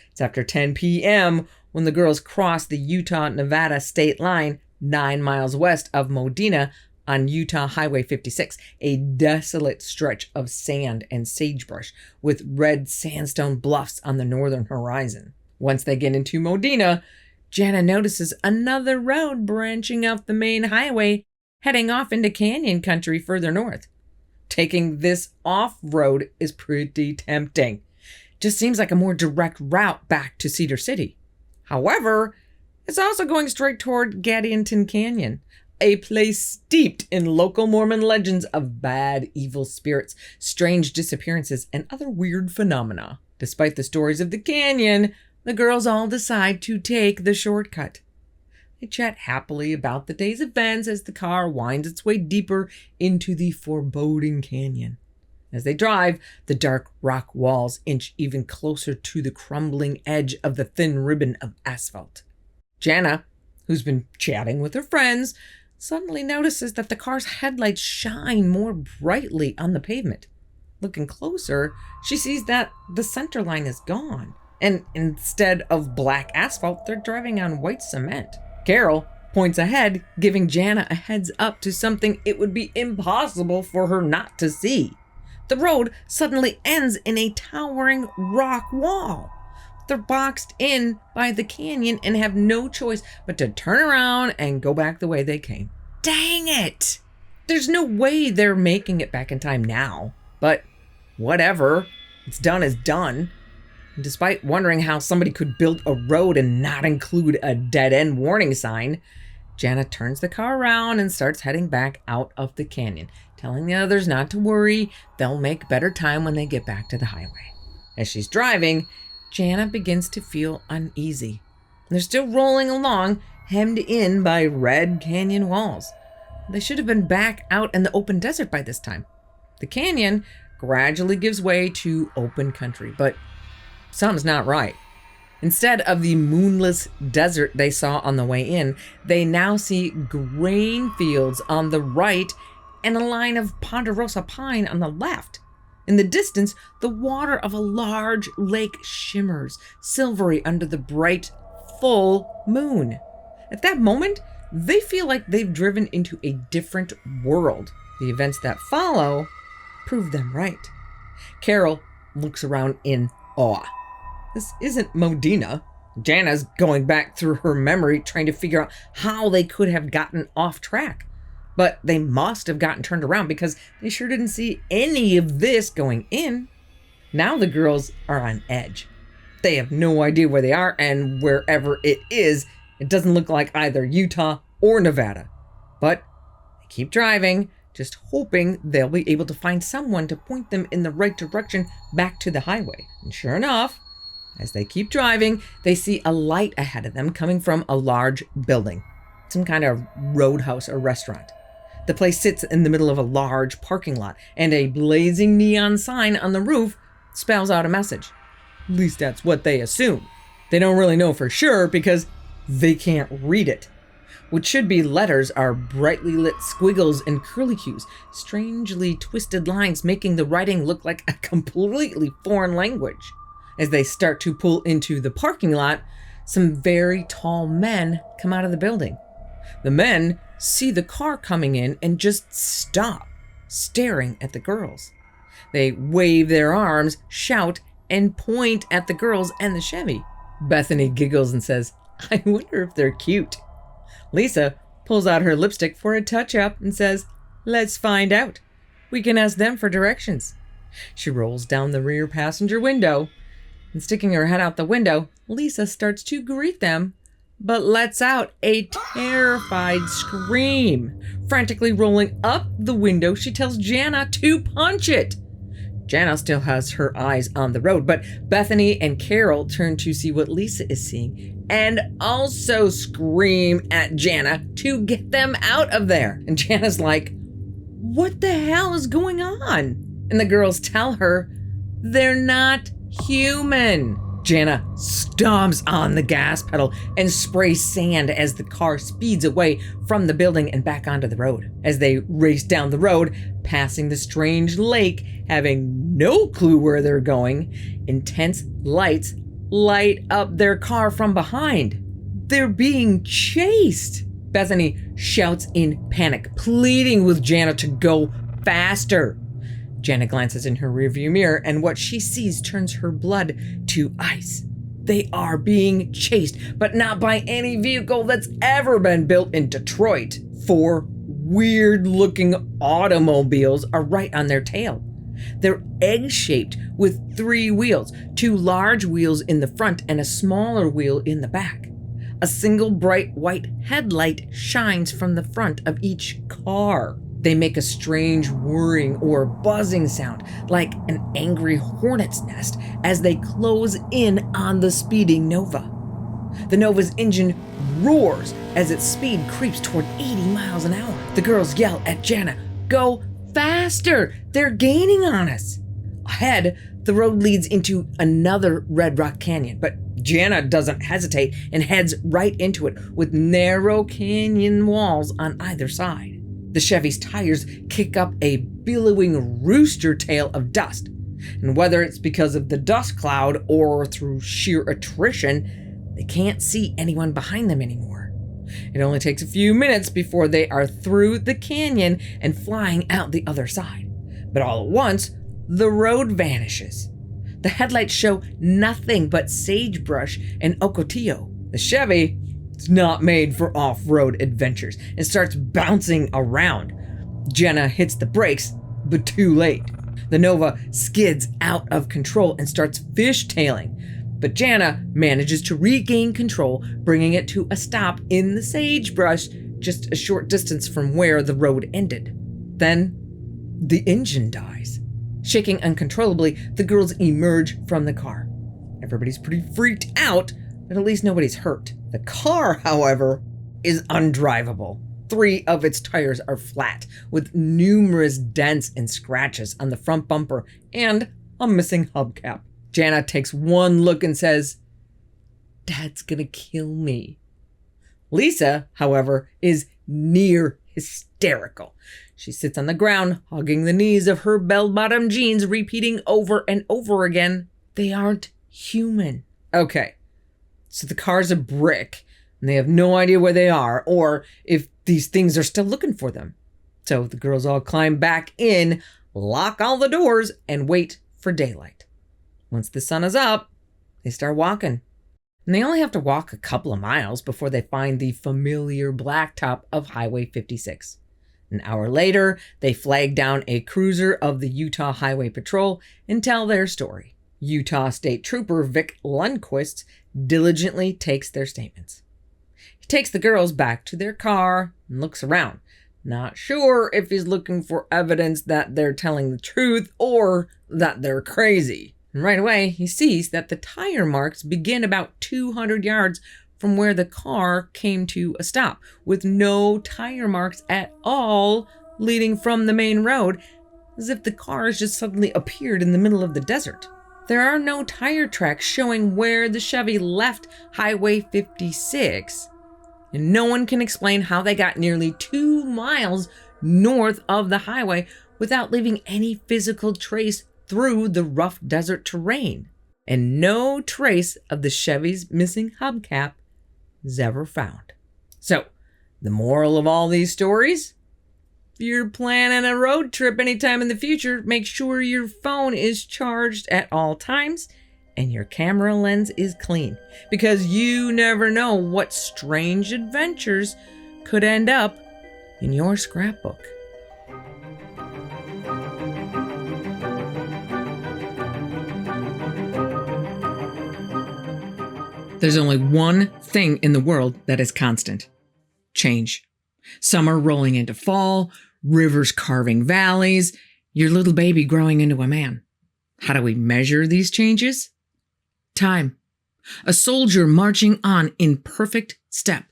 It's after 10 p.m. when the girls cross the Utah-Nevada state line 9 miles west of Modena on Utah Highway 56, a desolate stretch of sand and sagebrush with red sandstone bluffs on the northern horizon. Once they get into Modena, Jana notices another road branching off the main highway, heading off into canyon country further north. Taking this off-road is pretty tempting. Just seems like a more direct route back to Cedar City. However, it's also going straight toward Gadianton Canyon, a place steeped in local Mormon legends of bad, evil spirits, strange disappearances, and other weird phenomena. Despite the stories of the canyon, the girls all decide to take the shortcut. They chat happily about the day's events as the car winds its way deeper into the foreboding canyon. As they drive, the dark rock walls inch even closer to the crumbling edge of the thin ribbon of asphalt. Jana, who's been chatting with her friends, suddenly notices that the car's headlights shine more brightly on the pavement. Looking closer, she sees that the center line is gone, and instead of black asphalt, they're driving on white cement. Carol points ahead, giving Jana a heads up to something it would be impossible for her not to see. The road suddenly ends in a towering rock wall. They're boxed in by the canyon and have no choice but to turn around and go back the way they came. Dang it! There's no way they're making it back in time now. But whatever. It's done is done. And despite wondering how somebody could build a road and not include a dead-end warning sign, Jana turns the car around and starts heading back out of the canyon, telling the others not to worry, they'll make better time when they get back to the highway. As she's driving, Jana begins to feel uneasy. They're still rolling along, hemmed in by red canyon walls. They should have been back out in the open desert by this time. The canyon gradually gives way to open country, but something's not right. Instead of the moonless desert they saw on the way in, they now see grain fields on the right and a line of ponderosa pine on the left. In the distance, the water of a large lake shimmers, silvery under the bright, full moon. At that moment, they feel like they've driven into a different world. The events that follow prove them right. Carol looks around in awe. This isn't Modena. Jana's going back through her memory trying to figure out how they could have gotten off track. But they must have gotten turned around because they sure didn't see any of this going in. Now the girls are on edge. They have no idea where they are, and wherever it is, it doesn't look like either Utah or Nevada. But they keep driving, just hoping they'll be able to find someone to point them in the right direction back to the highway. And sure enough, as they keep driving, they see a light ahead of them coming from a large building, some kind of roadhouse or restaurant. The place sits in the middle of a large parking lot, and a blazing neon sign on the roof spells out a message. At least that's what they assume. They don't really know for sure because they can't read it. What should be letters are brightly lit squiggles and curlicues, strangely twisted lines making the writing look like a completely foreign language. As they start to pull into the parking lot, some very tall men come out of the building. The men see the car coming in and just stop, staring at the girls. They wave their arms, shout, and point at the girls and the Chevy. Bethany giggles and says, "I wonder if they're cute." Lisa pulls out her lipstick for a touch-up and says, "Let's find out. We can ask them for directions." She rolls down the rear passenger window, and sticking her head out the window, Lisa starts to greet them, but lets out a terrified scream. Frantically rolling up the window, she tells Jana to punch it. Jana still has her eyes on the road, but Bethany and Carol turn to see what Lisa is seeing and also scream at Jana to get them out of there. And Jana's like, "What the hell is going on?" And the girls tell her they're not human. Jana stomps on the gas pedal and sprays sand as the car speeds away from the building and back onto the road. As they race down the road, passing the strange lake, having no clue where they're going, intense lights light up their car from behind. They're being chased. Bethany shouts in panic, pleading with Jana to go faster. Jana glances in her rearview mirror, and what she sees turns her blood to ice. They are being chased, but not by any vehicle that's ever been built in Detroit. 4 weird-looking automobiles are right on their tail. They're egg-shaped with 3 wheels, 2 large wheels in the front and a smaller wheel in the back. A single bright white headlight shines from the front of each car. They make a strange whirring or buzzing sound, like an angry hornet's nest, as they close in on the speeding Nova. The Nova's engine roars as its speed creeps toward 80 miles an hour. The girls yell at Jana, "Go faster! They're gaining on us!" Ahead, the road leads into another red rock canyon, but Jana doesn't hesitate and heads right into it with narrow canyon walls on either side. The Chevy's tires kick up a billowing rooster tail of dust, and whether it's because of the dust cloud or through sheer attrition, they can't see anyone behind them anymore. It only takes a few minutes before they are through the canyon and flying out the other side. But all at once, the road vanishes. The headlights show nothing but sagebrush and ocotillo. The Chevy is not made for off-road adventures and starts bouncing around. Jana hits the brakes, but too late. The Nova skids out of control and starts fishtailing. But Jana manages to regain control, bringing it to a stop in the sagebrush just a short distance from where the road ended. Then, the engine dies. Shaking uncontrollably, the girls emerge from the car. Everybody's pretty freaked out, but at least nobody's hurt. The car, however, is undrivable. 3 of its tires are flat, with numerous dents and scratches on the front bumper and a missing hubcap. Jana takes one look and says, "Dad's gonna kill me." Lisa, however, is near hysterical. She sits on the ground, hugging the knees of her bell-bottom jeans, repeating over and over again, "They aren't human." Okay, so the car's a brick, and they have no idea where they are, or if these things are still looking for them. So the girls all climb back in, lock all the doors, and wait for daylight. Once the sun is up, they start walking. And they only have to walk a couple of miles before they find the familiar blacktop of Highway 56. An hour later, they flag down a cruiser of the Utah Highway Patrol and tell their story. Utah State Trooper Vic Lundquist diligently takes their statements. He takes the girls back to their car and looks around, not sure if he's looking for evidence that they're telling the truth or that they're crazy. And right away, he sees that the tire marks begin about 200 yards from where the car came to a stop, with no tire marks at all leading from the main road, as if the cars just suddenly appeared in the middle of the desert. There are no tire tracks showing where the Chevy left Highway 56, and no one can explain how they got nearly 2 miles north of the highway without leaving any physical trace through the rough desert terrain. And no trace of the Chevy's missing hubcap is ever found. So, the moral of all these stories? If you're planning a road trip anytime in the future, make sure your phone is charged at all times and your camera lens is clean, because you never know what strange adventures could end up in your scrapbook. There's only one thing in the world that is constant: change. Summer rolling into fall, rivers carving valleys, your little baby growing into a man. How do we measure these changes? Time. A soldier marching on in perfect step.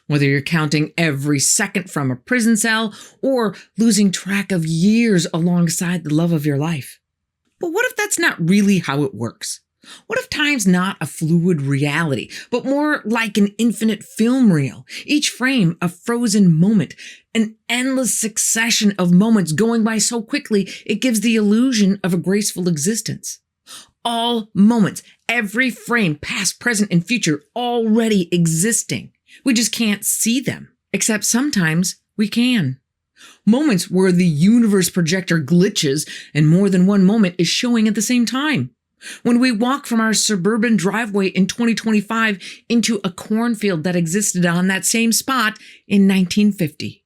Whether you're counting every second from a prison cell or losing track of years alongside the love of your life. But what if that's not really how it works? What if time's not a fluid reality, but more like an infinite film reel? Each frame a frozen moment, an endless succession of moments going by so quickly it gives the illusion of a graceful existence. All moments, every frame, past, present, and future, already existing. We just can't see them, Except sometimes we can. Moments where the universe projector glitches and more than one moment is showing at the same time. When we walk from our suburban driveway in 2025 into a cornfield that existed on that same spot in 1950.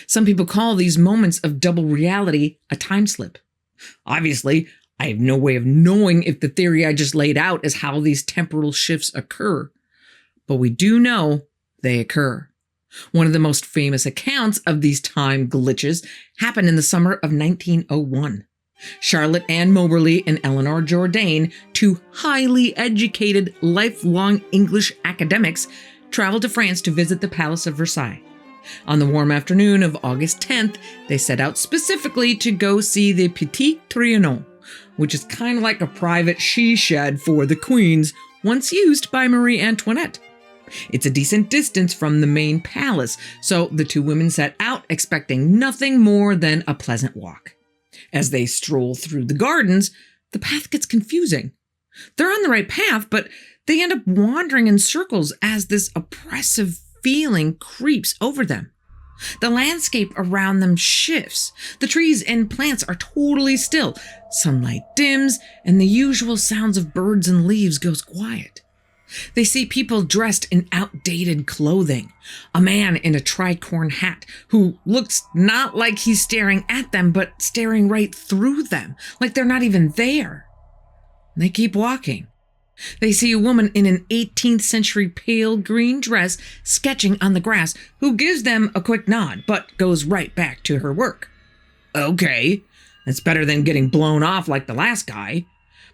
Some people call these moments of double reality a time slip. Obviously, I have no way of knowing if the theory I just laid out is how these temporal shifts occur. But we do know they occur. One of the most famous accounts of these time glitches happened in the summer of 1901. Charlotte Ann Moberly and Eleanor Jourdain, two highly educated, lifelong English academics, traveled to France to visit the Palace of Versailles. On the warm afternoon of August 10th, they set out specifically to go see the Petit Trianon, which is kind of like a private she shed for the queens, once used by Marie Antoinette. It's a decent distance from the main palace, so the two women set out expecting nothing more than a pleasant walk. As they stroll through the gardens, the path gets confusing. They're on the right path, but they end up wandering in circles as this oppressive feeling creeps over them. The landscape around them shifts. The trees and plants are totally still. Sunlight dims, and the usual sounds of birds and leaves goes quiet. They see people dressed in outdated clothing. A man in a tricorn hat who looks not like he's staring at them, but staring right through them, like they're not even there. They keep walking. They see a woman in an 18th century pale green dress sketching on the grass who gives them a quick nod, but goes right back to her work. Okay, that's better than getting blown off like the last guy.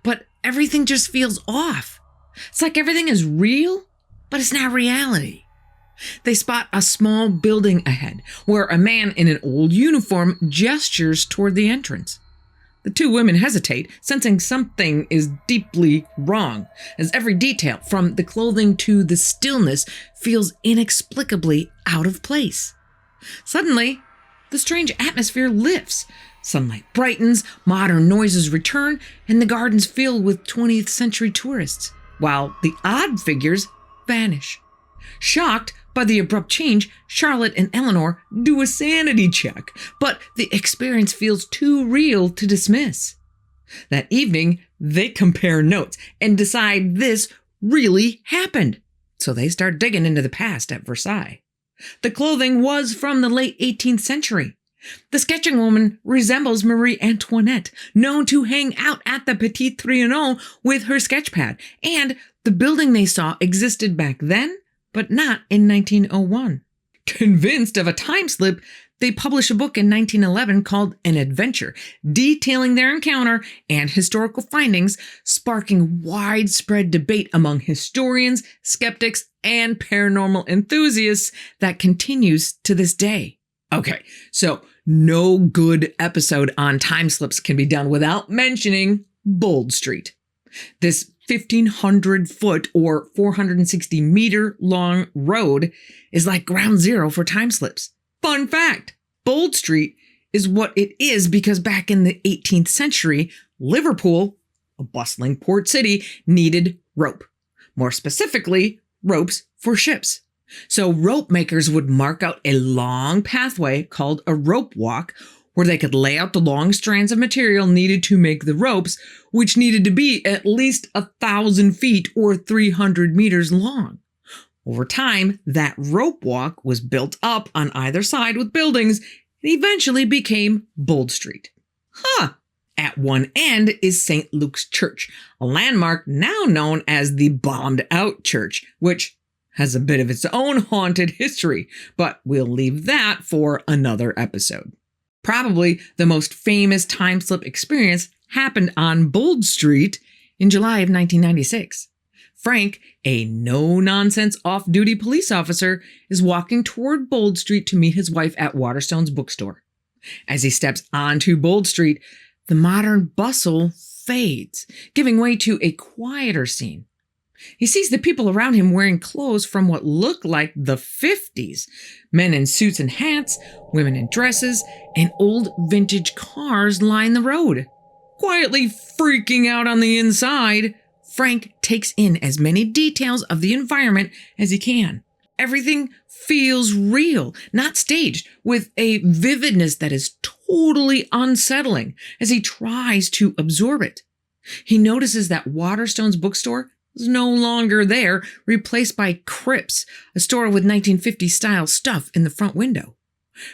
But everything just feels off. It's like everything is real, but it's not reality. They spot a small building ahead where a man in an old uniform gestures toward the entrance. The two women hesitate, sensing something is deeply wrong, as every detail, from the clothing to the stillness, feels inexplicably out of place. Suddenly, the strange atmosphere lifts. Sunlight brightens, modern noises return, and the gardens fill with 20th century tourists, while the odd figures vanish. Shocked by the abrupt change, Charlotte and Eleanor do a sanity check, but the experience feels too real to dismiss. That evening, they compare notes and decide this really happened. So they start digging into the past at Versailles. The clothing was from the late 18th century. The sketching woman resembles Marie Antoinette, known to hang out at the Petit Trianon with her sketchpad, and the building they saw existed back then, but not in 1901. Convinced of a time slip, they publish a book in 1911 called An Adventure, detailing their encounter and historical findings, sparking widespread debate among historians, skeptics, and paranormal enthusiasts that continues to this day. Okay, so no good episode on time slips can be done without mentioning Bold Street. This 1,500 foot or 460 meter long road is like ground zero for time slips. Fun fact, Bold Street is what it is because back in the 18th century, Liverpool, a bustling port city, needed rope. More specifically, ropes for ships. So rope makers would mark out a long pathway called a rope walk where they could lay out the long strands of material needed to make the ropes, which needed to be at least 1,000 feet or 300 meters long. Over time, that rope walk was built up on either side with buildings and eventually became Bold Street. At one end is St. Luke's Church, a landmark now known as the Bombed Out Church, which has a bit of its own haunted history, but we'll leave that for another episode. Probably the most famous time slip experience happened on Bold Street in July of 1996. Frank, a no-nonsense off-duty police officer, is walking toward Bold Street to meet his wife at Waterstone's bookstore. As he steps onto Bold Street, the modern bustle fades, giving way to a quieter scene. He sees the people around him wearing clothes from what look like the 50s. Men in suits and hats, women in dresses, and old vintage cars line the road. Quietly freaking out on the inside, Frank takes in as many details of the environment as he can. Everything feels real, not staged, with a vividness that is totally unsettling as he tries to absorb it. He notices that Waterstone's bookstore is no longer there, replaced by CRYPTIDS, a store with 1950s-style stuff in the front window.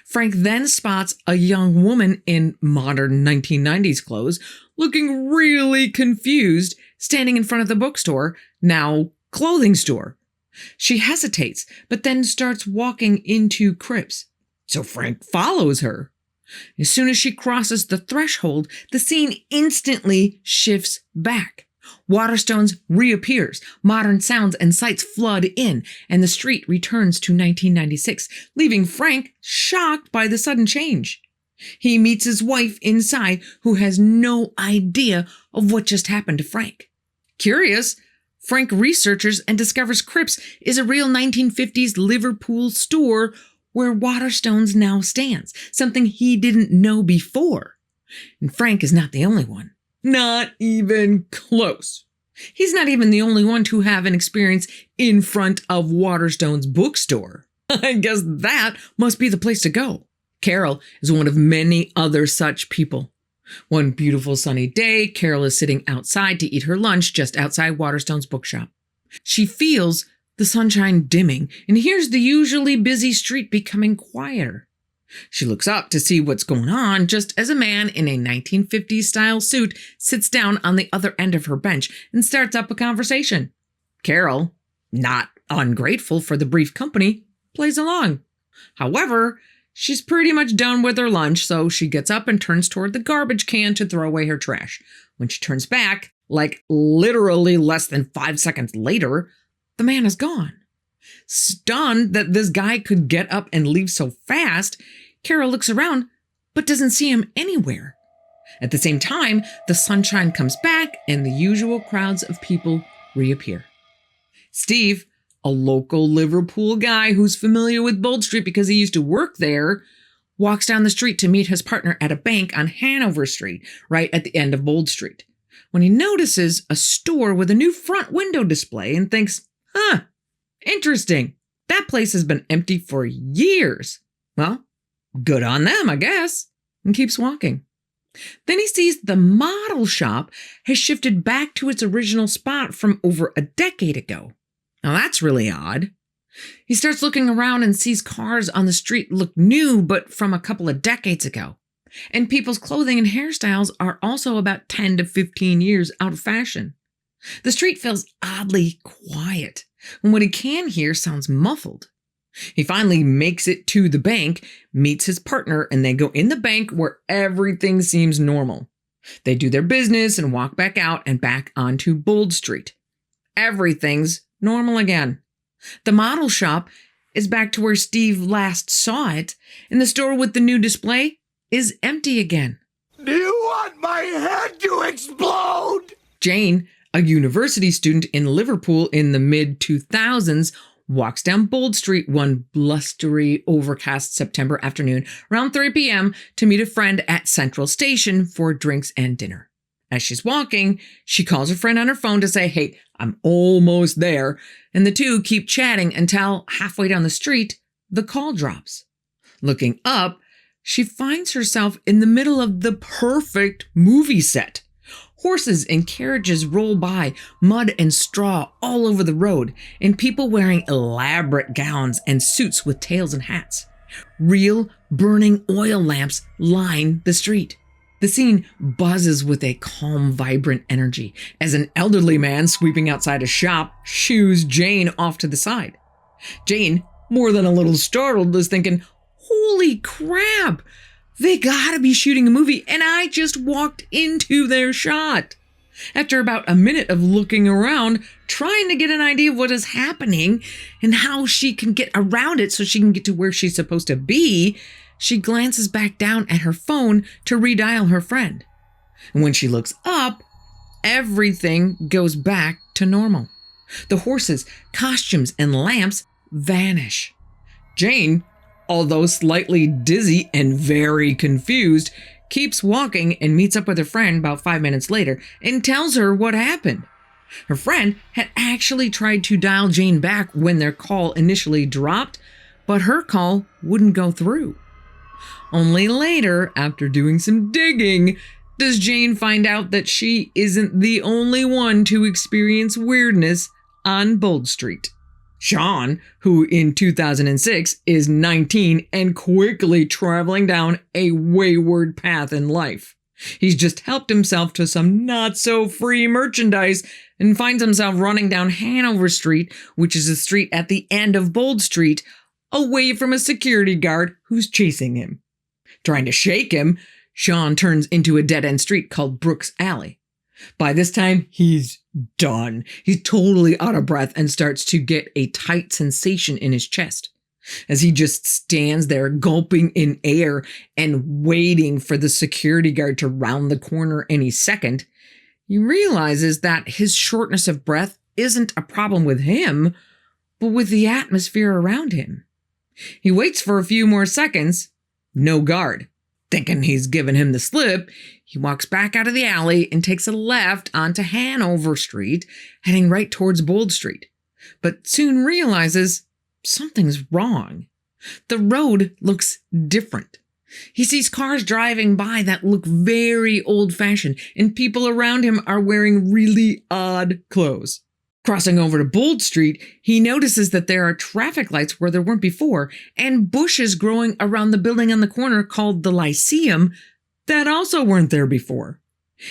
Frank then spots a young woman in modern 1990s clothes, looking really confused, standing in front of the bookstore, now clothing store. She hesitates, but then starts walking into CRYPTIDS. So Frank follows her. As soon as she crosses the threshold, the scene instantly shifts back. Waterstones reappears, modern sounds and sights flood in, and the street returns to 1996, leaving Frank shocked by the sudden change. He meets his wife inside, who has no idea of what just happened to Frank. Curious, Frank researches and discovers CRYPTIDS is a real 1950s Liverpool store where Waterstones now stands, something he didn't know before. And Frank is not the only one. Not even close. He's not even the only one to have an experience in front of Waterstone's bookstore. I guess that must be the place to go. Carol is one of many other such people. One beautiful sunny day, Carol is sitting outside to eat her lunch just outside Waterstone's bookshop. She feels the sunshine dimming and hears the usually busy street becoming quieter. She looks up to see what's going on just as a man in a 1950s-style suit sits down on the other end of her bench and starts up a conversation. Carol, not ungrateful for the brief company, plays along. However, she's pretty much done with her lunch, so she gets up and turns toward the garbage can to throw away her trash. When she turns back, like literally less than 5 seconds later, the man is gone. Stunned that this guy could get up and leave so fast, Carol looks around but doesn't see him anywhere. At the same time, the sunshine comes back and the usual crowds of people reappear. Steve, a local Liverpool guy who's familiar with Bold Street because he used to work there, walks down the street to meet his partner at a bank on Hanover Street, right at the end of Bold Street, when he notices a store with a new front window display and thinks, interesting. That place has been empty for years. Well, good on them, I guess, and keeps walking. Then he sees the model shop has shifted back to its original spot from over a decade ago. Now that's really odd. He starts looking around and sees cars on the street look new, but from a couple of decades ago. And people's clothing and hairstyles are also about 10 to 15 years out of fashion. The street feels oddly quiet, and what he can hear sounds muffled. He finally makes it to the bank, meets his partner, and they go in the bank where everything seems normal. They do their business and walk back out and back onto Bold Street. Everything's normal again. The model shop is back to where Steve last saw it, and the store with the new display is empty again. Do you want my head to explode? Jane, a university student in Liverpool in the mid-2000s, walks down Bold Street one blustery, overcast September afternoon around 3 p.m. to meet a friend at Central Station for drinks and dinner. As she's walking, she calls her friend on her phone to say, "Hey, I'm almost there," and the two keep chatting until halfway down the street, the call drops. Looking up, she finds herself in the middle of the perfect movie set. Horses and carriages roll by, mud and straw all over the road, and people wearing elaborate gowns and suits with tails and hats. Real burning oil lamps line the street. The scene buzzes with a calm, vibrant energy as an elderly man sweeping outside a shop shoos Jane off to the side. Jane, more than a little startled, is thinking, "Holy crap! They gotta be shooting a movie, and I just walked into their shot." After about a minute of looking around, trying to get an idea of what is happening and how she can get around it so she can get to where she's supposed to be, she glances back down at her phone to redial her friend. And when she looks up, everything goes back to normal. The horses, costumes, and lamps vanish. Jane, although slightly dizzy and very confused, keeps walking and meets up with her friend about 5 minutes later and tells her what happened. Her friend had actually tried to dial Jane back when their call initially dropped, but her call wouldn't go through. Only later, after doing some digging, does Jane find out that she isn't the only one to experience weirdness on Bold Street. Sean, who in 2006 is 19 and quickly traveling down a wayward path in life. He's just helped himself to some not-so-free merchandise and finds himself running down Hanover Street, which is a street at the end of Bold Street, away from a security guard who's chasing him. Trying to shake him, Sean turns into a dead-end street called Brooks Alley. By this time, he's done. He's totally out of breath and starts to get a tight sensation in his chest. As he just stands there gulping in air and waiting for the security guard to round the corner any second, he realizes that his shortness of breath isn't a problem with him, but with the atmosphere around him. He waits for a few more seconds. No guard. Thinking he's given him the slip, he walks back out of the alley and takes a left onto Hanover Street, heading right towards Bold Street, but soon realizes something's wrong. The road looks different. He sees cars driving by that look very old-fashioned, and people around him are wearing really odd clothes. Crossing over to Bold Street, he notices that there are traffic lights where there weren't before, and bushes growing around the building on the corner called the Lyceum that also weren't there before.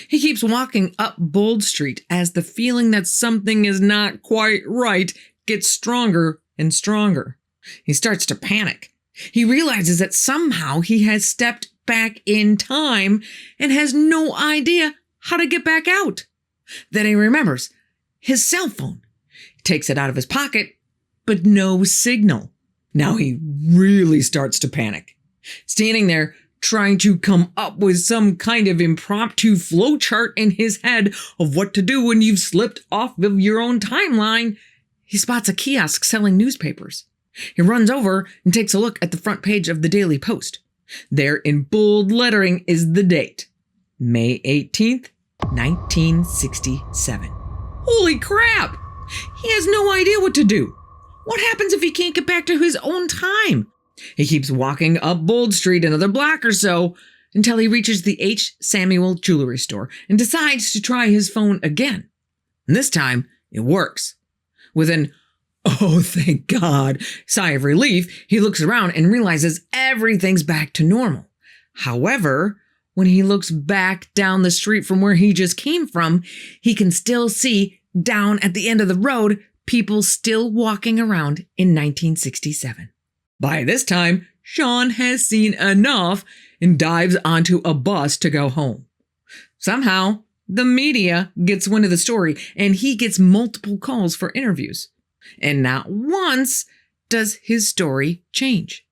He keeps walking up Bold Street as the feeling that something is not quite right gets stronger and stronger. He starts to panic. He realizes that somehow he has stepped back in time and has no idea how to get back out. Then he remembers his cell phone. He takes it out of his pocket, but no signal. Now he really starts to panic. Standing there, trying to come up with some kind of impromptu flowchart in his head of what to do when you've slipped off of your own timeline, he spots a kiosk selling newspapers. He runs over and takes a look at the front page of the Daily Post. There in bold lettering is the date, May 18th, 1967. Holy crap! He has no idea what to do. What happens if he can't get back to his own time? He keeps walking up Bold Street another block or so until he reaches the H. Samuel jewelry store and decides to try his phone again. And this time, it works. With an "oh, thank God" sigh of relief, he looks around and realizes everything's back to normal. However, when he looks back down the street from where he just came from, he can still see, down at the end of the road, people still walking around in 1967. By this time, Sean has seen enough and dives onto a bus to go home. Somehow, the media gets wind of the story and he gets multiple calls for interviews. And not once does his story change.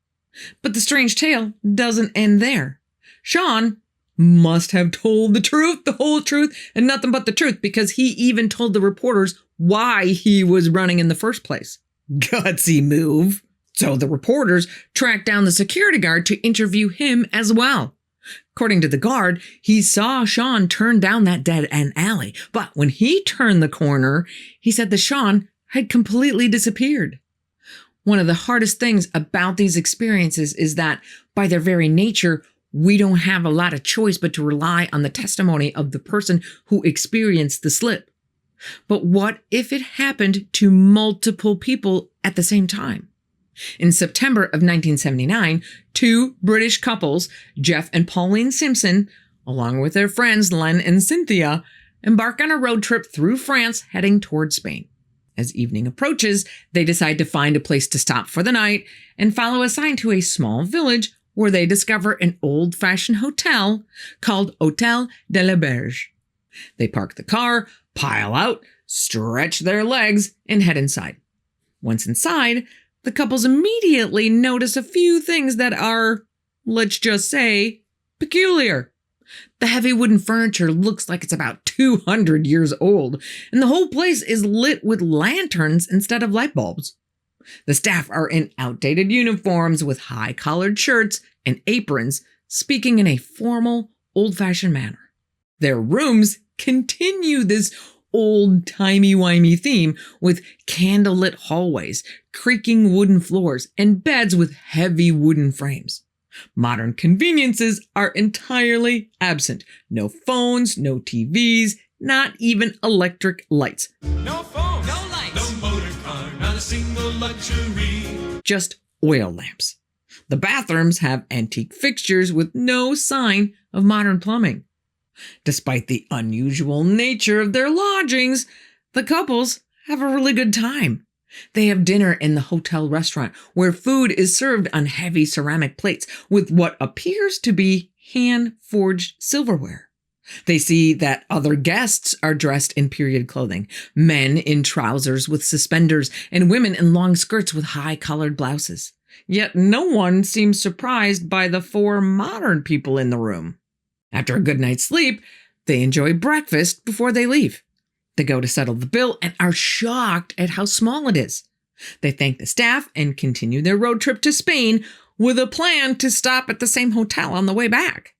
But the strange tale doesn't end there. Sean must have told the truth, the whole truth, and nothing but the truth, because he even told the reporters why he was running in the first place. Gutsy move. So the reporters tracked down the security guard to interview him as well. According to the guard, he saw Sean turn down that dead-end alley, but when he turned the corner, he said that Sean had completely disappeared. One of the hardest things about these experiences is that, by their very nature, we don't have a lot of choice but to rely on the testimony of the person who experienced the slip. But what if it happened to multiple people at the same time? In September of 1979, two British couples, Jeff and Pauline Simpson, along with their friends Len and Cynthia, embark on a road trip through France heading toward Spain. As evening approaches, they decide to find a place to stop for the night and follow a sign to a small village where they discover an old-fashioned hotel called Hôtel de la Berge. They park the car, pile out, stretch their legs, and head inside. Once inside, the couples immediately notice a few things that are, let's just say, peculiar. The heavy wooden furniture looks like it's about 200 years old, and the whole place is lit with lanterns instead of light bulbs. The staff are in outdated uniforms with high-collared shirts and aprons, speaking in a formal, old-fashioned manner. Their rooms continue this old timey-wimey theme with candlelit hallways, creaking wooden floors, and beds with heavy wooden frames. Modern conveniences are entirely absent. No phones, no TVs, not even electric lights. No phone, no lights, no motor car, not a single luxury. Just oil lamps. The bathrooms have antique fixtures with no sign of modern plumbing. Despite the unusual nature of their lodgings, the couples have a really good time. They have dinner in the hotel restaurant where food is served on heavy ceramic plates with what appears to be hand-forged silverware. They see that other guests are dressed in period clothing, men in trousers with suspenders and women in long skirts with high-collared blouses. Yet no one seems surprised by the 4 modern people in the room. After a good night's sleep, they enjoy breakfast before they leave. They go to settle the bill and are shocked at how small it is. They thank the staff and continue their road trip to Spain with a plan to stop at the same hotel on the way back.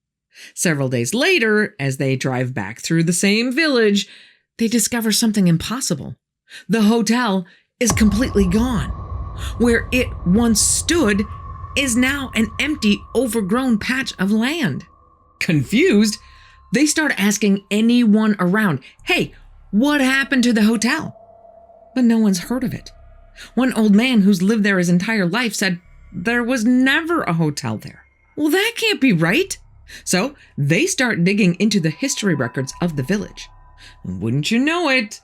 Several days later, as they drive back through the same village, they discover something impossible. The hotel is completely gone. Where it once stood is now an empty, overgrown patch of land. Confused, they start asking anyone around, "Hey, what happened to the hotel?" But no one's heard of it. One old man who's lived there his entire life said there was never a hotel there. Well, that can't be right. So they start digging into the history records of the village. And wouldn't you know it,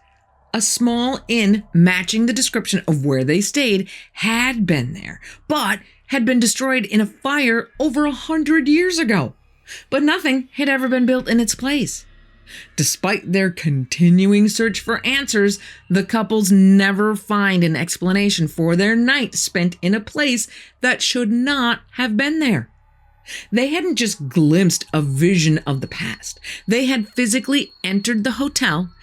a small inn matching the description of where they stayed had been there, but had been destroyed in a fire over 100 years ago. But nothing had ever been built in its place. Despite their continuing search for answers, the couples never find an explanation for their night spent in a place that should not have been there. They hadn't just glimpsed a vision of the past. They had physically entered the hotel,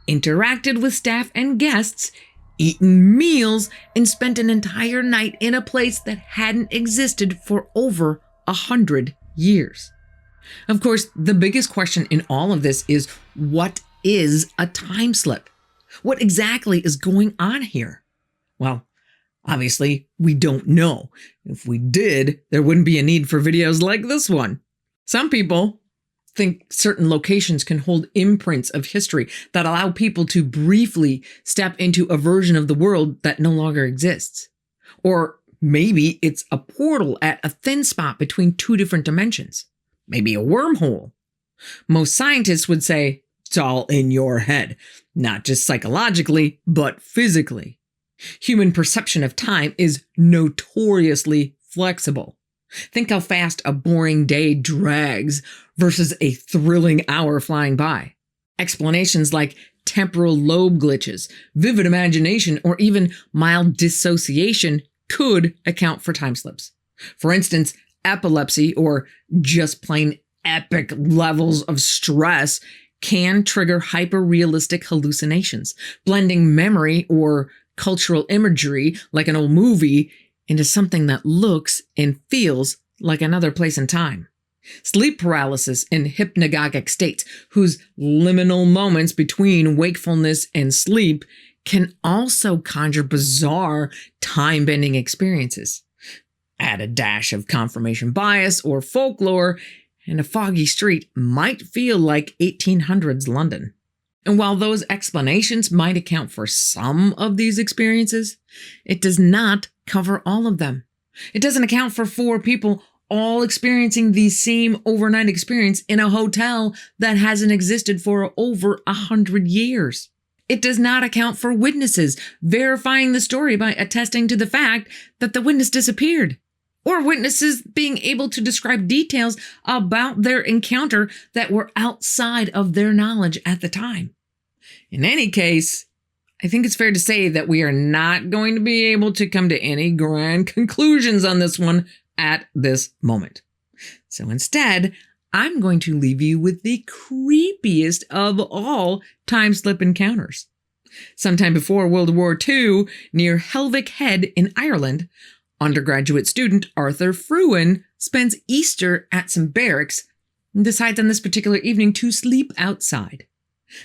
interacted with staff and guests, eaten meals, and spent an entire night in a place that hadn't existed for over 100 years. Of course, the biggest question in all of this is, what is a time slip? What exactly is going on here? Well, obviously, we don't know. If we did, there wouldn't be a need for videos like this one. Some people think certain locations can hold imprints of history that allow people to briefly step into a version of the world that no longer exists. Or maybe it's a portal at a thin spot between 2 different dimensions. Maybe a wormhole. Most scientists would say it's all in your head, not just psychologically, but physically. Human perception of time is notoriously flexible. Think how fast a boring day drags versus a thrilling hour flying by. Explanations like temporal lobe glitches, vivid imagination, or even mild dissociation could account for time slips. For instance, epilepsy or just plain epic levels of stress can trigger hyper-realistic hallucinations, blending memory or cultural imagery like an old movie into something that looks and feels like another place and time. Sleep paralysis in hypnagogic states, whose liminal moments between wakefulness and sleep can also conjure bizarre time-bending experiences. Add a dash of confirmation bias or folklore, and a foggy street might feel like 1800s London. And while those explanations might account for some of these experiences, it does not cover all of them. It doesn't account for 4 people all experiencing the same overnight experience in a hotel that hasn't existed for over 100 years. It does not account for witnesses verifying the story by attesting to the fact that the witness disappeared, or witnesses being able to describe details about their encounter that were outside of their knowledge at the time. In any case, I think it's fair to say that we are not going to be able to come to any grand conclusions on this one at this moment. So instead, I'm going to leave you with the creepiest of all time slip encounters. Sometime before World War II, near Helvick Head in Ireland, undergraduate student Arthur Fruin spends Easter at some barracks and decides on this particular evening to sleep outside.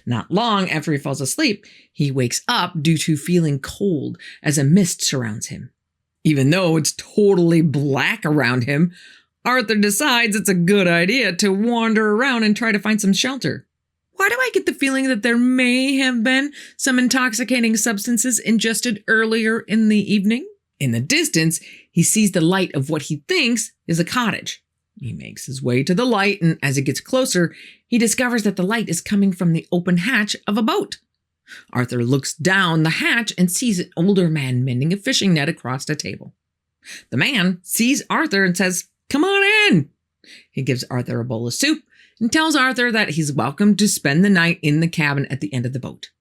Not long after he falls asleep, he wakes up due to feeling cold as a mist surrounds him. Even though it's totally black around him, Arthur decides it's a good idea to wander around and try to find some shelter. Why do I get the feeling that there may have been some intoxicating substances ingested earlier in the evening? In the distance, he sees the light of what he thinks is a cottage. He makes his way to the light, and as he gets closer, he discovers that the light is coming from the open hatch of a boat. Arthur looks down the hatch and sees an older man mending a fishing net across a table. The man sees Arthur and says, "Come on in." He gives Arthur a bowl of soup and tells Arthur that he's welcome to spend the night in the cabin at the end of the boat.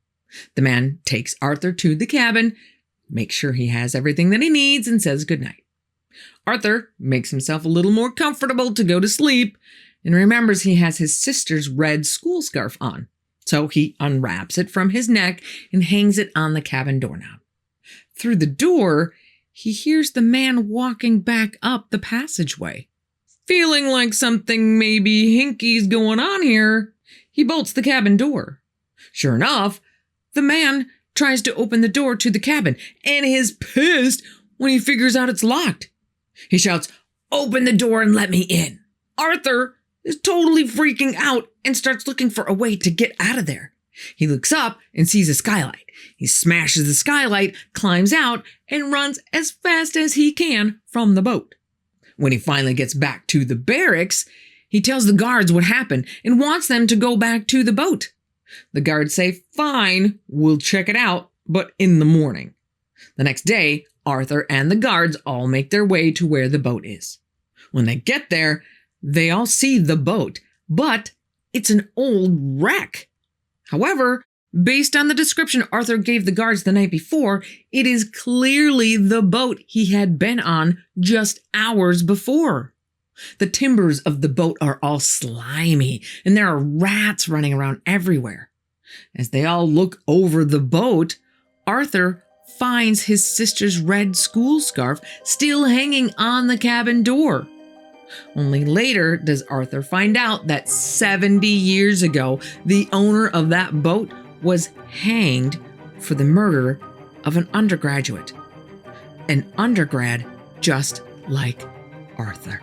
The man takes Arthur to the cabin, makes sure he has everything that he needs, and says goodnight. Arthur makes himself a little more comfortable to go to sleep and remembers he has his sister's red school scarf on. So he unwraps it from his neck and hangs it on the cabin doorknob. Through the door, he hears the man walking back up the passageway. Feeling like something maybe hinky's going on here, he bolts the cabin door. Sure enough, the man tries to open the door to the cabin and is pissed when he figures out it's locked. He shouts, "Open the door and let me in." Arthur is totally freaking out and starts looking for a way to get out of there. He looks up and sees a skylight. He smashes the skylight, climbs out, and runs as fast as he can from the boat. When he finally gets back to the barracks, he tells the guards what happened and wants them to go back to the boat. The guards say, "Fine, we'll check it out, but in the morning." The next day, Arthur and the guards all make their way to where the boat is. When they get there, they all see the boat, but it's an old wreck. However, based on the description Arthur gave the guards the night before, it is clearly the boat he had been on just hours before. The timbers of the boat are all slimy, and there are rats running around everywhere. As they all look over the boat, Arthur finds his sister's red school scarf still hanging on the cabin door. Only later does Arthur find out that 70 years ago, the owner of that boat was hanged for the murder of an undergraduate. An undergrad just like Arthur.